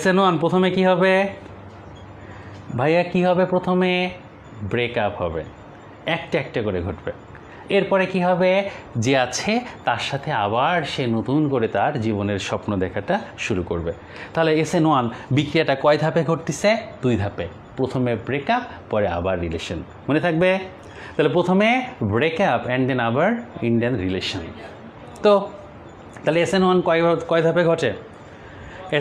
SN1 প্রথমে কি হবে ভাইয়া? কি হবে প্রথমে? ব্রেকআপ হবে। একটা একটা করে ঘটবে। এরপরে কি হবে? যে আছে তার সাথে আবার সে নতুন করে তার জীবনের স্বপ্ন দেখাটা শুরু করবে। তাহলে SN1 বিক্রিয়াটা কয় ধাপে ঘটতেছে? 2 ধাপে। প্রথমে ব্রেকআপ, পরে আবার রিলেশন। মনে থাকবে? তাহলে প্রথমে ব্রেকআপ অ্যান্ড দেন আবার ইন্ডিয়ান রিলেশন। তো তাহলে SN1 কয় ধাপে ঘটে?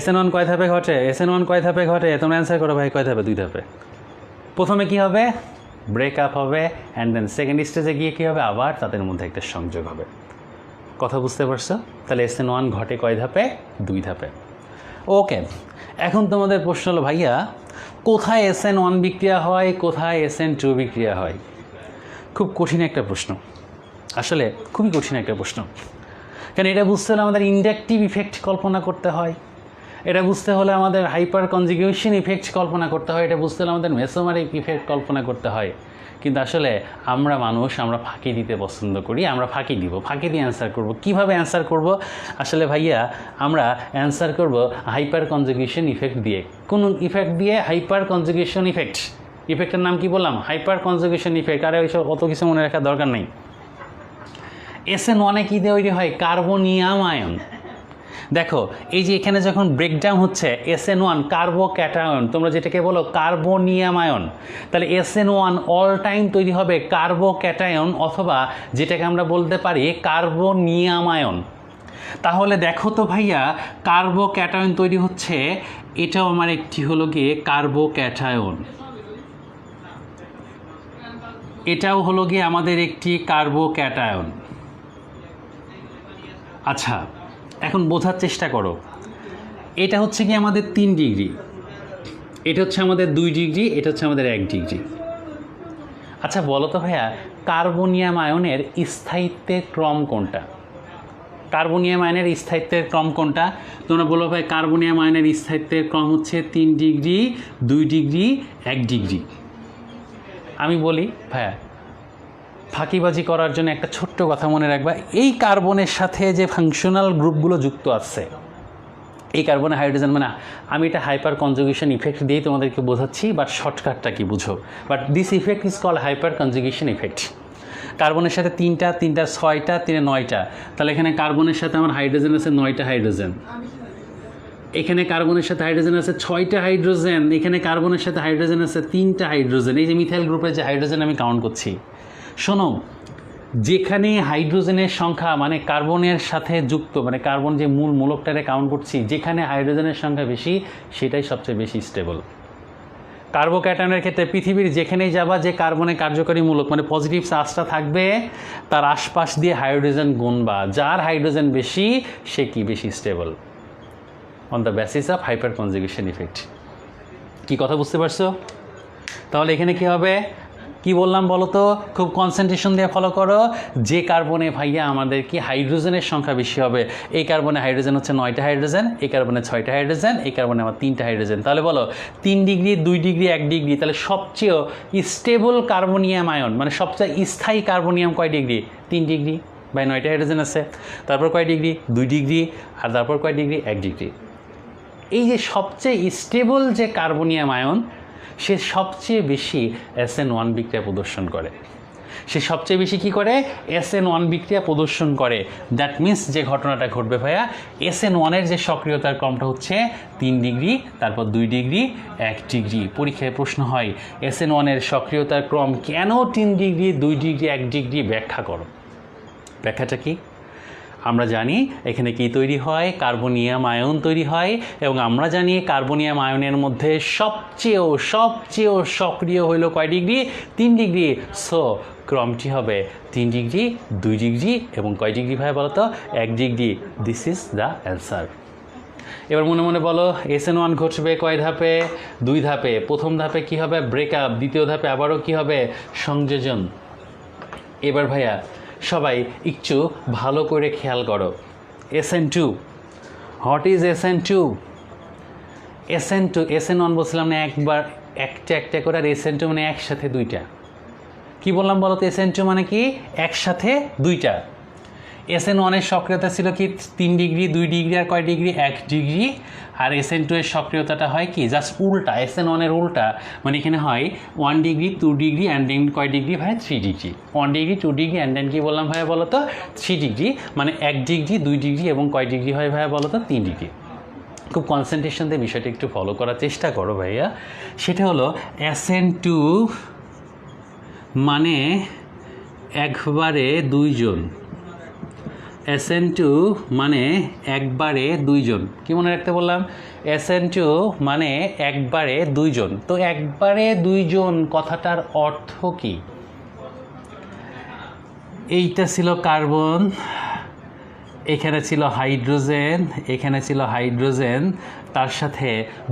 SN1 কয় ধাপে ঘটে? SN1 কয় ধাপে ঘটে? তোমরা অ্যান্সার করো ভাই, কয় ধাপে? 2 ধাপে। প্রথমে কি হবে? ব্রেকআপ হবে, অ্যান্ড দেন সেকেন্ড স্টেজে গিয়ে কী হবে? আবার তাদের মধ্যে একটা সংযোগ হবে। কথা বুঝতে পারছো? তাহলে SN1 ঘটে কয় ধাপে? 2 ধাপে। ওকে, এখন তোমাদের প্রশ্ন হলো ভাইয়া কোথায় SN1 বিক্রিয়া হয়, কোথায় SN2 বিক্রিয়া হয়? খুব কঠিন একটা প্রশ্ন, আসলে খুবই কঠিন একটা প্রশ্ন। কারণ এটা বুঝতে হলে আমাদের ইন্ডাকটিভ ইফেক্ট কল্পনা করতে হয়। এটা বুঝতে হলে আমাদের হাইপার কনজুগেশন ইফেক্ট কল্পনা করতে হয়, এটা বুঝতে হলে আমাদের মেসোমারিক ইফেক্ট কল্পনা করতে হয়। কিন্তু আসলে আমরা মানুষ, আমরা ফাঁকি দিতে পছন্দ করি, আমরা ফাঁকি দিব, ফাঁকি দিয়ে অ্যান্সার করব। কিভাবে অ্যান্সার করব? আসলে ভাইয়া আমরা অ্যান্সার করব হাইপার কনজুগেশন ইফেক্ট দিয়ে। কোন ইফেক্ট দিয়ে? Hyper conjugation effect. ইফেক্টের নাম কি বললাম? Hyper conjugation effect. আর ওইসব অত কিছু মনে রাখার দরকার নেই। SN1 কী তৈরি হয়? Carbonium ion. দেখো এই যে এখানে যখন ব্রেকডাউন হচ্ছে SN1 কার্বোক্যাটায়ন, তোমরা যেটাকে বলো কার্বোনিয়াম আয়ন, তাহলে SN1 অল টাইম তৈরি হবে কার্বোক্যাটায়ন, অথবা যেটাকে আমরা বলতে পারি কার্বোনিয়াম আয়ন। তাহলে দেখো তো ভাইয়া, কার্বোক্যাটায়ন তৈরি হচ্ছে, এটাও আমার একটি হলো গিয়ে কার্বোক্যাটায়ন, এটাও হলো গিয়ে আমাদের একটি কার্বোক্যাটায়ন। আচ্ছা, এখন বোঝার চেষ্টা করো, এটা হচ্ছে কি আমাদের 3 ডিগ্রি, এটা হচ্ছে আমাদের 2 ডিগ্রি, এটা হচ্ছে আমাদের 1 ডিগ্রি। আচ্ছা বলো তো ভাইয়া, কার্বোনিয়াম আয়নের স্থায়িত্বের ক্রম কোনটা? কার্বোনিয়াম আয়নের স্থায়িত্বের ক্রম কোনটা? তোমরা বলো ভাই, কার্বোনিয়াম আয়নের স্থায়িত্বের ক্রম হচ্ছে 3 ডিগ্রি, 2 ডিগ্রি, 1 ডিগ্রি। আমি বলি ভাইয়া, ফাঁকিবাজি করার জন্য একটা ছোট্ট কথা মনে রাখবা, এই কার্বনের সাথে যে ফাংশনাল গ্রুপগুলো যুক্ত আছে, এই কার্বনে হাইড্রোজেন, মানে আমি এটা হাইপার কনজুগেশন ইফেক্ট দিয়েই তোমাদেরকে বোঝাচ্ছি, বাট শর্টকাটটা কি বুঝো। But this effect is called hyperconjugation effect. কার্বনের সাথে 3টা, 6টা, 9টা, তাহলে এখানে কার্বনের সাথে আমার হাইড্রোজেন আছে 9টা হাইড্রোজেন, এখানে কার্বনের সাথে হাইড্রোজেন আছে 6টা হাইড্রোজেন, এখানে কার্বনের সাথে হাইড্রোজেন আছে 3টা হাইড্রোজেন। এই যে মিথাইল গ্রুপের যে হাইড্রোজেন আমি কাউন্ট করছি, শোনো, যেখানে হাইড্রোজেনের সংখ্যা মানে কার্বনের সাথে যুক্ত, মানে কার্বন যে মূল মূলকটারে কাউন্ট করছি, যেখানে হাইড্রোজেনের সংখ্যা বেশি সেটাই সবচেয়ে বেশি স্টেবল। কার্বোক্যাটায়নের ক্ষেত্রে পৃথিবীর যেখানেই যাবা, যে কার্বনের কার্যকরী মূলক মানে পজিটিভ চার্জটা থাকবে, তার আশপাশ দিয়ে হাইড্রোজেন গুনবা, যার হাইড্রোজেন বেশি সে কি বেশি stable, on the basis of hyper conjugation effect. কি কথা বুঝতে পারছো? তাহলে এখানে কি হবে, কি বললাম বলো তো, খুব কনসেন্ট্রেশন দিয়ে ফলো করো। যে কার্বনে ভাইয়া আমাদের কি হাইড্রোজেনের সংখ্যা বেশি হবে, এই কার্বনে হাইড্রোজেন হচ্ছে 9টা হাইড্রোজেন, এই কার্বনে 6টা হাইড্রোজেন, এই কার্বনে আমার 3টা হাইড্রোজেন। তাহলে বলো 3 ডিগ্রি, 2 ডিগ্রি, 1 ডিগ্রি, তাহলে সবচেয়ে স্টেবল কার্বোনিয়াম আয়ন মানে সবচেয়ে স্থায়ী কার্বোনিয়াম কয় ডিগ্রি? 3 ডিগ্রি, বাই 9টা হাইড্রোজেন আছে। তারপর কয় ডিগ্রি? 2 ডিগ্রি, আর তারপর কয় ডিগ্রি? 1 ডিগ্রি। এই যে সবচেয়ে স্টেবল যে কার্বোনিয়াম আয়ন, সে সবচেয়ে বেশি SN1 বিক্রিয়া প্রদর্শন করে। সে সবচেয়ে বেশি কি করে? SN1 বিক্রিয়া প্রদর্শন করে। দ্যাট মিন্স যে ঘটনাটা ঘটবে ভাইয়া, SN1-এর যে সক্রিয়তার ক্রমটা হচ্ছে 3 ডিগ্রি, তারপর 2 ডিগ্রি, 1 ডিগ্রি। পরীক্ষায় প্রশ্ন হয় SN1-এর সক্রিয়তার ক্রম কেন 3 ডিগ্রি, 2 ডিগ্রি, 1 ডিগ্রি? ব্যাখ্যা করো। ব্যাখ্যাটা কি? আমরা জানি এখানে কি তৈরি হয়? কার্বোনিয়াম আয়ন তৈরি হয়, এবং আমরা জানি কার্বোনিয়াম আয়নের মধ্যে সবচেয়ে সক্রিয় হইল কয় ডিগ্রি? 3 ডিগ্রি। সো ক্রমটি হবে 3 ডিগ্রি, 2 ডিগ্রি এবং কয় ডিগ্রি ভাই বলো তো? 1 degree. This is the answer. এবার মনে মনে বলো, SN1 ঘটবে কয় ধাপে? 2 ধাপে। প্রথম ধাপে কি হবে? ব্রেকআপ। দ্বিতীয় ধাপে আবারও কি হবে? সংযোজন। এবার ভাইয়া সবাই একটু ভালো করে খেয়াল করো, SN2, what is SN2? SN1 বলছিলাম না একবার একটা করে, আর SN2 মানে একসাথে 2টা। কি বললাম বলো তো? SN2 মানে কি? একসাথে 2টা। SN1-এর সক্রিয়তা ছিল কি? 3 ডিগ্রি, 2 ডিগ্রি, আর কয় ডিগ্রি? 1 ডিগ্রি। আর SN2-এর সক্রিয়তাটা হয় কি? জাস্ট উল্টা, SN1-এর উল্টা। মানে এখানে হয় 1 ডিগ্রি, 2 ডিগ্রি, অ্যান্ড দেন কয় ডিগ্রি ভাই? 3 degree. 1 degree, 2 degree, and then কি বললাম ভাইয়া বলো তো? 3 ডিগ্রি। মানে 1 ডিগ্রি, 2 ডিগ্রি এবং কয় ডিগ্রি হয় ভাইয়া বলো তো? 3 ডিগ্রি। খুব কনসেন্ট্রেশন দিয়ে বিষয়টা একটু ফলো করার চেষ্টা করো ভাইয়া। সেটা হলো SN2 মানে একবারে 2 জন। SN2 মানে একবারে 2 জন। কি মনে রাখতে বললাম? SN2 মানে একবারে 2 জন। তো একবারে 2 জন কথাটার অর্থ কি? এইটা ছিল কার্বন, এখানে ছিল হাইড্রোজেন, এখানে ছিল হাইড্রোজেন, তার সাথে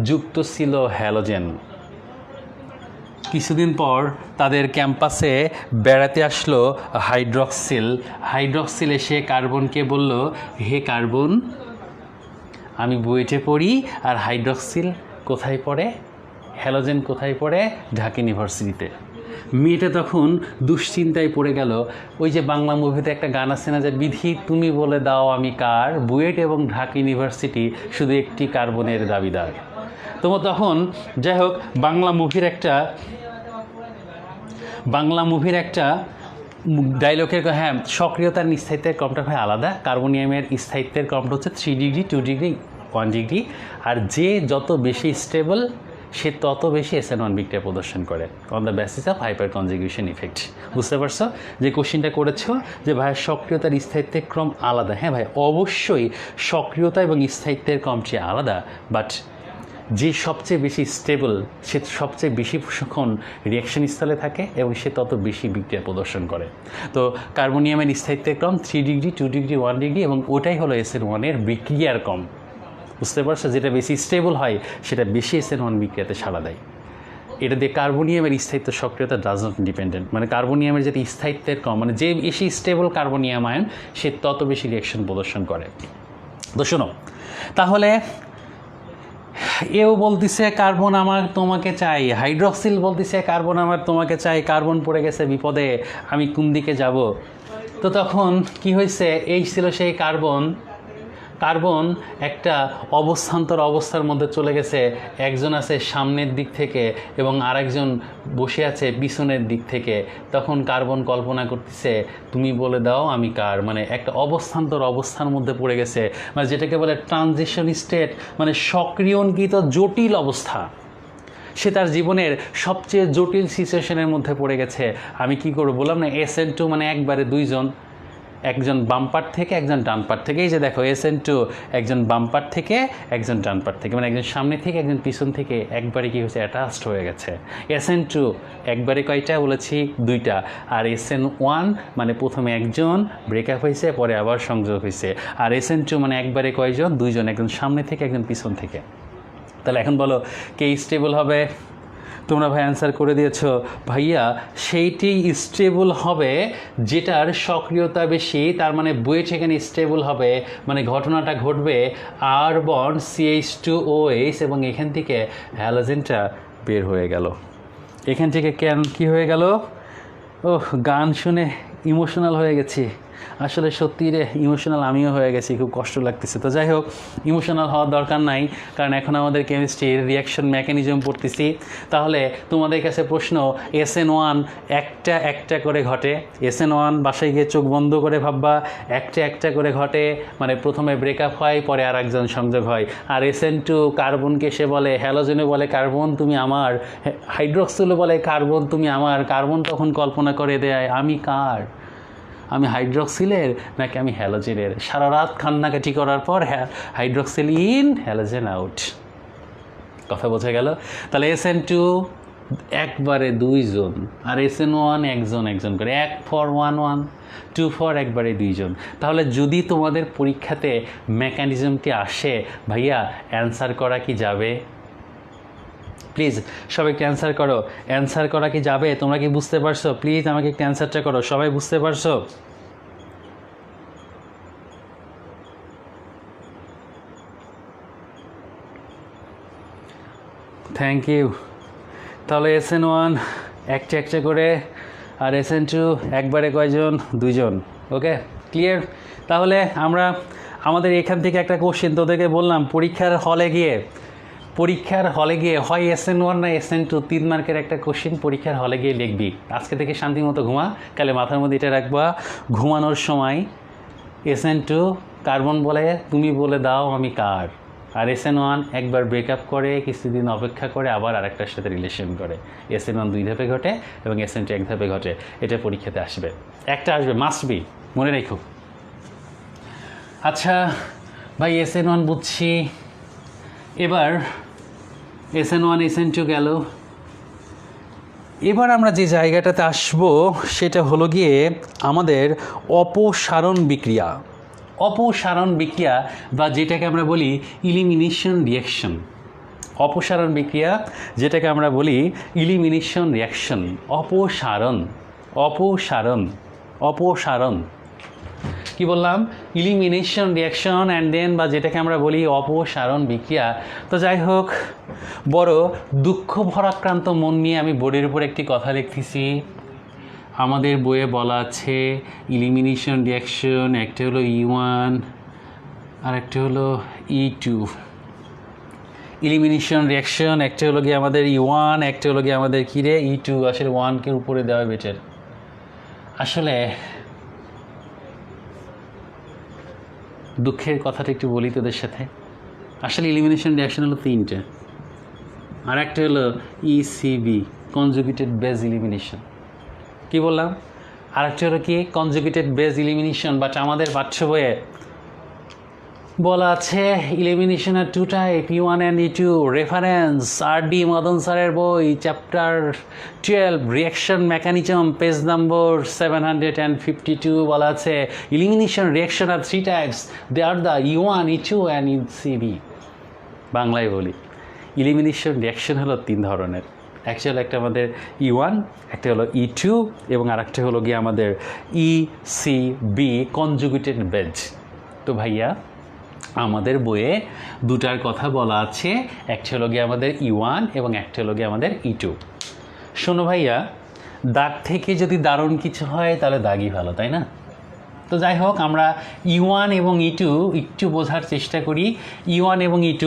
যুক্ত ছিল হ্যালোজেন। কিছুদিন পর তাদের ক্যাম্পাসে বেড়াতে আসলো হাইড্রক্সিল। হাইড্রক্সিল এসে কার্বনকে বলল, হে কার্বন, আমি বুয়েটে পড়ি, আর হাইড্রক্সিল কোথায় পড়ে, হ্যালোজেন কোথায় পড়ে, ঢাকা ইউনিভার্সিটিতে। মেয়েটা তখন দুশ্চিন্তায় পড়ে গেল। ওই যে বাংলা মুভিতে একটা গান আছে না, যে বিধি তুমি বলে দাও আমি কার, বুয়েট এবং ঢাকা ইউনিভার্সিটি শুধু একটি কার্বনের দাবিদার। তখন যাই হোক, বাংলা মুভির একটা ডায়লগের, হ্যাঁ, সক্রিয়তার স্থায়িত্বের ক্রমটা হয় আলাদা। কার্বনিয়ামের স্থায়িত্বের ক্রমটা হচ্ছে 3 ডিগ্রি, 2 ডিগ্রি, 1 ডিগ্রি। আর যে যত বেশি স্টেবল সে তত বেশি SN1 বিক্রিয়া প্রদর্শন করে on the basis of hyper conjugation effect. বুঝতে পারছো যে কোশ্চেনটা করেছো যে ভাই সক্রিয়তার স্থায়িত্বের ক্রম আলাদা? হ্যাঁ ভাই, অবশ্যই সক্রিয়তা এবং স্থায়িত্বের ক্রমটি আলাদা, বাট যে সবচেয়ে বেশি স্টেবল সে সবচেয়ে বেশি প্রশিক্ষণ রিয়াকশন স্থলে থাকে এবং সে তত বেশি বিক্রিয়া প্রদর্শন করে। তো কার্বনিয়ামের স্থায়িত্বের ক্রম 3 ডিগ্রি, 2 ডিগ্রি, 1 ডিগ্রি, এবং ওটাই হলো SN1 বিক্রিয়ার ক্রম। বুঝতে পারছো? যেটা বেশি স্টেবল হয় সেটা বেশি SN1 বিক্রিয়াতে সাড়া দেয়। এটা দিয়ে কার্বনিয়ামের স্থায়িত্ব সক্রিয়তা ডাজ নট ডিপেন্ডেন্ট, মানে কার্বনিয়ামের যেটা স্থায়িত্বের ক্রম, মানে যে বেশি স্টেবল কার্বনিয়াম আয়ন সে তত বেশি রিয়াকশন প্রদর্শন করে। তো শোনো, তাহলে এও বলতেছে কার্বন আমার তোমাকে চাই, হাইড্রক্সিল বলতেছে কার্বন আমার তোমাকে চাই, কার্বন পড়ে গেছে বিপদে, আমি কোন দিকে যাব? তো তখন কি হয়েছে, এই ছিল সেই কার্বন একটা অবস্থান্তর অবস্থার মধ্যে চলে গেছে। একজন আছে সামনের দিক থেকে এবং আরেকজন বসে আছে পিছনের দিক থেকে। তখন কার্বন কল্পনা করতেছে তুমি বলে দাও আমি কার, মানে একটা অবস্থান্তর অবস্থার মধ্যে পড়ে গেছে, মানে যেটাকে বলে ট্রানজিশন স্টেট, মানে সক্রিয়ঙ্কিত জটিল অবস্থা। সে তার জীবনের সবচেয়ে জটিল সিচুয়েশনের মধ্যে পড়ে গেছে। আমি কি করবো বললাম না, SN2 মানে একবারে দুইজন, একজন বাম্পার থেকে একজন ডান পার থেকে। এই যে দেখো SN2 একজন বাম্পার থেকে একজন ডান পার থেকে, মানে একজন সামনে থেকে একজন পিছন থেকে একবারে কি হয়েছে, অ্যাটাচড হয়ে গেছে। SN2 একবারে কয়টা বলেছি, 2টা। আর SN1 মানে প্রথমে একজন ব্রেকআপ হয়েছে, পরে আবার সংযোগ হয়েছে। আর SN2 মানে একবারে কয়জন, 2জন, একজন সামনে থেকে একজন পিছন থেকে। তাহলে এখন বলো কে স্টেবল হবে? তোমরা ভাই অ্যান্সার করে দিয়েছো ভাইয়া, সেইটি স্টেবল হবে যেটার সক্রিয়তা বেশি। তার মানে বুয়েট এখানে স্টেবল হবে, মানে ঘটনাটা ঘটবে আরবন CH2OH এবং এখান থেকে হ্যালোজেনটা বের হয়ে গেল। এখান থেকে কেন কি হয়ে গেল? ওহ, গান শুনে ইমোশনাল হয়ে গেছি, আসলে সত্যি রে ইমোশনাল আমিও হয়ে গেছি, খুব কষ্ট লাগতেছে। তো যাই হোক, ইমোশনাল হওয়ার দরকার নাই, কারণ এখন আমাদের কেমিস্ট্রির রিয়াকশন মেকানিজম পড়তেছি। তাহলে তোমাদের কাছে প্রশ্ন, SN1 একটা একটা করে ঘটে। SN1 বাসায় গিয়ে চোখ বন্ধ করে ভাববা, একটা একটা করে ঘটে, মানে প্রথমে ব্রেকআপ হয়, পরে আর একজন সংযোগ হয়। আর SN2 কার্বনকে সে বলে, হ্যালোজেনে বলে কার্বন তুমি আমার, হাইড্রক্সিলে বলে কার্বন তুমি আমার। কার্বন তখন কল্পনা করে দেয় আমি কার, আমি হাইড্রক্সিলের নাকি আমি হ্যালোজেনের। সারা রাত কান্নাকাটি করার পর হাইড্রক্সিল ইন, হ্যালোজেন আউট। কথা বোঝা গেল? তাহলে SN2 একবারে 2জন, আর SN1 একজন একজন করে, 1 for 1 1, 2 for একবারে 2জন। তাহলে যদি তোমাদের পরীক্ষাতে মেকানিজমটি আসে ভাইয়া, অ্যান্সার করা কি যাবে? প্লিজ সবাই একটু অ্যান্সার করো, অ্যান্সার করা কি যাবে? তোমরা কি বুঝতে পারছো? প্লিজ আমাকে একটু অ্যান্সারটা করো, সবাই বুঝতে পারছো? Thank you. তাহলে SN1 একটা একটা করে, আর SN2 একবারে কয়জন, 2জন। ওকে, ক্লিয়ার? তাহলে আমরা আমাদের এখান থেকে একটা কোশ্চেন তোদেরকে বললাম, পরীক্ষার হলে গিয়ে হয় SN1 না SN2, 3 মার্কের একটা কোশ্চেন পরীক্ষার হলে গিয়ে লিখবি। আজকে থেকে শান্তি মতো ঘুমা, কালে মাথার মধ্যে এটা রাখবা, ঘুমানোর সময় SN2 কার্বন বলে তুমি বলে দাও আমি কার, আর SN1 একবার ব্রেকআপ করে কিছুদিন অপেক্ষা করে আবার আরেকটার সাথে রিলেশন করে। SN1 2 ধাপে ঘটে এবং SN2 1 ধাপে ঘটে। এটা পরীক্ষাতে আসবে, একটা আসবে, মাস্ট বি, মনে রেখো। আচ্ছা ভাই, SN1 বুঝছি, এবার SN1 SN2 গেল। এবার আমরা যে জায়গাটাতে আসব সেটা হলো গিয়ে আমাদের অপসারণ বিক্রিয়া। অপসারণ বিক্রিয়া বা যেটাকে আমরা বলি ইলিমিনেশন রিয়াকশন। অপসারণ বিক্রিয়া যেটাকে আমরা বলি ইলিমিনেশন রিয়াকশন। অপসারণ, অপসারণ, অপসারণ কি বললাম, ইলিমিনেশন রিয়াকশন অ্যান্ড দেন বা যেটাকে আমরা বলি অপসারণ বিক্রিয়া। তো যাই হোক, বড় দুঃখ ভরাক্রান্ত মন নিয়ে আমি বোর্ডের উপর একটি কথা লিখতেছি। আমাদের বইয়ে বলা আছে ইলিমিনেশন রিয়াকশন, একটা হলো E1 আর একটা হলো E2। ইলিমিনেশন রিয়াকশন একটা হলো গিয়ে আমাদের E1, একটা হলো গিয়ে আমাদের কী রে E2। আসলে 1কে উপরে দেওয়া বেটার। আসলে দুঃখের কথাটা একটু বলি তোদের সাথে। আসলে ইলিমিনেশন রিয়াকশন হলো 3টে, আর একটা হলো ECB, কনজুগেটেড বেজ ইলিমিনেশন। কি বললাম? আর একটা হলো কি কনজুগেটেড বেজ ইলিমিনেশন। বাট আমাদের পাঠ্য বইয়ে বলা আছে ইলিমিনেশনের 2 type, E1 and E2। Reference RD Madan স্যারের বই, chapter 12, reaction mechanism, page number 752 বলা আছে ইলিমিনেশন রিয়াকশন আর 3 types, they are the E1, E2 and ECB। বাংলায় বলি, ইলিমিনেশন রিয়াকশন হলো 3 ধরনের। অ্যাকচুয়ালি একটা আমাদের E1, একটা হলো E2 এবং আরেকটা হলো গিয়ে আমাদের ECB, কনজুগেটেড বেজ। তো ভাইয়া আমাদের বইয়ে 2টার কথা বলা আছে, একটা হলো গিয়ে আমাদের E1 এবং একটা হলো গিয়ে আমাদের E2। শোনো ভাইয়া, দাগ থেকে যদি দারুণ কিছু হয় তাহলে দাগই ভালো, তাই না? তো যাই হোক, আমরা E1 এবং E2 একটু বোঝার চেষ্টা করি। E1 এবং E2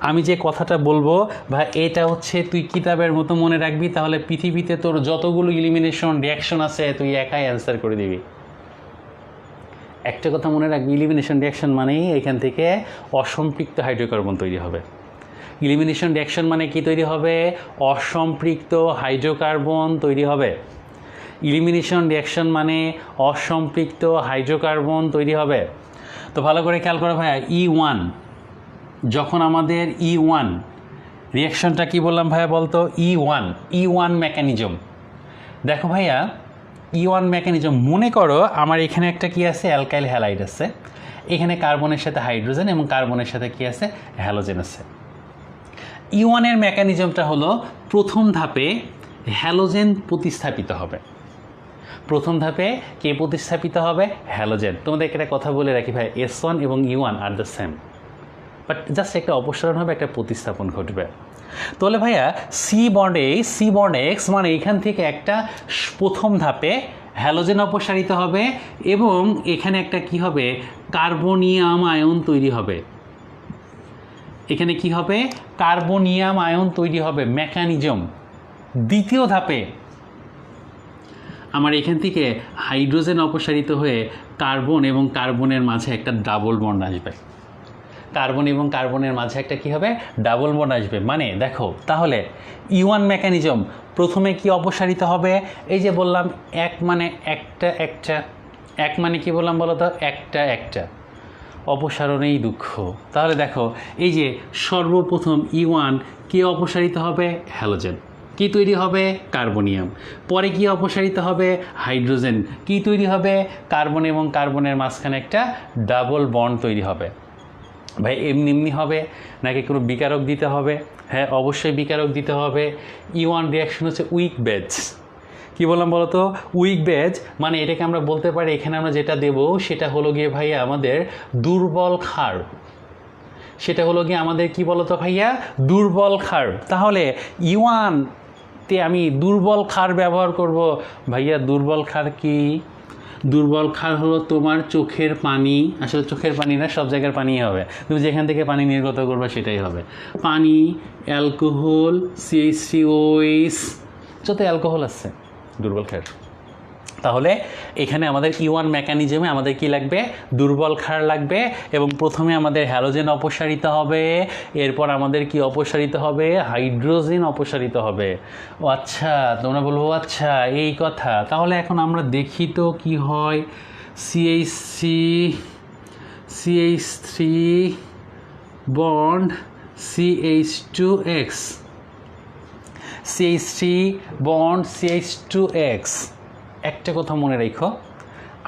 আমি যে কথাটা বলবো ভাই, এটা হচ্ছে তুই কিতাবের মতো মনে রাখবি, তাহলে পৃথিবীতে তোর যতগুলো ইলিমিনেশন রিয়াকশন আছে তুই একাই অ্যান্সার করে দিবি। একটা কথা মনে রাখবি, ইলিমিনেশন রিয়াকশন মানেই এখান থেকে অসম্পৃক্ত হাইড্রোকার্বন তৈরি হবে। ইলিমিনেশন রিয়াকশন মানে কি তৈরি হবে? অসম্পৃক্ত হাইড্রোকার্বন তৈরি হবে। ইলিমিনেশন রিয়াকশন মানে অসম্পৃক্ত হাইড্রোকার্বন তৈরি হবে। তো ভালো করে খেয়াল করো ভাইয়া, E1 যখন আমাদের E1 রিয়াকশনটা কি বললাম ভাইয়া বলতো? E1 mechanism. দেখো ভাইয়া, E1 মেকানিজম, মনে করো আমার এখানে একটা কি আছে, অ্যালকাইল হ্যালাইড আছে, এখানে কার্বনের সাথে হাইড্রোজেন এবং কার্বনের সাথে কি আছে, হ্যালোজেন আছে। E1 এর মেকানিজমটা হলো প্রথম ধাপে হ্যালোজেন প্রতিস্থাপিত হবে। প্রথম ধাপে কে প্রতিস্থাপিত হবে? হ্যালোজেন। তোমাদেরকে একটা কথা বলে রাখি ভাই, S1 এবং E1 are the same, but just একটা অপসারণ হবে, একটা প্রতিস্থাপন ঘটবে। তাহলে ভাইয়া সি বন্ডে এক্স মানে এখান থেকে একটা প্রথম ধাপে হ্যালোজেন অপসারিত হবে এবং এখানে একটা কি হবে, কার্বনিয়াম আয়ন তৈরি হবে। এখানে কি হবে? কার্বনিয়াম আয়ন তৈরি হবে, মেকানিজম। দ্বিতীয় ধাপে আমার এখান থেকে হাইড্রোজেন অপসারিত হয়ে কার্বন এবং কার্বনের মাঝে একটা ডাবল বন্ড আসবে। কার্বন এবং কার্বনের মাঝে একটা কি হবে? ডাবল বন্ড আসবে। মানে দেখো তাহলে E1 মেকানিজম, প্রথমে কি অপসারিত হবে? এই যে বললাম এক মানে একটা, এক মানে কি বললাম বলো তো? একটা অপসারণেই দুঃখ। তাহলে দেখো এই যে সর্বপ্রথম E1 কি অপসারিত হবে? হ্যালোজেন। কি তৈরি হবে? কার্বনিয়াম। পরে কি অপসারিত হবে? হাইড্রোজেন। কি তৈরি হবে? কার্বন এবং কার্বনের মাঝখানে একটা ডাবল বন্ড তৈরি হবে। ভাই এমনি হবে নাকি কোনো বিকারক দিতে হবে? হ্যাঁ, অবশ্যই বিকারক দিতে হবে। E1 রিয়াকশন হচ্ছে উইক বেজ। কি বললাম বলো তো? উইক বেজ মানে এটাকে আমরা বলতে পারি, এখানে আমরা যেটা দেব সেটা হলো গিয়ে ভাইয়া আমাদের দুর্বল ক্ষার। সেটা হলো গিয়ে আমাদের কি বলতো ভাইয়া? দুর্বল ক্ষার। তাহলে E1 তে আমি দুর্বল ক্ষার ব্যবহার করব। ভাইয়া দুর্বল ক্ষার কি? দুর্বল ক্ষার হলো তোমার চোখের পানি। আসলে চোখের পানি না, সব জায়গার পানি হবে, তুমি যেখান থেকে পানি নির্গত করবে সেটাই হবে পানি। অ্যালকোহল, CH3OH, যত অ্যালকোহল আছে দুর্বল ক্ষার। তাহলে এখানে আমাদের E1 মেকানিজমে আমাদের কি লাগবে? দুর্বল ক্ষার লাগবে। এবং প্রথমে আমাদের হ্যালোজেন অপসারিত হবে, এরপর আমাদের কি অপসারিত হবে? হাইড্রোজেন অপসারিত হবে। ও আচ্ছা, তোমরা বলবো আচ্ছা এই কথা। তাহলে এখন আমরা দেখি তো কি হয়। CH3 bond CH2X, CH3 bond CH2X। একটা কথা মনে রেখো,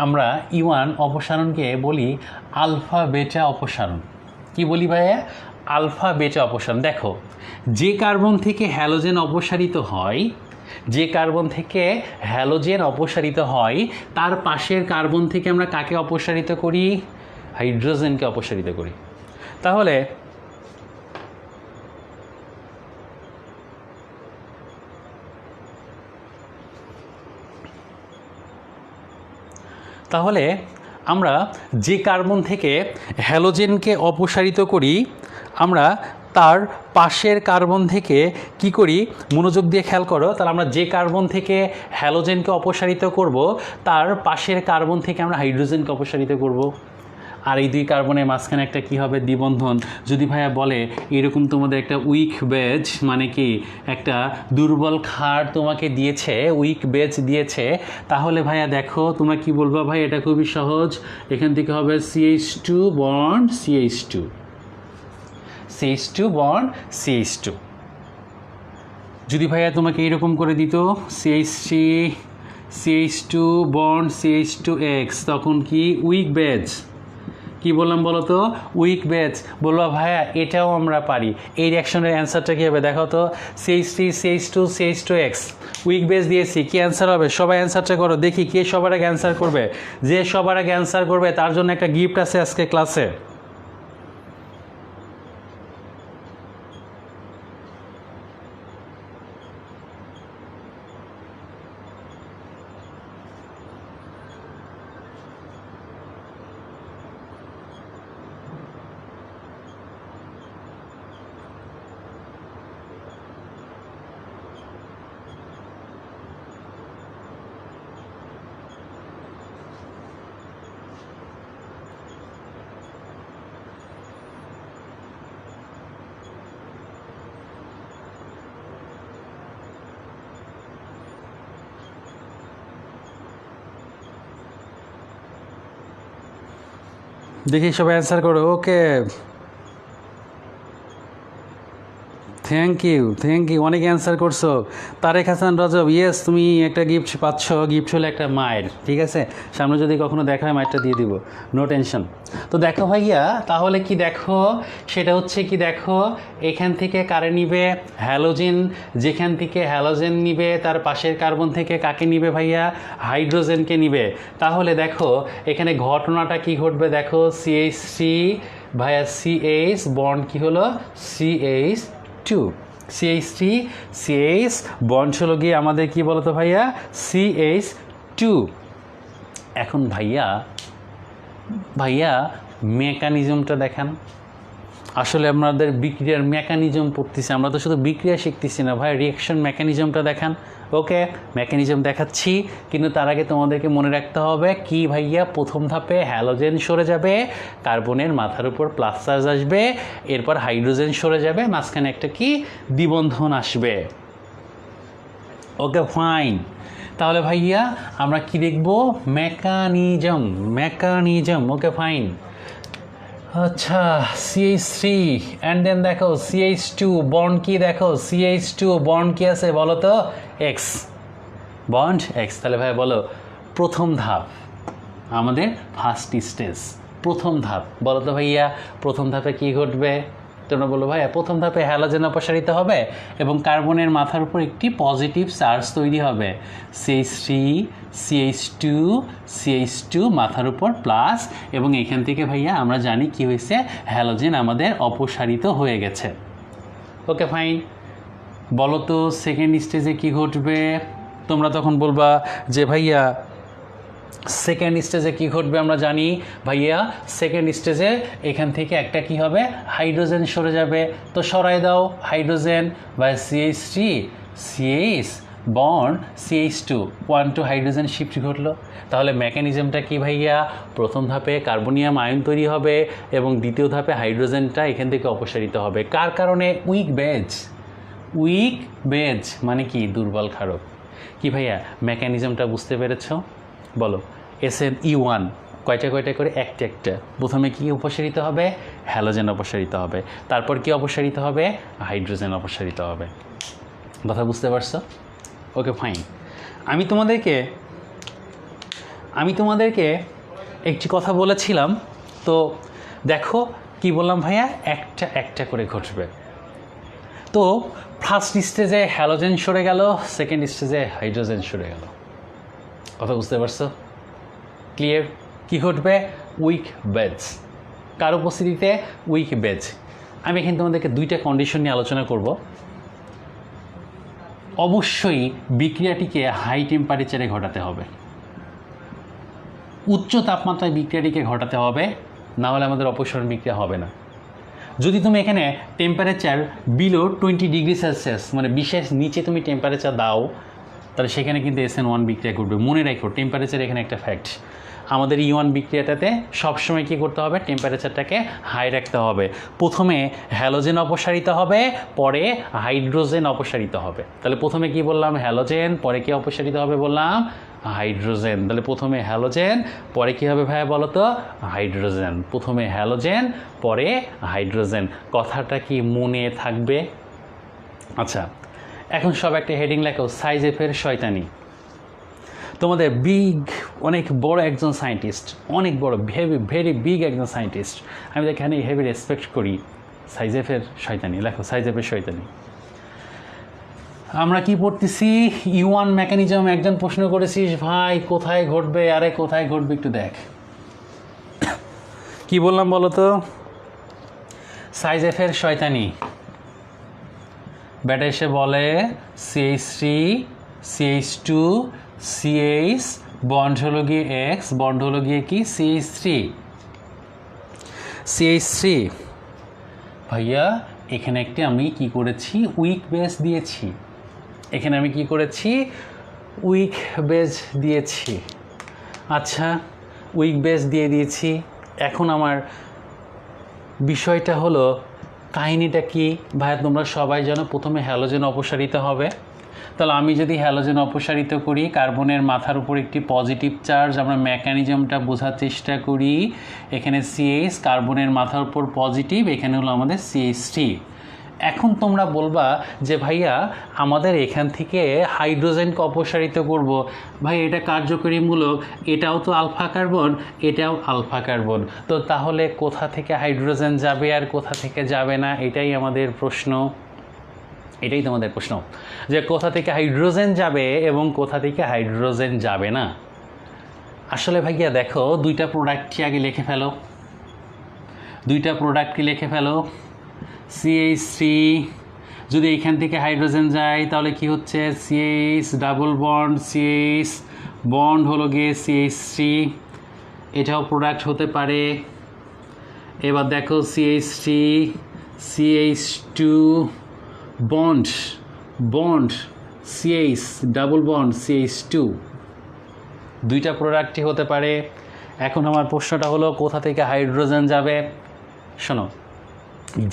আমরা E1 অপসারণকে বলি আলফা বেটা অপসারণ। কি বলি ভাইয়া? আলফা বেটা অপসারণ। দেখো যে কার্বন থেকে হ্যালোজেন অপসারিত হয় যে কার্বন থেকে হ্যালোজেন অপসারিত হয় তার পাশের কার্বন থেকে আমরা কাকে অপসারিত করি? হাইড্রোজেনকে অপসারিত করি। তাহলে আমরা যে কার্বন থেকে হ্যালোজেনকে অপসারিত করি আমরা তার পাশের কার্বন থেকে কি করি? মনোযোগ দিয়ে খেয়াল করো। তাহলে আমরা যে কার্বন থেকে হ্যালোজেনকে অপসারিত করব তার পাশের কার্বন থেকে আমরা হাইড্রোজেনকে অপসারিত করব। আর এই দুই কার্বনের মাঝখানে একটা কি হবে? দ্বিবন্ধন। যদি ভাইয়া বলে এরকম তোমাদের একটা উইক বেজ, মানে কি একটা দুর্বল ক্ষার তোমাকে দিয়েছে, উইক বেজ দিয়েছে, তাহলে ভাইয়া দেখো তোমরা কি বলবা? ভাই এটা খুবই সহজ, এখান থেকে হবে CH2 bond CH2, CH2 bond CH2। যদি ভাইয়া তোমাকে এরকম করে দিত CH2 বন্ড CH2X, তখন কি? Weak base. কি বললাম বলো তো? Weak base. বলবা ভাইয়া এটাও আমরা পারি। এই রিঅ্যাকশনের অ্যান্সারটা কী হবে দেখো তো? CH3 CH2 CH2X, week base দিয়েছি, কী অ্যান্সার হবে? সবাই অ্যান্সারটা করো, দেখি কে সবার আগে অ্যান্সার করবে। যে সবার আগে অ্যান্সার করবে তার জন্য একটা গিফট আছে আজকে ক্লাসে। দেখি সবাই অ্যান্সার করো। ওকে, থ্যাংক ইউ অনেক অ্যান্সার করছো। তারেক হাসান রজব, ইয়েস, তুমি একটা গিফট পাচ্ছ। গিফট হলো একটা মায়ের, ঠিক আছে? সামনে যদি কখনো দেখা হয় মায়েরটা দিয়ে দিব, নো টেনশন। তো দেখো ভাইয়া, তাহলে কি দেখো, সেটা হচ্ছে কি দেখো, এখান থেকে কারে নিবে? হ্যালোজেন। যেখান থেকে হ্যালোজেন নিবে তার পাশের কার্বন থেকে কাকে নিবে ভাইয়া? হাইড্রোজেনকে নিবে। তাহলে দেখো এখানে ঘটনাটা কি ঘটবে দেখো, CH3 ভাইয়া CH বন্ড কি হলো? CH2, CH3 CH বন্ড হলো গিয়ে আমাদের কি বলতো ভাইয়া? CH2। এখন ভাইয়া মেকানিজমটা দেখান। আসলে আমাদের বিক্রিয়ার মেকানিজম পড়তেছি, আমরা তো শুধু বিক্রিয়া শিখতেছি না ভাই, রিঅ্যাকশন মেকানিজমটা দেখান। ওকে, মেকানিজম দেখাচ্ছি, কিন্তু তার আগে তোমাদেরকে মনে রাখতে হবে কি ভাইয়া? প্রথম ধাপে হ্যালোজেন সরে যাবে, কার্বনের মাথার উপর প্লাস চার্জ আসবে, এরপর হাইড্রোজেন সরে যাবে, মাঝখানে একটা কি দ্বিবন্ধন আসবে। ওকে ফাইন। তাহলে ভাইয়া আমরা কি দেখব? মেকানিজম। Okay fine. আচ্ছা, CH3 অ্যান্ড দেন দেখো CH2 বন্ড কি? দেখো CH2 বন্ড কি আছে বলো তো? X, bond X। তাহলে ভাই বলো প্রথম ধাপ, আমাদের ফার্স্ট স্টেজ, প্রথম ধাপ। বলো তো ভাইয়া প্রথম ধাপে কি ঘটবে? তোমরা বলো ভাইয়া প্রথম ধাপে হ্যালোজেন অপসারিত হবে এবং কার্বনের মাথার উপর একটি পজিটিভ চার্জ তৈরি হবে। CH3 CH2 মাথার উপর প্লাস, এবং এখান থেকে ভাইয়া আমরা জানি কি হয়েছে? হ্যালোজেন আমাদের অপসারিত হয়ে গেছে। Okay fine. বলো তো সেকেন্ড স্টেজে কি ঘটবে? তোমরা তখন বলবা যে ভাইয়া সেকেন্ড স্টেজে কি ঘটবে? আমরা জানি ভাইয়া সেকেন্ড স্টেজে এখান থেকে একটা কি হবে? হাইড্রোজেন সরে যাবে। তো সরাই দাও হাইড্রোজেন বা CH3 CH bond CH2, 1 hydrogen shift ঘটলো। তাহলে মেকানিজমটা কি ভাইয়া? প্রথম ধাপে কার্বনিয়াম আয়ন তৈরি হবে এবং দ্বিতীয় ধাপে হাইড্রোজেনটা এখান থেকে অপসারিত হবে। কার কারণে? উইক বেজ মানে কি? দুর্বল ক্ষারক। কি ভাইয়া মেকানিজমটা বুঝতে পেরেছো? বলো SnE1 কয়টা করে? একটা। প্রথমে কি অপসারিত হবে? হ্যালোজেন অপসারিত হবে। তারপর কি অপসারিত হবে? হাইড্রোজেন অপসারিত হবে। কথা বুঝতে পারছো? Okay fine. আমি তোমাদেরকে একটি কথা বলেছিলাম, তো দেখো কি বললাম ভাইয়া? একটা করে ঘটবে। তো ফার্স্ট স্টেজে হ্যালোজেন সরে গেল, সেকেন্ড স্টেজে হাইড্রোজেন সরে গেল। কথা বুঝতে পারছো? ক্লিয়ার? কী ঘটবে? Week base. কার উপস্থিতিতে? Weak base. আমি এখানে তোমাদেরকে দুইটা কন্ডিশন নিয়ে আলোচনা করব। অবশ্যই বিক্রিয়াটিকে হাই টেম্পারেচারে ঘটাতে হবে, উচ্চ তাপমাত্রায় বিক্রিয়াটিকে ঘটাতে হবে, না হলে আমাদের অপসারণ বিক্রিয়া হবে না। যদি তুমি এখানে টেম্পারেচার বিলো 20 ডিগ্রি সেলসিয়াস মানে 20-এর নিচে তুমি টেম্পারেচার দাও, তাহলে সেখানে কিন্তু SN1 বিক্রিয়া করবে। মনে রাখো টেম্পারেচার এখানে একটা ফ্যাক্ট। আমাদের E1 বিক্রিয়াটাতে সবসময় কী করতে হবে? টেম্পারেচারটাকে হাই রাখতে হবে। প্রথমে হ্যালোজেন অপসারিত হবে, পরে হাইড্রোজেন অপসারিত হবে। তাহলে প্রথমে কি বললাম? হ্যালোজেন, পরে কি অপসারিত হবে বললাম? হাইড্রোজেন। তাহলে প্রথমে হ্যালোজেন, পরে কী হবে ভাইয়া বলো তো? হাইড্রোজেন। প্রথমে হ্যালোজেন, পরে হাইড্রোজেন। কথাটা কি মনে থাকবে? আচ্ছা, এখন সব একটা হেডিং লেখো, সাইজ এফের শয়তানি। তোমাদের অনেক বড় একজন সায়েন্টিস্ট, অনেক বড় ভেরি বিগ একজন সায়েন্টিস্ট, আমি এখানে হেভি রেসপেক্ট করি। সাইজ এফের শয়তানি লেখো, সাইজ এফের শয়তানি। আমরা কি পড়তেছি? E1 mechanism. একজন প্রশ্ন করেছিস ভাই কোথায় ঘটবে? আরে কোথায় ঘটবে একটু দেখ। কি বললাম বলো তো? সাইজ এফের শয়তানি। ব্যাটা এসে বলে CH3 CH2 CH বন্ড হলো গিয়ে X, বন্ড হলো গিয়ে কি? CH3 ভাইয়া এখানে একটি আমি কি করেছি? উইক বেস দিয়েছি। এখানে আমি কি করেছি? উইক বেস দিয়েছি। আচ্ছা, উইক বেস দিয়ে দিয়েছি। এখন আমার বিষয়টা হলো কাহিনীটা কি ভাইয়া? তোমরা সবাই জানো প্রথমে হ্যালোজেন অপসারিত হবে। তাহলে আমি যদি হ্যালোজেন অপসারিত করি, কার্বনের মাথার উপর একটি পজিটিভ চার্জ, আমরা মেকানিজমটা বোঝার চেষ্টা করি। এখানে CH, কার্বনের মাথার উপর পজিটিভ, এখানে হলো আমাদের CH3। এখন তোমরা বলবা যে ভাইয়া আমাদের এখান থেকে হাইড্রোজেনকে অপসারিত করব, ভাই এটা কার্যকরীমূলক, এটাও তো আলফা কার্বন, এটাও আলফা কার্বন, তো তাহলে কোথা থেকে হাইড্রোজেন যাবে আর কোথা থেকে যাবে না? এটাই আমাদের প্রশ্ন। এটাই তোমাদের প্রশ্ন যে কোথা থেকে হাইড্রোজেন যাবে এবং কোথা থেকে হাইড্রোজেন যাবে না। আসলে ভাইয়া দেখো, দুইটা প্রোডাক্টকে আগে লিখে ফেলো, দুইটা প্রোডাক্টকে লিখে ফেলো। CH3 যদি এখান থেকে হাইড্রোজেন যায় তাহলে কি হচ্ছে? CH double bond CH, bond হলো গিয়ে CH3, এটাও প্রোডাক্ট হতে পারে। এবার দেখো CH3 CH2 bond bond CH double bond CH2, দুইটা প্রোডাক্টই হতে পারে। এখন আমার প্রশ্নটা হলো কোথা থেকে হাইড্রোজেন যাবে? শোনো,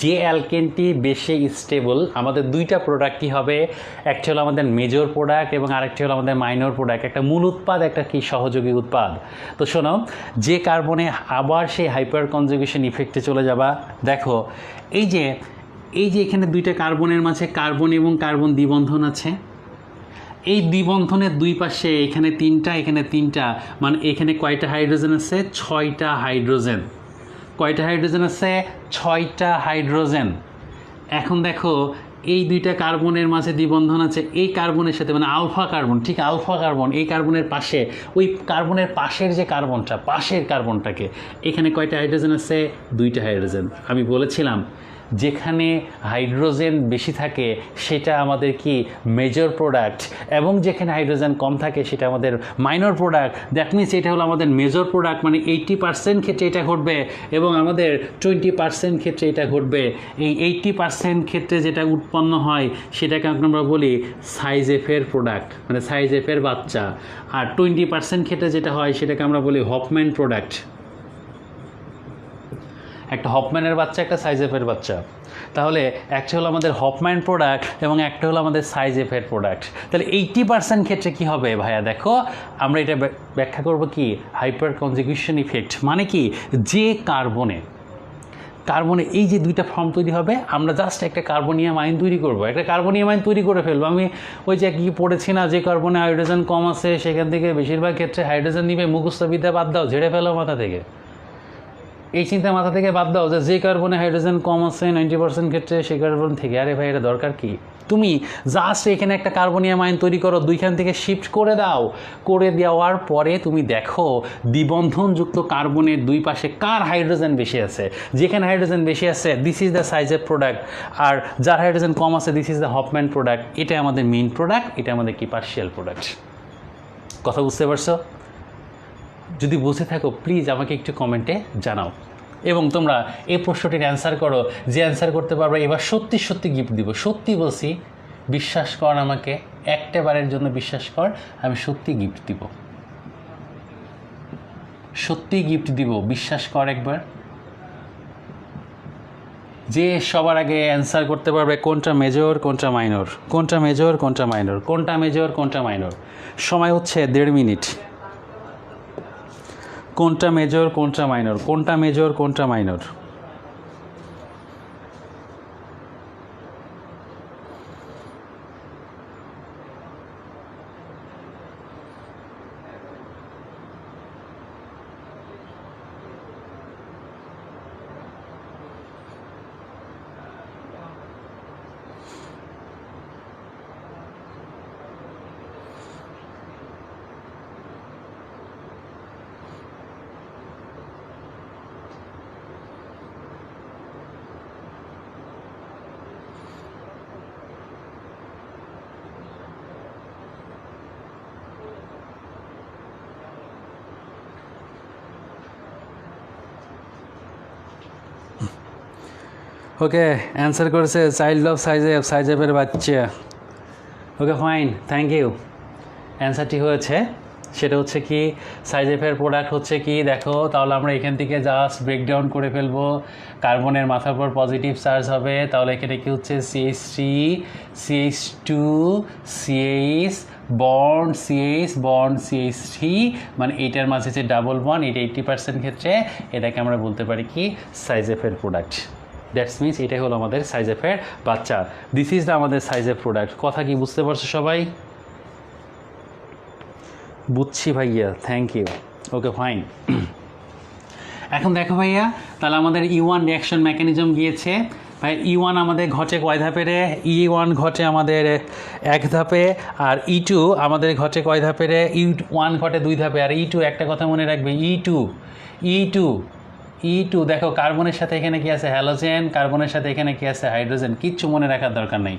যে অ্যালকেনটি বেশি স্টেবল, আমাদের দুইটা প্রোডাক্টই হবে। একটা হলো আমাদের মেজর প্রোডাক্ট এবং আরেকটি হলো আমাদের মাইনর প্রোডাক্ট। একটা মূল উৎপাদ, একটা কি সহযোগী উৎপাদ। তো শোনো, যে কার্বনে আবার সেই হাইপার কনজুগেশন ইফেক্টে চলে যাবা। দেখো এই যে এখানে দুইটা কার্বনের মাঝে কার্বন এবং কার্বন দ্বিবন্ধন আছে। এই দ্বিবন্ধনের দুই পাশে এখানে তিনটা, এখানে তিনটা, মানে এখানে কয়টা হাইড্রোজেন আছে? 6টা হাইড্রোজেন। কয়টা হাইড্রোজেন আছে? 6টা হাইড্রোজেন। এখন দেখো এই দুইটা কার্বনের মাঝে দ্বিবন্ধন আছে, এই কার্বনের সাথে মানে আলফা কার্বন, ঠিক আলফা কার্বন, এই কার্বনের পাশে, ওই কার্বনের পাশের যে কার্বনটা, পাশের কার্বনটাকে, এখানে কয়টা হাইড্রোজেন আছে? 2টা হাইড্রোজেন। আমি বলেছিলাম যেখানে হাইড্রোজেন বেশি থাকে সেটা আমাদের কি? মেজর প্রোডাক্ট, এবং যেখানে হাইড্রোজেন কম থাকে সেটা আমাদের মাইনর প্রোডাক্ট। দ্যাট মিনস এটা হলো আমাদের মেজর প্রোডাক্ট, মানে 80% ক্ষেত্রে এটা ঘটবে এবং আমাদের 20% ক্ষেত্রে এটা ঘটবে। এই 80% ক্ষেত্রে যেটা উৎপন্ন হয় সেটাকে আমরা বলি সাইজ এফের প্রোডাক্ট, মানে সাইজ এফের বাচ্চা। আর 20% ক্ষেত্রে যেটা হয় সেটাকে আমরা বলি হফম্যান প্রোডাক্ট। একটা হফম্যানের বাচ্চা, একটা সাইজ এফের বাচ্চা। তাহলে একটা হলো আমাদের হফম্যান প্রোডাক্ট এবং একটা হলো আমাদের সাইজ এফের প্রোডাক্ট। তাহলে 80% ক্ষেত্রে কি হবে ভাইয়া? দেখো আমরা এটা ব্যাখ্যা করব কি? Hyper conjugation effect. মানে কি? যে কার্বনে এই যে দুইটা ফর্ম তৈরি হবে, আমরা জাস্ট একটা কার্বনিয়াম আয়ন তৈরি করব, একটা কার্বনিয়াম আয়ন তৈরি করে ফেলবো। আমি ওই যে কি পড়েছি না, যে কার্বনে হাইড্রোজেন কম আছে সেখান থেকে বেশিরভাগ ক্ষেত্রে হাইড্রোজেন নিবে। মুখস্থ বিদ্যা বাদ দাও, ঝেড়ে ফেলো মাথা থেকে। এই চিন্তা মাথা থেকে বাদ দাও যে কার্বনে হাইড্রোজেন কম আছে 90% ক্ষেত্রে সেই কার্বন থেকে, আরে ভাই এটা দরকার কি? তুমি জাস্ট এখানে একটা কার্বনিয়াম আয়ন তৈরি করো, দুইখান থেকে শিফট করে দাও, করে দেওয়ার পরে তুমি দেখো দ্বিবন্ধনযুক্ত কার্বনের দুই পাশে কার হাইড্রোজেন বেশি আছে। যেখানে হাইড্রোজেন বেশি আছে দিস ইজ দ্য সাইজের প্রোডাক্ট, আর যার হাইড্রোজেন কম আছে this is the Hofmann product. এটা আমাদের মেইন প্রোডাক্ট, এটা আমাদের কি পার্শিয়াল প্রোডাক্ট। কথা বুঝতে পারছো? যদি বুঝে থাকো প্লিজ আমাকে একটু কমেন্টে জানাও, এবং তোমরা এই প্রশ্নটির অ্যান্সার করো। যে অ্যান্সার করতে পারবে এবার সত্যি সত্যি গিফট দিব। সত্যি বলছি, বিশ্বাস কর আমাকে, একটা বারের জন্য বিশ্বাস কর, আমি সত্যি গিফট দিব, সত্যি গিফট দিব, বিশ্বাস কর একবার। যে সবার আগে অ্যান্সার করতে পারবে কোনটা মেজর কোনটা মাইনর, কোনটা মেজর কোনটা মাইনর, কোনটা মেজর কোনটা মাইনর। সময় হচ্ছে 1.5 মিনিট। কোনটা মেজর কোনটা মাইনর, কোনটা মেজর কোনটা মাইনর। ওকে, অ্যান্সার করেছে চাইল্ড অফ সাইজেব, সাইজেবের বাচ্চা। Okay fine, thank you. অ্যান্সারটি হয়েছে, সেটা হচ্ছে কি সাইজেফের প্রোডাক্ট হচ্ছে কি দেখো, তাহলে আমরা এখান থেকে জাস্ট ব্রেকডাউন করে ফেলবো। কার্বনের মাথার উপর পজিটিভ চার্জ হবে, তাহলে এখানে কি হচ্ছে CH3 CH2 CH bond CH bond CH3, মানে এইটার মাঝে যে ডাবল বন্ড, এটা 80% ক্ষেত্রে এটাকে আমরা বলতে পারি কি সাইজেফের প্রোডাক্ট। দ্যাটস মিনস এটাই হলো আমাদের সাইজেফের বাচ্চা। দিস ইজ দ্য আমাদের সাইজের প্রোডাক্ট। কথা কি বুঝতে পারছো সবাই? বুঝছি ভাইয়া, থ্যাংক ইউ। Okay fine. এখন দেখো ভাইয়া, তাহলে আমাদের E1 রিয়াকশন মেকানিজম গিয়েছে। ভাই E1 আমাদের ঘটে কয় ধাপে রে? E1 ঘটে আমাদের 1 ধাপে, আর E2 আমাদের ঘটে কয় ধাপে রে? E1 ঘটে 2 ধাপে, আর E2 একটা কথা মনে রাখবে, E2 দেখো কার্বনের সাথে এখানে কি আছে? হ্যালোজেন। কার্বনের সাথে এখানে কি আছে? হাইড্রোজেন। কিচ্ছু মনে রাখার দরকার নেই,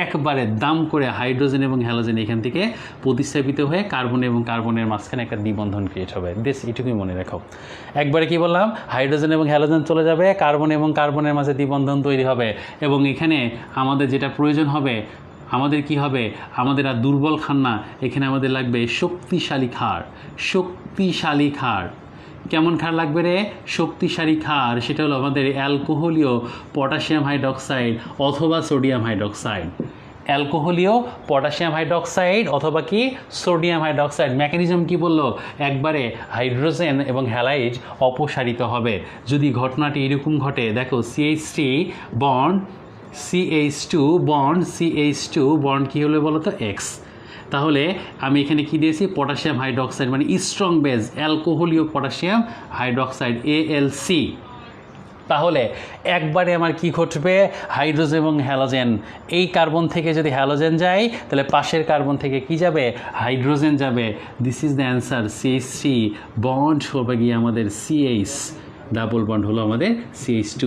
একবারে দাম করে হাইড্রোজেন এবং হ্যালোজেন এখান থেকে প্রতিস্থাপিত হয়ে কার্বন এবং কার্বনের মাঝখানে একটা দ্বিবন্ধন ক্রিয়েট হবে। এটুকুই মনে রাখো। একবারে কি বললাম? হাইড্রোজেন এবং হ্যালোজেন চলে যাবে, কার্বন এবং কার্বনের মাঝে দ্বিবন্ধন তৈরি হবে, এবং এখানে আমাদের যেটা প্রয়োজন হবে, আমাদের কি হবে? আমাদের আর দুর্বল খান না, এখানে আমাদের লাগবে শক্তিশালী ক্ষার। শক্তিশালী ক্ষার কেমন ক্ষার লাগবে রে? শক্তিশালী ক্ষার, সেটা হলো আমাদের অ্যালকোহলীয় পটাশিয়াম হাইড্রক্সাইড অথবা সোডিয়াম হাইড্রক্সাইড। অ্যালকোহলীয় পটাশিয়াম হাইড্রক্সাইড অথবা কি সোডিয়াম হাইড্রক্সাইড। মেকানিজম কি বললো? একবারে হাইড্রোজেন এবং হ্যালাইড অপসারিত হবে। যদি ঘটনাটি এরকম ঘটে, দেখো CH3 bond CH2 bond CH2 bond কী হলো বলো তো? X। তাহলে আমি এখানে কি দিয়েছি? পটাশিয়াম হাইড্রক্সাইড, মানে স্ট্রং বেজ অ্যালকোহলীয় পটাশিয়াম হাইড্রক্সাইড ALC। তাহলে একবারে আমার কি ঘটবে? হাইড্রোজেন এবং হ্যালোজেন, এই কার্বন থেকে যদি হ্যালোজেন যায় তাহলে পাশের কার্বন থেকে কি যাবে? হাইড্রোজেন যাবে। This is the answer. CH3 bond হবে গিয়ে আমাদের CH, ডাবল বন্ড হলো আমাদের CH2।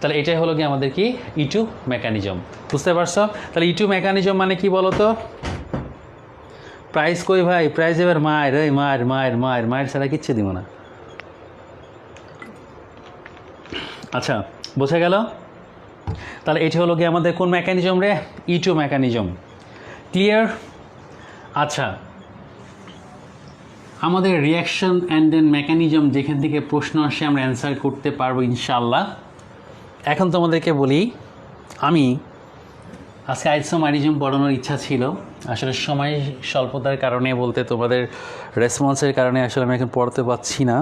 তাহলে এটাই হলো কি আমাদের কি E2 মেকানিজম। বুঝতে পারছো? তাহলে E2 মেকানিজম মানে কি বলো তো? প্রাইস কই ভাই? প্রাইস এবার মায়ের, ওই মায়ের মায়ের মায়ের মায়ের ছাড়া কিচ্ছু দিব না। আচ্ছা, বোঝা গেল? তাহলে এটি হলো কি আমাদের কোন মেকানিজম রে? E2 mechanism. ক্লিয়ার? আচ্ছা, আমাদের রিয়াকশন অ্যান্ড দেন মেকানিজম যেখান থেকে প্রশ্ন আসে আমরা অ্যান্সার করতে পারবো ইনশাল্লাহ। এখন তোমাদেরকে বলি, আমি আজকে আইসোমারিজম পড়ানোর ইচ্ছা ছিল, আসলে সময় স্বল্পতার কারণে বলতে তোমাদের রেসপন্সের কারণে আসলে আমি এখন পড়তে পারছি না।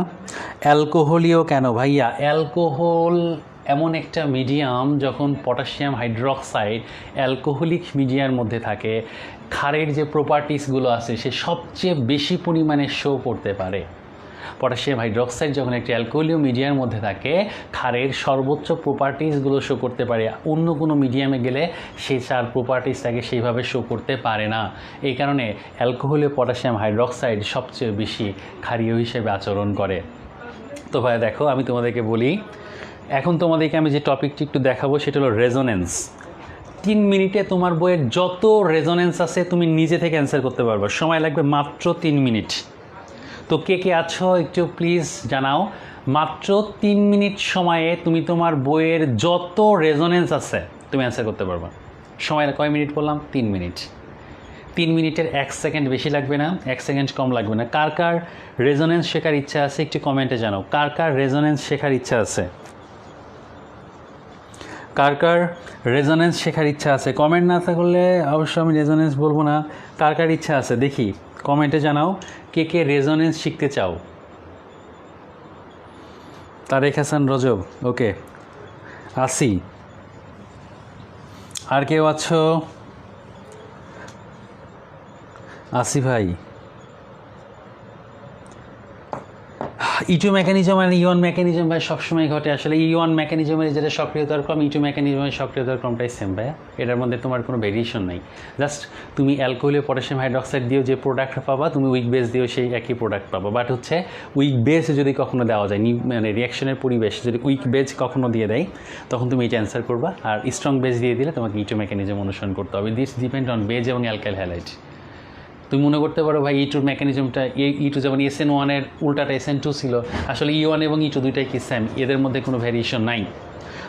অ্যালকোহলীয় কেন ভাইয়া? এমন একটা মিডিয়াম যখন পটাশিয়াম হাইড্রোক্সাইড অ্যালকোহলিক মিডিয়ার মধ্যে থাকে, ক্ষারের যে প্রপার্টিসগুলো আছে সে সবচেয়ে বেশি পরিমাণে শো করতে পারে। পটাশিয়াম হাইড্রোক্সাইড যখন একটি অ্যালকোহলীয় মিডিয়ার মধ্যে থাকে, ক্ষারের সর্বোচ্চ প্রপার্টিসগুলো শো করতে পারে। অন্য কোনো মিডিয়ামে গেলে সেই তার প্রপার্টিসটাকে সেইভাবে শো করতে পারে না। এই কারণে অ্যালকোহলীয় পটাশিয়াম হাইড্রোক্সাইড সবচেয়ে বেশি ক্ষারীয় হিসেবে আচরণ করে। তো ভাই দেখো, আমি তোমাদেরকে বলি, এখন তোমাদেরকে আমি যে টপিকটি একটু দেখাবো সেটা হলো রেজোনেন্স। 3 মিনিটে তোমার বইয়ের যত রেজোনেন্স আছে তুমি নিজে থেকে অ্যান্সার করতে পারবে, সময় লাগবে মাত্র 3 মিনিট। তো কে কে আছো একটু প্লিজ জানাও। মাত্র 3 মিনিট সময়ে তুমি তোমার বইয়ের যত রেজোনেন্স আছে তুমি অ্যান্সার করতে পারবা। সময় কয় মিনিট বললাম? 3 মিনিট। 3 মিনিটের 1 সেকেন্ড বেশি লাগবে না, 1 সেকেন্ড কম লাগবে না। কার কার রেজোনেন্স শেখার ইচ্ছা আছে একটু কমেন্টে জানাও। কার কার রেজোনেন্স শেখার ইচ্ছা আছে? কার কার রেজোনেন্স শেখার ইচ্ছা আছে? কমেন্ট না থাকলে অবশ্য আমি রেজোনেন্স বলবো না। কার কার ইচ্ছা আছে দেখি কমেন্টে জানাও, কে কে রেজোনেন্স শিখতে চাও। তারেক হাসান রজব, ওকে, আসি। আর কেউ আছো? আসি ভাই। ইটু মেকানিজম আর ইওয়ান মেকানিজম ভাই সবসময় ঘটে। আসলে ইওয়ান মেকানিজমের যেটা সক্রিয়তার ক্রম, ইটু মেকানিজমের সক্রিয়তার ক্রমটাই সেম ভাই। এটার মধ্যে তোমার কোনো ভেরিয়েশন নাই। জাস্ট তুমি অ্যালকোহলীয় পটাশিয়াম হাইড্রোক্সাইড দিয়েও যে প্রোডাক্ট পাবা, তুমি উইক বেস দিয়েও সেই একই প্রোডাক্ট পাবা। বাট হচ্ছে উইক বেস যদি কখনো দেওয়া যায়, মানে রিয়াকশনের পরিবেশ যদি উইক বেস কখনো দিয়ে দেয়, তখন তুমি এটা অ্যান্সার করবা। আর স্ট্রং বেস দিয়ে দিলে তোমাকে ইটু মেকানিজম অনুসরণ করতে হবে। দিস ডিপেন্ড অন বেজ এবং অ্যালকাইল হ্যালাইড। তুমি মনে করতে পারো ভাই ইটুর মেকানিজমটা, ইটু যেমন SN1-এর উল্টাটা SN2 ছিল, আসলে E1 এবং ইটু দুইটাই কি সেম, এদের মধ্যে কোনো ভ্যারিয়েশন নাই।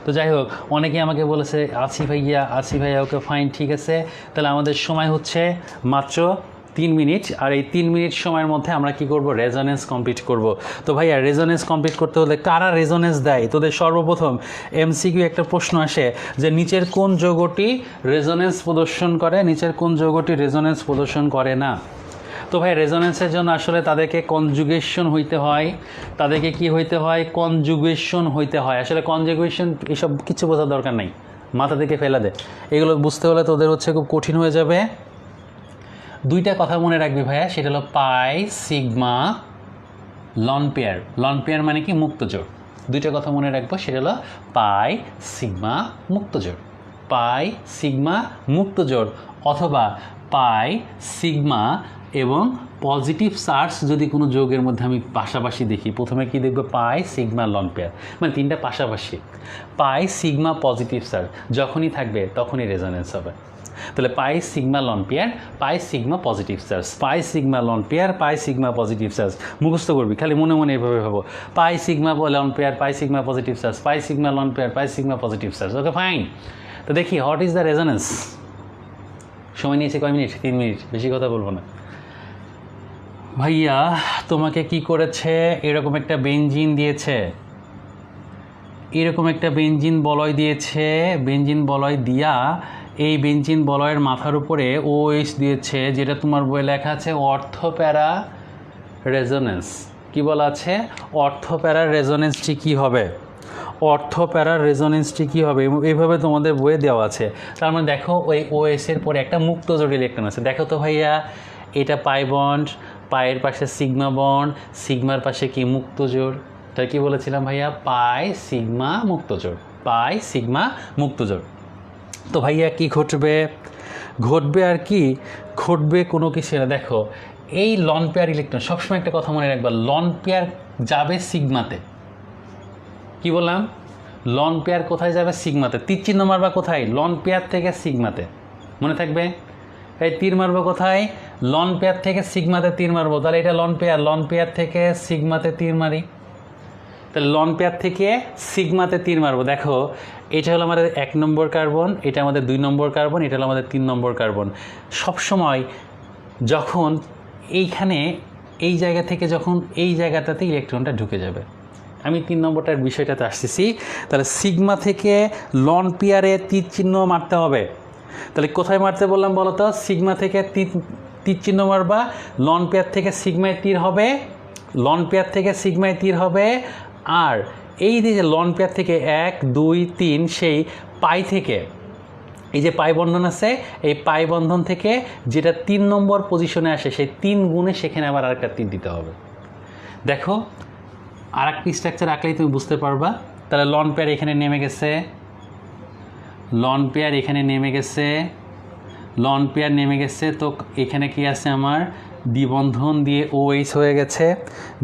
তো যাই হোক, অনেকে আমাকে বলেছে আসি ভাইয়া ওকে ফাইন, ঠিক আছে, তাহলে আমাদের সময় হচ্ছে মাত্র 3 মিনিট। আর এই 3 মিনিট সময়ের মধ্যে আমরা কি করব? রেজোনেন্স কমপ্লিট করব। তো ভাইয়া রেজোনেন্স কমপ্লিট করতে হলে কারা রেজোনেন্স দেয়? তোদের সর্বপ্রথম MCQ একটা প্রশ্ন আসে যে নিচের কোন যৌগটি রেজোনেন্স প্রদর্শন করে, নিচের কোন যৌগটি রেজোনেন্স প্রদর্শন করে না। তো ভাই রেজোনেন্সের জন্য আসলে তাদেরকে কনজুগেশন হইতে হয়। তাদেরকে কি হইতে হয়? কনজুগেশন হইতে হয়। আসলে কনজুগেশন এসব কিছু বোঝার দরকার নেই, মাথা থেকে ফেলে দে। এগুলো বুঝতে হলে তোদের হচ্ছে খুব কঠিন হয়ে যাবে। দুইটা কথা মনে রাখবি ভাইয়া, সেটা হলো পাই sigma loan pair. Loan pair মানে কি? মুক্ত জোড়। দুইটা কথা মনে রাখবো, সেটা হলো পাই সিগমা মুক্ত জোড়। পাই সিগমা মুক্ত জোড়, অথবা পাই সিগমা এবং পজিটিভ চার্জ যদি কোনো যৌগের মধ্যে আমি পাশাপাশি দেখি, প্রথমে কি দেখবো? পাই সিগমা লন পেয়ার, মানে তিনটা পাশাপাশি। পাই সিগমা পজিটিভ চার্জ যখনই থাকবে তখনই রেজোনেন্স হবে। তাহলে পাই সিগমা লন পেয়ার, পাই sigma positive charge, pi sigma loan pair, পাই সিগমা পজিটিভ চার্জ। মুখস্থ করবি, খালি মনে মনে এভাবে ভাবো, পাই সিগমা লন পেয়ার, পাই sigma positive charge, pi sigma loan pair, পাই sigma positive charge. Okay fine. তো দেখি হোয়াট ইজ দ্য রেজোনেন্স। সময় নিয়েছে কয় মিনিট? 3 মিনিট, বেশি কথা বলবো না। ভাইয়া তোমাকে কি করেছে? এরকম একটা বেনজিন দিয়েছে, এরকম একটা বেনজিন বলয় দিয়েছে। বেনজিন বলয় দিয়া এই বেনজিন বলয়ের মাথার উপরে OH দিয়েছে, যেটা তোমার বইয়ে লেখা আছে অর্থপ্যারা রেজোনেন্স। কি বলা আছে? অর্থপ্যারা রেজোনেন্সটি কী হবে? অর্থপ্যারার রেজোনেন্সটি কী হবে? এইভাবে তোমাদের বইয়ে দেওয়া আছে। তার মানে দেখো ওই OS-এর পরে একটা মুক্ত জোড় ইলেকট্রন আছে। দেখো তো ভাইয়া, এটা পাই বন্ড, পায়ের পাশে সিগমা বন্ড, সিগমার পাশে কি? মুক্ত জোড়। তাই কি বলেছিলাম ভাইয়া? পাই সিগমা মুক্ত জোড়, পাই সিগমা মুক্ত জোড়। তো ভাইয়া কি ঘটবে? ঘটবে আর কি ঘটবে কোনো কিছু না। দেখো এই লন পেয়ার ইলেকট্রন, সবসময় একটা কথা মনে রাখবা, লন পেয়ার যাবে সিগমাতে। কি বললাম? লন পেয়ার কোথায় যাবে? সিগমাতে। তীর চিহ্ন মারবা কোথায়? লন পেয়ার থেকে সিগমাতে, মনে থাকবে। এই তীর মারবো কোথায়? লন পেয়ার থেকে সিগমাতে তীর মারবো। তাহলে এটা লন পেয়ার, লন পেয়ার থেকে সিগমাতে তীর মারি। তাহলে লন পেয়ার থেকে সিগমাতে তীর মারবো। দেখো এটা হলো আমাদের 1 নম্বর কার্বন, এটা আমাদের 2 নম্বর কার্বন, এটা হলো আমাদের 3 নম্বর কার্বন। সবসময় যখন এইখানে এই জায়গা থেকে যখন এই জায়গাটাতে ইলেকট্রনটা ঢুকে যাবে, আমি 3 নম্বরটার বিষয়টাতে আসতেছি। তাহলে সিগমা থেকে লন পেয়ারে তীর চিহ্ন মারতে হবে। তাহলে কোথায় মারতে বললাম বলো তো? সিগমা থেকে তীর চিহ্ন মারবা, লন পেয়ার থেকে সিগমায় তীর হবে, লন পেয়ার থেকে সিগমায় তীর হবে। আর এই যে লন পেয়ার থেকে 1 2 3 সেই পাই থেকে এই যে পাই বন্ধন আছে, এই পাই বন্ধন থেকে যেটা 3 নম্বর পজিশনে আসে সেই 3 গুণে সেখানে আবার আরেকটা 3 দিতে হবে। দেখো আরেকটি স্ট্রাকচার আঁকলেই তুমি বুঝতে পারবা। তাহলে লন পেয়ার এখানে নেমে গেছে, লন পেয়ার এখানে নেমে গেছে, লন পেয়ার নেমে গেছে। তো এখানে কি আছে আমার দ্বিবন্ধন দিয়ে OH হয়ে গেছে,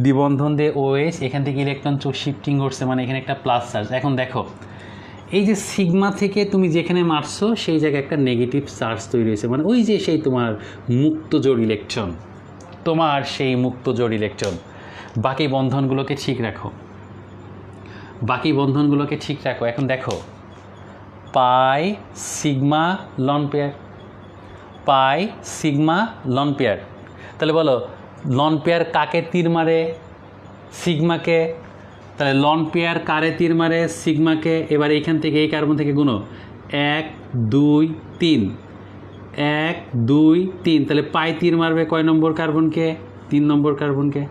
দ্বিবন্ধন দিয়ে OH, এখান থেকে ইলেকট্রন শিফটিং করছে, মানে এখানে একটা প্লাস চার্জ। এখন দেখো এই যে সিগমা থেকে তুমি যেখানে মারছো সেই জায়গায় একটা নেগেটিভ চার্জ তৈরি হয়েছে, মানে ওই যে সেই তোমার মুক্ত জোড় ইলেকট্রন, তোমার সেই মুক্ত জোড় ইলেকট্রন। বাকি বন্ধনগুলোকে ঠিক রাখো, বাকি বন্ধনগুলোকে ঠিক রাখো। এখন দেখো পাই সিগমা লন পেয়ার, পাই সিগমা লন পেয়ার। তাহলে বলো লন পেয়ার কাকে তীর মারে? সিগমাকে। তাহলে লন পেয়ার কারে তীর মারে? সিগমাকে। এবার এইখান থেকে এই কার্বন থেকে গুণো 1 2 3, 1 2 3। তাহলে পাই তীর মারবে কয় নম্বর কার্বনকে? 3 নম্বর কার্বনকে।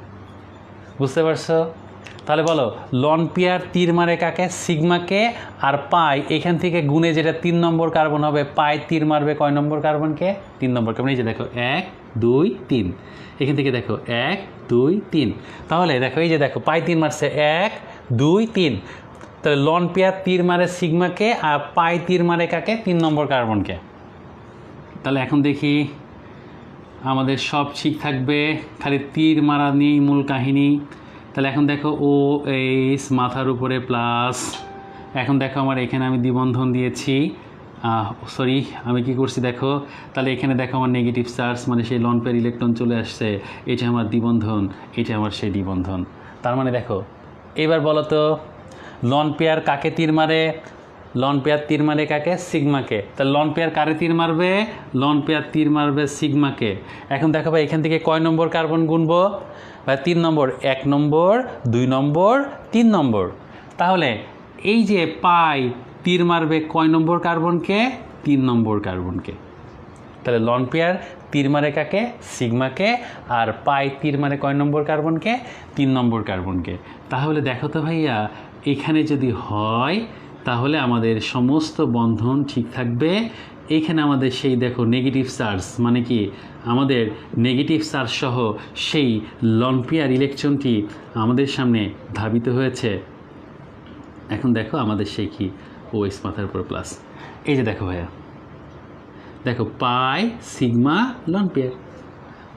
বুঝতে পারছো? তাহলে বলো লন পেয়ার তীর মারে কাকে? সিগমাকে। আর পাই এখান থেকে গুণে যেটা 3 নম্বর কার্বন হবে, পাই তীর মারবে কয় নম্বর কার্বনকে? 3 নম্বর কার্বন। এই যে দেখো 1 2 3, এখান থেকে দেখো 1 2 3। তাহলে দেখো এই যে দেখো পাই তীর মারছে 1 2 3। তাহলে লন পেয়ার তীর মারে সিগমাকে আর পাই তীর মারে কাকে? 3 নম্বর কার্বনকে। তাহলে এখন দেখি আমাদের সব ঠিক থাকবে, খালি তীর মারা নিয়েই মূল কাহিনী। তাহলে এখন দেখো OH মাথার উপরে প্লাস। এখন দেখো আমার এখানে আমি দ্বিবন্ধন দিয়েছি, সরি আমি কি করছি দেখো, তাহলে এখানে দেখো আমার নেগেটিভ চার্জ, মানে সেই লন পেয়ার ইলেকট্রন চলে আসছে, এটা আমার দ্বিবন্ধন, এটা আমার সেই দ্বিবন্ধন। তার মানে দেখো এবার বলো তো লন পেয়ার কাকে তীর মারে? লন পেয়ার তীর মারে কাকে? সিগমাকে। তাহলে লন পেয়ার কারে তীর মারবে? লন পেয়ার তীর মারবে সিগমাকে। এখন দেখো ভাই এখান থেকে কয় নম্বর কার্বন গুনবো? ভাই 3 নম্বর, 1 নম্বর 2 নম্বর 3 নম্বর। তাহলে এই যে পাই তীর মারবে কয় নম্বর কার্বনকে? 3 নম্বর কার্বনকে। তাহলে লন পেয়ার তীর মারে কাকে? সিগমাকে। আর পাই তীর মারে কয় নম্বর কার্বনকে? 3 নম্বর কার্বনকে। তাহলে দেখো তো ভাইয়া এখানে যদি হয় তাহলে আমাদের সমস্ত বন্ধন ঠিক থাকবে। এইখানে আমাদের সেই দেখো নেগেটিভ চার্জ, মানে কি আমাদের নেগেটিভ চার্জ সহ সেই লন পেয়ার ইলেকট্রনটি আমাদের সামনে ধাবিত হয়েছে। এখন দেখো আমাদের সেই কি OH মাথার উপর প্লাস। এই যে দেখো ভাইয়া দেখো পাই সিগমা লন পেয়ার,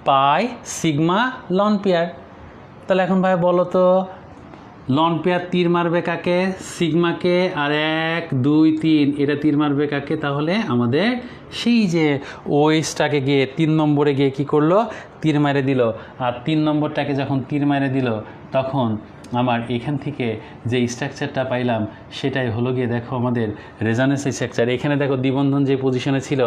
পাই সিগমা লন পেয়ার। তাহলে এখন ভাই বলো তো লন পেয়ার তীর মারবে কাকে? সিগমাকে। আর 1 2 3 এটা তীর মারবে কাকে? তাহলে আমাদের সেই যে OHটাকে গিয়ে 3 নম্বরে গিয়ে কী করলো? তীর মেরে দিল। আর 3 নম্বরটাকে যখন তীর মেরে দিল তখন আমার এখান থেকে যে স্ট্রাকচারটা পাইলাম সেটাই হলো গিয়ে দেখো আমাদের রেজোনেন্স স্ট্রাকচার। এখানে দেখো দ্বিবন্ধন যে পজিশনে ছিল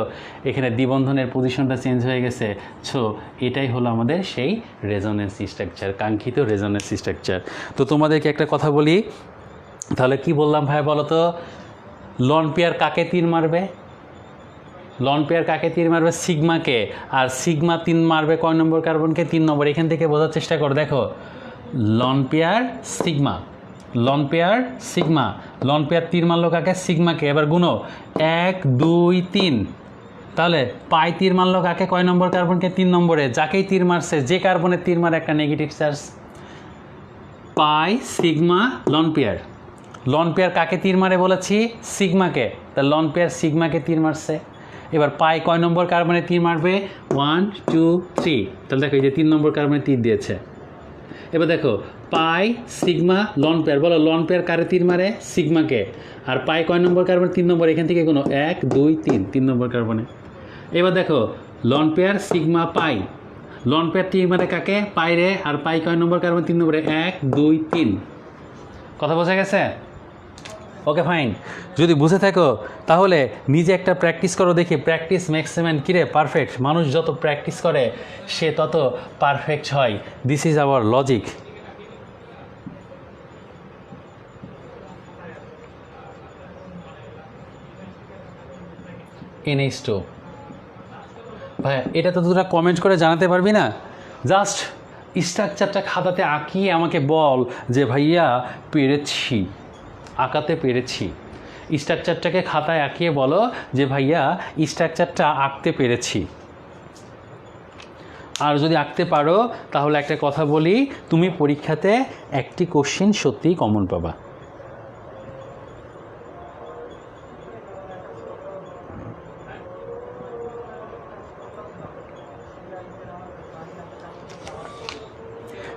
এখানে দ্বিবন্ধনের পজিশনটা চেঞ্জ হয়ে গেছে। সো এটাই হলো আমাদের সেই রেজোনেন্স স্ট্রাকচার, কাঙ্ক্ষিত রেজোনেন্স স্ট্রাকচার। তো তোমাদেরকে একটা কথা বলি, তাহলে কি বললাম ভাই বলো তো? লন পেয়ার কাকে তীর মারবে? লন পেয়ার কাকে তীর মারবে? সিগমাকে। আর সিগমা 3 মারবে কয় নম্বর কার্বনকে? 3 নম্বর। এখান থেকে বোঝার চেষ্টা করো, দেখো loan pair sigma, loan pair sigma, loan pair তীর মারলো কাকে? সিগমাকে। এবার গুনো 1 2 3। তাহলে পাই তীর মারলো কাকে? কয় নম্বর কার্বনকে? 3 নম্বরে। যাকেই তীর মারছে, যে কার্বনের তীর মারে একটা negative charge. Pi sigma loan pair, loan pair কাকে তীর মারে বলেছি? সিগমাকে। তা লন পেয়ার সিগমাকে তীর মারছে। এবার পাই কয় নম্বর কার্বনে তীর মারবে? 1 2 3। তাহলে দেখো এই যে 3 নম্বর কার্বনে তীর দিয়েছে। এবার দেখো পাই সিগমা লন পেয়ার, বলো লন পেয়ার কারে তীর মারে? সিগমাকে। আর পাই কয় নম্বর কার্বন? 3 নম্বর। এখান থেকে কোনো 1 2 3, 3 নম্বর কার্বনে। এবার দেখো লন পেয়ার সিগমা পাই, লন পেয়ার তীর মারে কাকে? পাই রে। আর পাই কয় নম্বর কার্বন? 3 নম্বরে। 1 2 3। কথা বোঝা গেছে? Okay fine. যদি বুঝে থাকো তাহলে নিজে একটা প্র্যাকটিস করো, দেখি প্র্যাকটিস মেক্স এ ম্যান। কিরে পারফেক্ট? মানুষ যত প্র্যাকটিস করে সে তত পারফেক্ট হয়। This is our logic. NH2 ভাই এটা তো তোরা কমেন্ট করে জানাতে পারবি না? জাস্ট স্ট্রাকচারটা খাতাতে আঁকিয়ে আমাকে বল যে ভাইয়া পেরেছি, আঁকাতে পেরেছি। স্ট্রাকচারটাকে খাতায় আঁকিয়ে বলো যে ভাইয়া স্ট্রাকচারটা আঁকতে পেরেছি। আর যদি আঁকতে পারো তাহলে একটা কথা বলি, তুমি পরীক্ষাতে একটি কোশ্চেন সত্যিই কমন পাবা।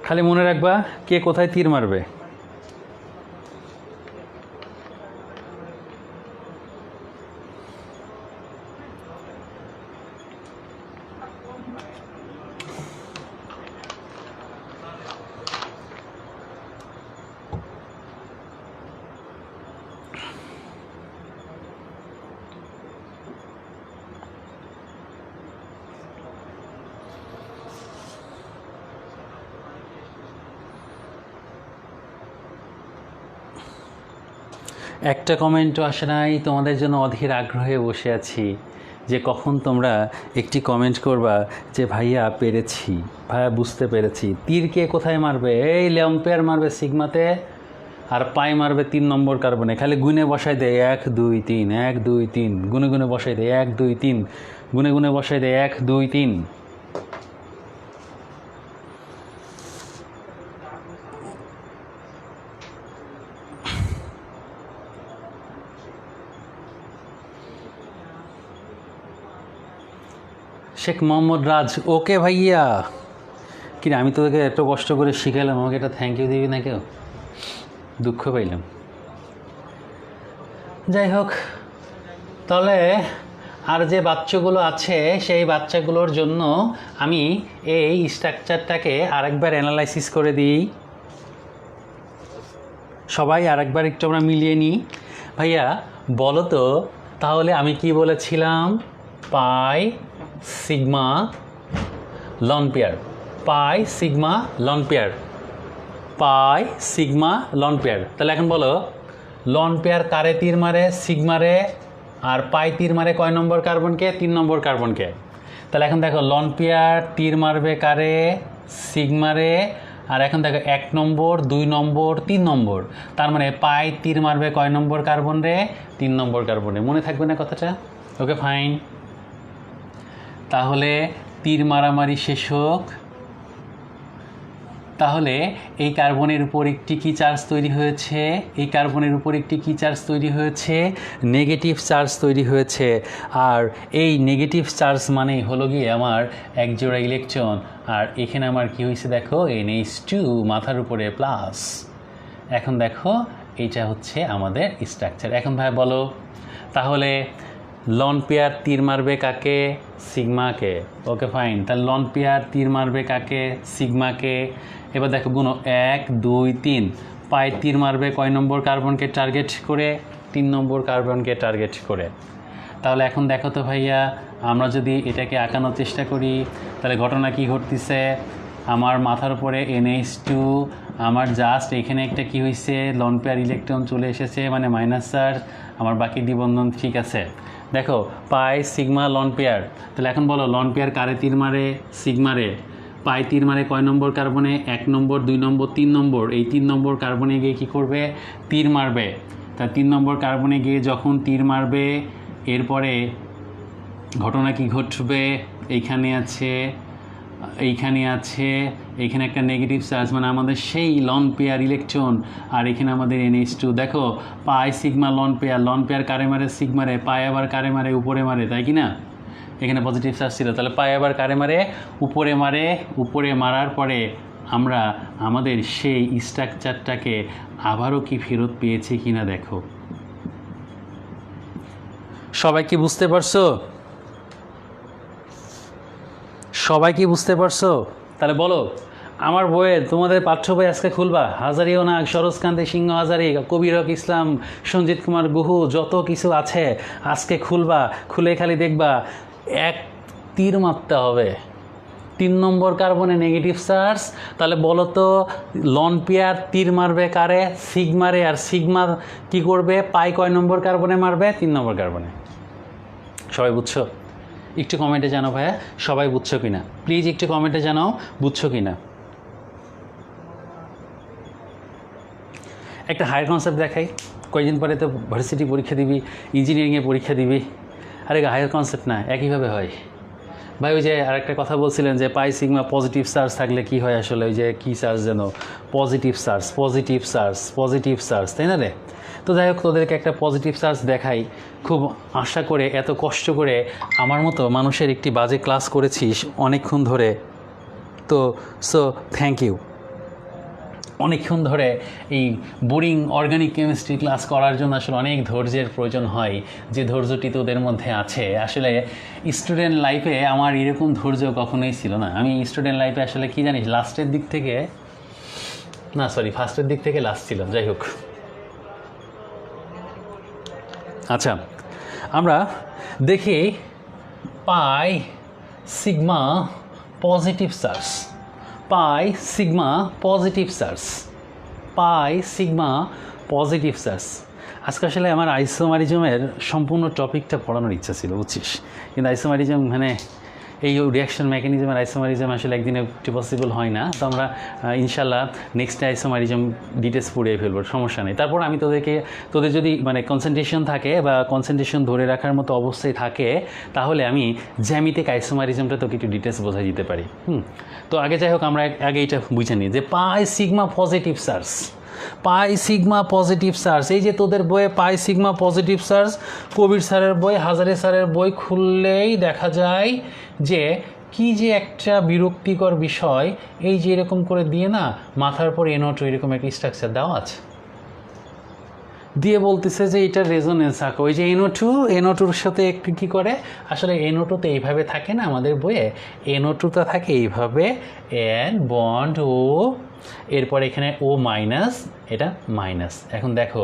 খালি মনে রাখবা কে কোথায় তীর মারবে। একটা কমেন্টও আসে নাই, তোমাদের জন্য অধীর আগ্রহে বসে আছি যে কখন তোমরা একটি কমেন্ট করবা যে ভাইয়া পেরেছি, ভাইয়া বুঝতে পেরেছি। তীর কে কোথায় মারবে? এই ল্যাম্পেয়ার মারবে সিগমাতে, আর পাই মারবে 3 নম্বর কার্বনে। খালি গুনে বসাই দেয় 1 2 3 1 2 3, গুনে গুনে বসাই দেয় 1 2 3, গুনে গুনে বসাই দেয় 1 2 3। শেখ মোহাম্মদ রাজ, ওকে ভাইয়া। কিরে আমি তোদেরকে এত কষ্ট করে শিখাইলাম, আমাকে একটা থ্যাংক ইউ দিবি না কেউ? দুঃখ পাইলাম। যাই হোক, তাহলে আর যে বাচ্চাগুলো আছে সেই বাচ্চাগুলোর জন্য আমি এই স্ট্রাকচারটাকে আরেকবার অ্যানালাইসিস করে দিই। সবাই আরেকবার একটু আমরা মিলিয়ে নিই। ভাইয়া বলো তো তাহলে আমি কি বলেছিলাম? পাই সিগমা লন পেয়ার, পাই সিগমা লন পেয়ার, পাই সিগমা লন পেয়ার। তাহলে এখন বলো লন পেয়ার কারে তীর মারে? সিগমারে। আর পাই তীর মারে কয় নম্বর কার্বনকে? 3 নম্বর কার্বনকে। তাহলে এখন দেখো লন পেয়ার তীর মারবে কারে? সিগমারে। আর এখন দেখো 1 নম্বর 2 নম্বর 3 নম্বর, তার মানে পাই তীর মারবে কয় নম্বর কার্বন রে? 3 নম্বর কার্বনে। মনে থাকবে না কথাটা? ওকে ফাইন। তাহলে তীর মারামারি শেষ হোক। তাহলে এই কার্বনের উপর একটি কি চার্জ তৈরি হয়েছে? এই কার্বনের উপর একটি কি চার্জ তৈরি হয়েছে? নেগেটিভ চার্জ তৈরি হয়েছে। আর এই নেগেটিভ চার্জ মানেই হলো গিয়ে আমার এক জোড়া ইলেকট্রন। আর এখানে আমার কি হয়েছে দেখো, NH2 মাথার উপরে প্লাস। এখন দেখো এইটা হচ্ছে আমাদের স্ট্রাকচার। এখন ভাই বলো তাহলে লন পেয়ার তীর মারবে কাকে? সিগমাকে। Okay fine. তাহলে লন পেয়ার তীর মারবে কাকে? সিগমাকে। এবার দেখো গুণ 1 2 3, পাই তীর মারবে কয় নম্বর কার্বনকে টার্গেট করে? 3 নম্বর কার্বনকে টার্গেট করে। তাহলে এখন দেখো তো ভাইয়া, আমরা যদি এটাকে আঁকানোর চেষ্টা করি তাহলে ঘটনা কি ঘটতেছে? আমার মাথার উপরে NH2, আমার জাস্ট এখানে একটা কি হয়েছে, লন পেয়ার ইলেকট্রন চলে এসেছে, মানে মাইনাস চার্জ। আমার বাকি দ্বিবন্ধন ঠিক আছে। দেখো পাই সিগমা লন পেয়ার। তাহলে এখন বলো লন পেয়ার কারে তীর মারে? সিগমারে। পাই তীর মারে কয় নম্বর কার্বনে? 1 নম্বর 2 নম্বর 3 নম্বর। এই 3 নম্বর কার্বনে গিয়ে কী করবে? তীর মারবে। তা 3 নম্বর কার্বনে গিয়ে যখন তীর মারবে, এরপরে ঘটনা কি ঘটবে? এইখানে আছে, এইখানে আছে, এইখানে একটা নেগেটিভ চার্জ, মানে আমাদের সেই লন পেয়ার ইলেকট্রন। আর এখানে আমাদের NH2। দেখো পাই sigma loan pair, loan pair কারে মারে? সিগমারে। পাই আবার কারে মারে? উপরে মারে, তাই কি না? এখানে পজিটিভ চার্জ ছিল, তাহলে পাই আবার কারে মারে? উপরে মারে। উপরে মারার পরে আমরা আমাদের সেই স্ট্রাকচারটাকে আবারও কি ফেরত পেয়েছি কিনা দেখো। সবাই কি বুঝতে পারছো? সবাই কি বুঝতে পারছো? তাহলে বলো আমার বইয়ের, তোমাদের পাঠ্য বই আজকে খুলবা, হাজারীয় নাগ, সরোজকান্তি সিংহ হাজারি, কবির হক ইসলাম, সঞ্জিত কুমার গুহু, যত কিছু আছে আজকে খুলবা। খুলে খালি দেখবা এক তীর মারতে হবে 3 নম্বর কার্বনে নেগেটিভ চার্জ। তাহলে বলো তো লন পেয়ার তীর মারবে কারে? সিগমারে। আর সিগমা কি করবে? পাই কয় নম্বর কার্বনে মারবে? 3 নম্বর কার্বনে। সবাই বুঝছো? একটু কমেন্টে জানাও ভাইয়া সবাই বুঝছো কিনা, প্লিজ একটু কমেন্টে জানাও বুঝছো কিনা। একটা হায়ার কনসেপ্ট দেখাই, কয়েকদিন পরে তো ভার্সিটি পরীক্ষা দিবি, ইঞ্জিনিয়ারিংয়ে পরীক্ষা দিবি, আরে হায়ার কনসেপ্ট না, একইভাবে হয় ভাই। ওই যে আরেকটা কথা বলছিলেন যে পাই সিগমা পজিটিভ চার্জ থাকলে কি হয় আসলে, ওই যে কী চার্জ যেন, positive charge, positive charge, positive charge, তাই না রে? তো যাই হোক, তোদেরকে একটা পজিটিভ চার্জ দেখাই, খুব আশা করে এত কষ্ট করে আমার মতো মানুষের একটি বাজে ক্লাস করেছিস অনেকক্ষণ ধরে, তো সো থ্যাংক ইউ। অনেকক্ষণ ধরে এই বোরিং অর্গানিক কেমিস্ট্রি ক্লাস করার জন্য আসলে অনেক ধৈর্যের প্রয়োজন হয়, যে ধৈর্যটি তোদের মধ্যে আছে। আসলে স্টুডেন্ট লাইফে আমার এরকম ধৈর্য কখনোই ছিল না। আমি স্টুডেন্ট লাইফে আসলে কি জানিস, লাস্টের দিক থেকে না, সরি ফার্স্টের দিক থেকে লাস্ট ছিলাম। যাই হোক, আচ্ছা আমরা দেখি পাই sigma positive charge, pi sigma positive charge, pi sigma positive charge. আজকে আসলে আমার আইসোমারিজমের সম্পূর্ণ টপিকটা পড়ানোর ইচ্ছা ছিল, বুঝছিস, কিন্তু আইসোমারিজম মানে এই রিয়াকশন মেকানিজমের আইসোমারিজম আসলে একদিনে পসিবল হয় না। তো আমরা ইনশাল্লাহ নেক্সট আইসোমারিজম ডিটেলস পড়িয়ে ফেলবো, সমস্যা নেই। তারপর আমি তোদের যদি মানে কনসেন্ট্রেশন থাকে বা কনসেন্ট্রেশন ধরে রাখার মতো অবস্থায় থাকে, তাহলে আমি জ্যামিতিক আইসোমারিজমটা তোকে একটু ডিটেলস বোঝাই দিতে পারি। তো আগে যাই হোক, আমরা আগে এটা বুঝে নিই যে পাই sigma positive charge, pi sigma positive charge. এই যে তোদের বইয়ে পাই সিগমা পজিটিভ চার্জ, কবির স্যারের বই, হাজারে স্যারের বই খুললেই দেখা যায় যে কি যে একটা বিরক্তিকর বিষয়, এই যে এরকম করে দিয়ে না মাথার পর এনোটো এরকম একটা স্ট্রাকচার দেওয়া আছে, দিয়ে বলতেছে যে এটা রেজোনেন্স আঁকো। ওই যে এনোটুর সাথে একটু কী করে, আসলে এনোটুতে এইভাবে থাকে না আমাদের বইয়ে, এনোটুতে থাকে এইভাবে এন বন্ড ও, এরপর এখানে ও মাইনাস, এটা মাইনাস। এখন দেখো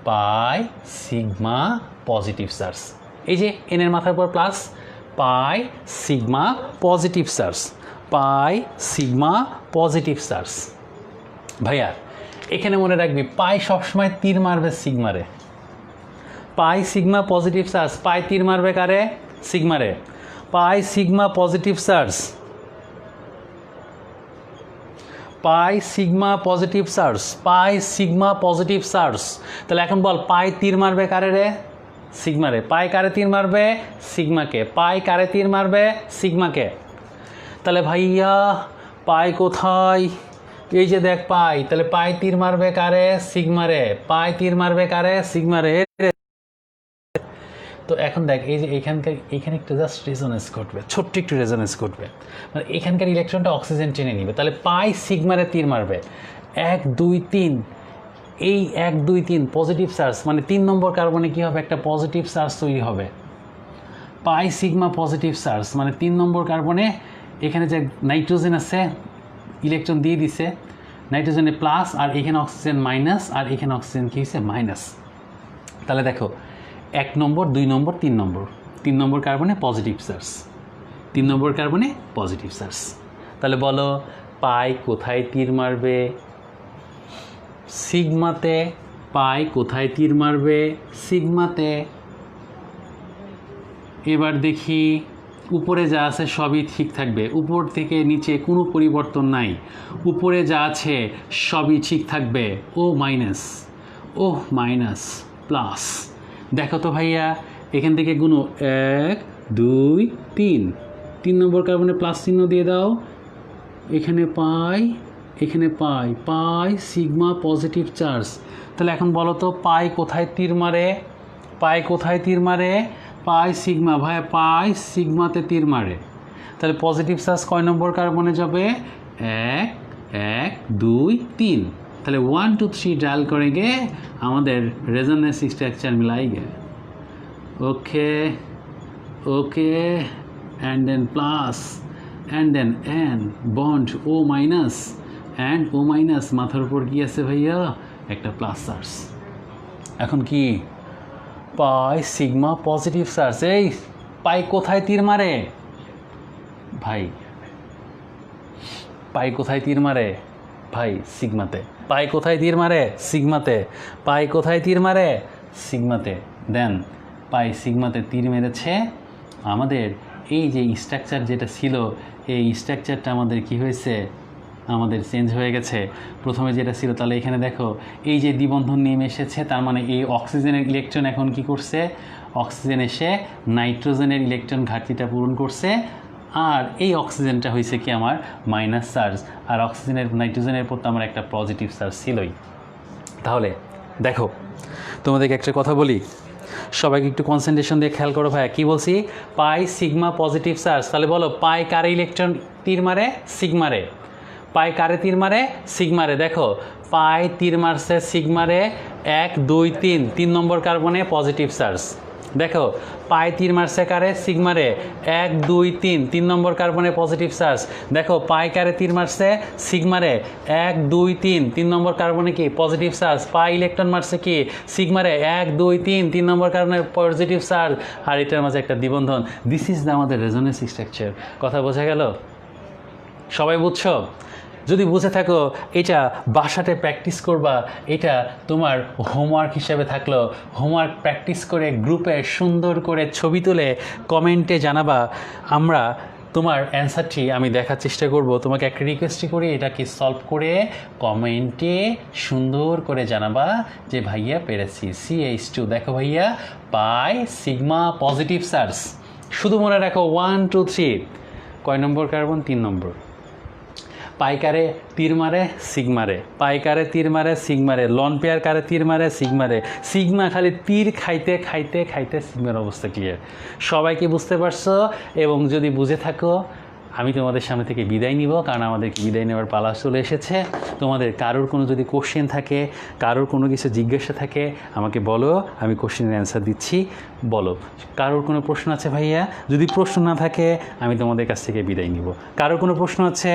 পাই সিগমা পজিটিভ চার্জ, এই যে এনের মাথার পর plus, pi sigma positive charge, pi sigma positive charge. ভাইয়া এখানে মনে রাখবি, পাই সবসময় তীর মারবে সিগমারে, pi sigma positive charge, pi তীর মারবে কারে, সিগমারে, pi sigma positive charge, pi sigma positive charge, pi sigma positive charge. তাহলে এখন বল, পাই তীর মারবে কারে রে, সিগমারে, পাই কারে তীর মারবে, সিগমাকে, পাই কারে তীর মারবে, সিগমাকে। তাহলে ভাইয়া পাই কোথায়, এই যে দেখ পাই, তাহলে পাই তীর মারবে কারে, সিগমারে, পাই তীর মারবে কারে, সিগমারে। তো এখন দেখ, এই যে এখানে একটু জাস্ট রেজোনেন্স ঘটবে, ছোট্ট একটু রেজোনেন্স ঘটবে, মানে এখানকার ইলেকট্রনটা অক্সিজেন টেনে নিবে। তাহলে পাই সিগমারে তীর মারবে, 1 2 3, এই 1 2 3 পজিটিভ চার্জ, মানে 3 নম্বর কার্বনে কী হবে, একটা পজিটিভ চার্জ তৈরি হবে। পাই সিগমা পজিটিভ চার্জ মানে 3 নম্বর কার্বনে এখানে যে নাইট্রোজেন আছে, ইলেকট্রন দিয়ে দিছে, নাইট্রোজেনে প্লাস, আর এখানে অক্সিজেন মাইনাস, আর এখানে অক্সিজেন কী হয়েছে, মাইনাস। তাহলে দেখো 1 নম্বর 2 নম্বর 3 নম্বর কার্বনে পজিটিভ চার্জ, 3 নম্বর কার্বনে পজিটিভ চার্জ। তাহলে বলো পাই কোথায় তীর মারবে, সিগমাতে। পাই কোথায় তীর মারবে, সিগমাতে। এবার দেখি উপরে যা আছে সবই ঠিক থাকবে, উপর থেকে নিচে কোনো পরিবর্তন নাই, উপরে যা আছে সবই ঠিক থাকবে। ও মাইনাস, ও মাইনাস, প্লাস। দেখো তো ভাইয়া এখান থেকে গুনো, 1 2 3, 3 নম্বর কার্বনে প্লাস চিহ্ন দিয়ে দাও, এখানে পাই, এখানে পাই, পাই সিগমা পজিটিভ চার্জ। তাহলে এখন বলো তো পাই কোথায় তীর মারে, পাই কোথায় তীর মারে, পাই সিগমা। ভাইয়া পাই সিগমাতে তীর মারে। তাহলে পজিটিভ চার্জ কয় নম্বর কার্বনে যাবে, 1 1 2 3। তাহলে 1 2 3 ডায়াল করে গে আমাদের রেজোনেন্স স্ট্রাকচার মিলাই গে। Okay okay, and then plus, and then N bond O minus, and O minus, মাথার উপর কি আছে ভাইয়া, একটা প্লাস চার্জ। এখন কি পাই সিগমা পজিটিভ চার্জ। এই পাই কোথায় তীর মারে ভাই, পাই কোথায় তীর মারে ভাই, সিগমাতে। পাই কোথায় তীর মারে, সিগমাতে। পাই কোথায় তীর মারে, সিগমাতে। দেন পাই সিগমাতে তীর মেরেছে, আমাদের এই যে স্ট্রাকচার যেটা ছিল, এই স্ট্রাকচারটা আমাদের কি হয়েছে, আমাদের চেঞ্জ হয়ে গেছে। প্রথমে যেটা ছিল, তাহলে এখানে দেখো এই যে দ্বিবন্ধন নেমে এসেছে, তার মানে এই অক্সিজেনের ইলেকট্রন এখন কি করছে, অক্সিজেন এসে নাইট্রোজেনের ইলেকট্রন ঘাটতিটা পূরণ করছে। আর এই অক্সিজেনটা হয়েছে কি আমার মাইনাস চার্জ, আর অক্সিজেনের নাইট্রোজেনের প্রতি আমার একটা পজিটিভ চার্জ ছিলই। তাহলে দেখো তোমাদেরকে একটা কথা বলি, সবাইকে একটু কনসেন্ট্রেশন দিয়ে খেয়াল করো ভাইয়া। কী বলছি, পাই সিগমা পজিটিভ চার্জ। তাহলে বলো পাই কারে ইলেকট্রন তীর মারে, সিগমারে। পাই কারে তীর মারে, সিগমারে। দেখো পাই তীর মারছে সিগমারে, 1 2 3, 3 নম্বর কার্বনে পজিটিভ চার্জ। দেখো পাই তীর মারছে কারে, সিগমারে, 1 2 3, 3 নম্বর কার্বনে পজিটিভ চার্জ। দেখো পাই কারে তীর মারছে, সিগমারে, 1 2 3, 3 নম্বর কার্বনে কি পজিটিভ চার্জ। পাই ইলেকট্রন মারছে কি, সিগমারে, 1 2 3, 3 নম্বর কার্বনে পজিটিভ চার্জ, আর এটার মাঝে একটা দ্বিবন্ধন। দিস ইজ আমাদের রেজোনেন্স স্ট্রাকচার। কথা বোঝা গেল? সবাই বুঝছো? যদি বুঝে থাকো এটা বাসাতে প্র্যাকটিস করবা, এটা তোমার হোমওয়ার্ক হিসেবে থাকলো। হোমওয়ার্ক প্র্যাকটিস করে গ্রুপে সুন্দর করে ছবি তুলে কমেন্টে জানাবা। আমরা তোমার অ্যান্সারটি আমি দেখার চেষ্টা করব। তোমাকে একটা রিকোয়েস্টই করি, এটাকে সলভ করে কমেন্টে সুন্দর করে জানাবা যে ভাইয়া পেরেছি। CH2 দেখো ভাইয়া, পাই সিগমা পজিটিভ চার্জ। শুধু মনে রাখো 1 2 3 কয় নম্বর কার্বন, 3 নম্বর। পাইকারে তীর মারে, সিগমারে। পাইকারে তীর মারে, সিগমারে। লন পেয়ার কারে তীর মারে, সিগমারে। সিগমা খালি তীর খাইতে খাইতে খাইতে সিগমার অবস্থা ক্লিয়ার। সবাইকে বুঝতে পারছো? এবং যদি বুঝে থাকো আমি তোমাদের সামনে থেকে বিদায় নিব, কারণ আমাদেরকে বিদায় নেওয়ার পালা চলে এসেছে। তোমাদের কারোর কোনো যদি কোশ্চেন থাকে, কারোর কোনো কিছু জিজ্ঞাসা থাকে আমাকে বলো, আমি কোশ্চেনের অ্যান্সার দিচ্ছি। বলো কারোর কোনো প্রশ্ন আছে ভাইয়া? যদি প্রশ্ন না থাকে আমি তোমাদের কাছ থেকে বিদায় নিব। কারোর কোনো প্রশ্ন আছে?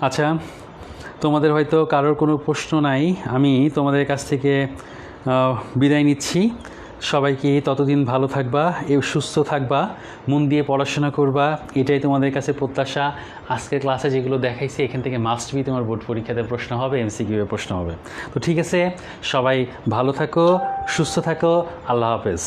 আচ্ছা, তোমাদের হয়তো কারোর কোনো প্রশ্ন নাই, আমি তোমাদের কাছ থেকে বিদায় নিচ্ছি। সবাইকে ততদিন ভালো থাকবা, সুস্থ থাকবা, মন দিয়ে পড়াশোনা করবা, এটাই তোমাদের কাছে প্রত্যাশা। আজকের ক্লাসে যেগুলো দেখাইছি এখান থেকে মাস্ট বি তোমার বোর্ড পরীক্ষাতে প্রশ্ন হবে, MCQ এর প্রশ্ন হবে। তো ঠিক আছে, সবাই ভালো থাকো, সুস্থ থাকো, আল্লাহ হাফেজ।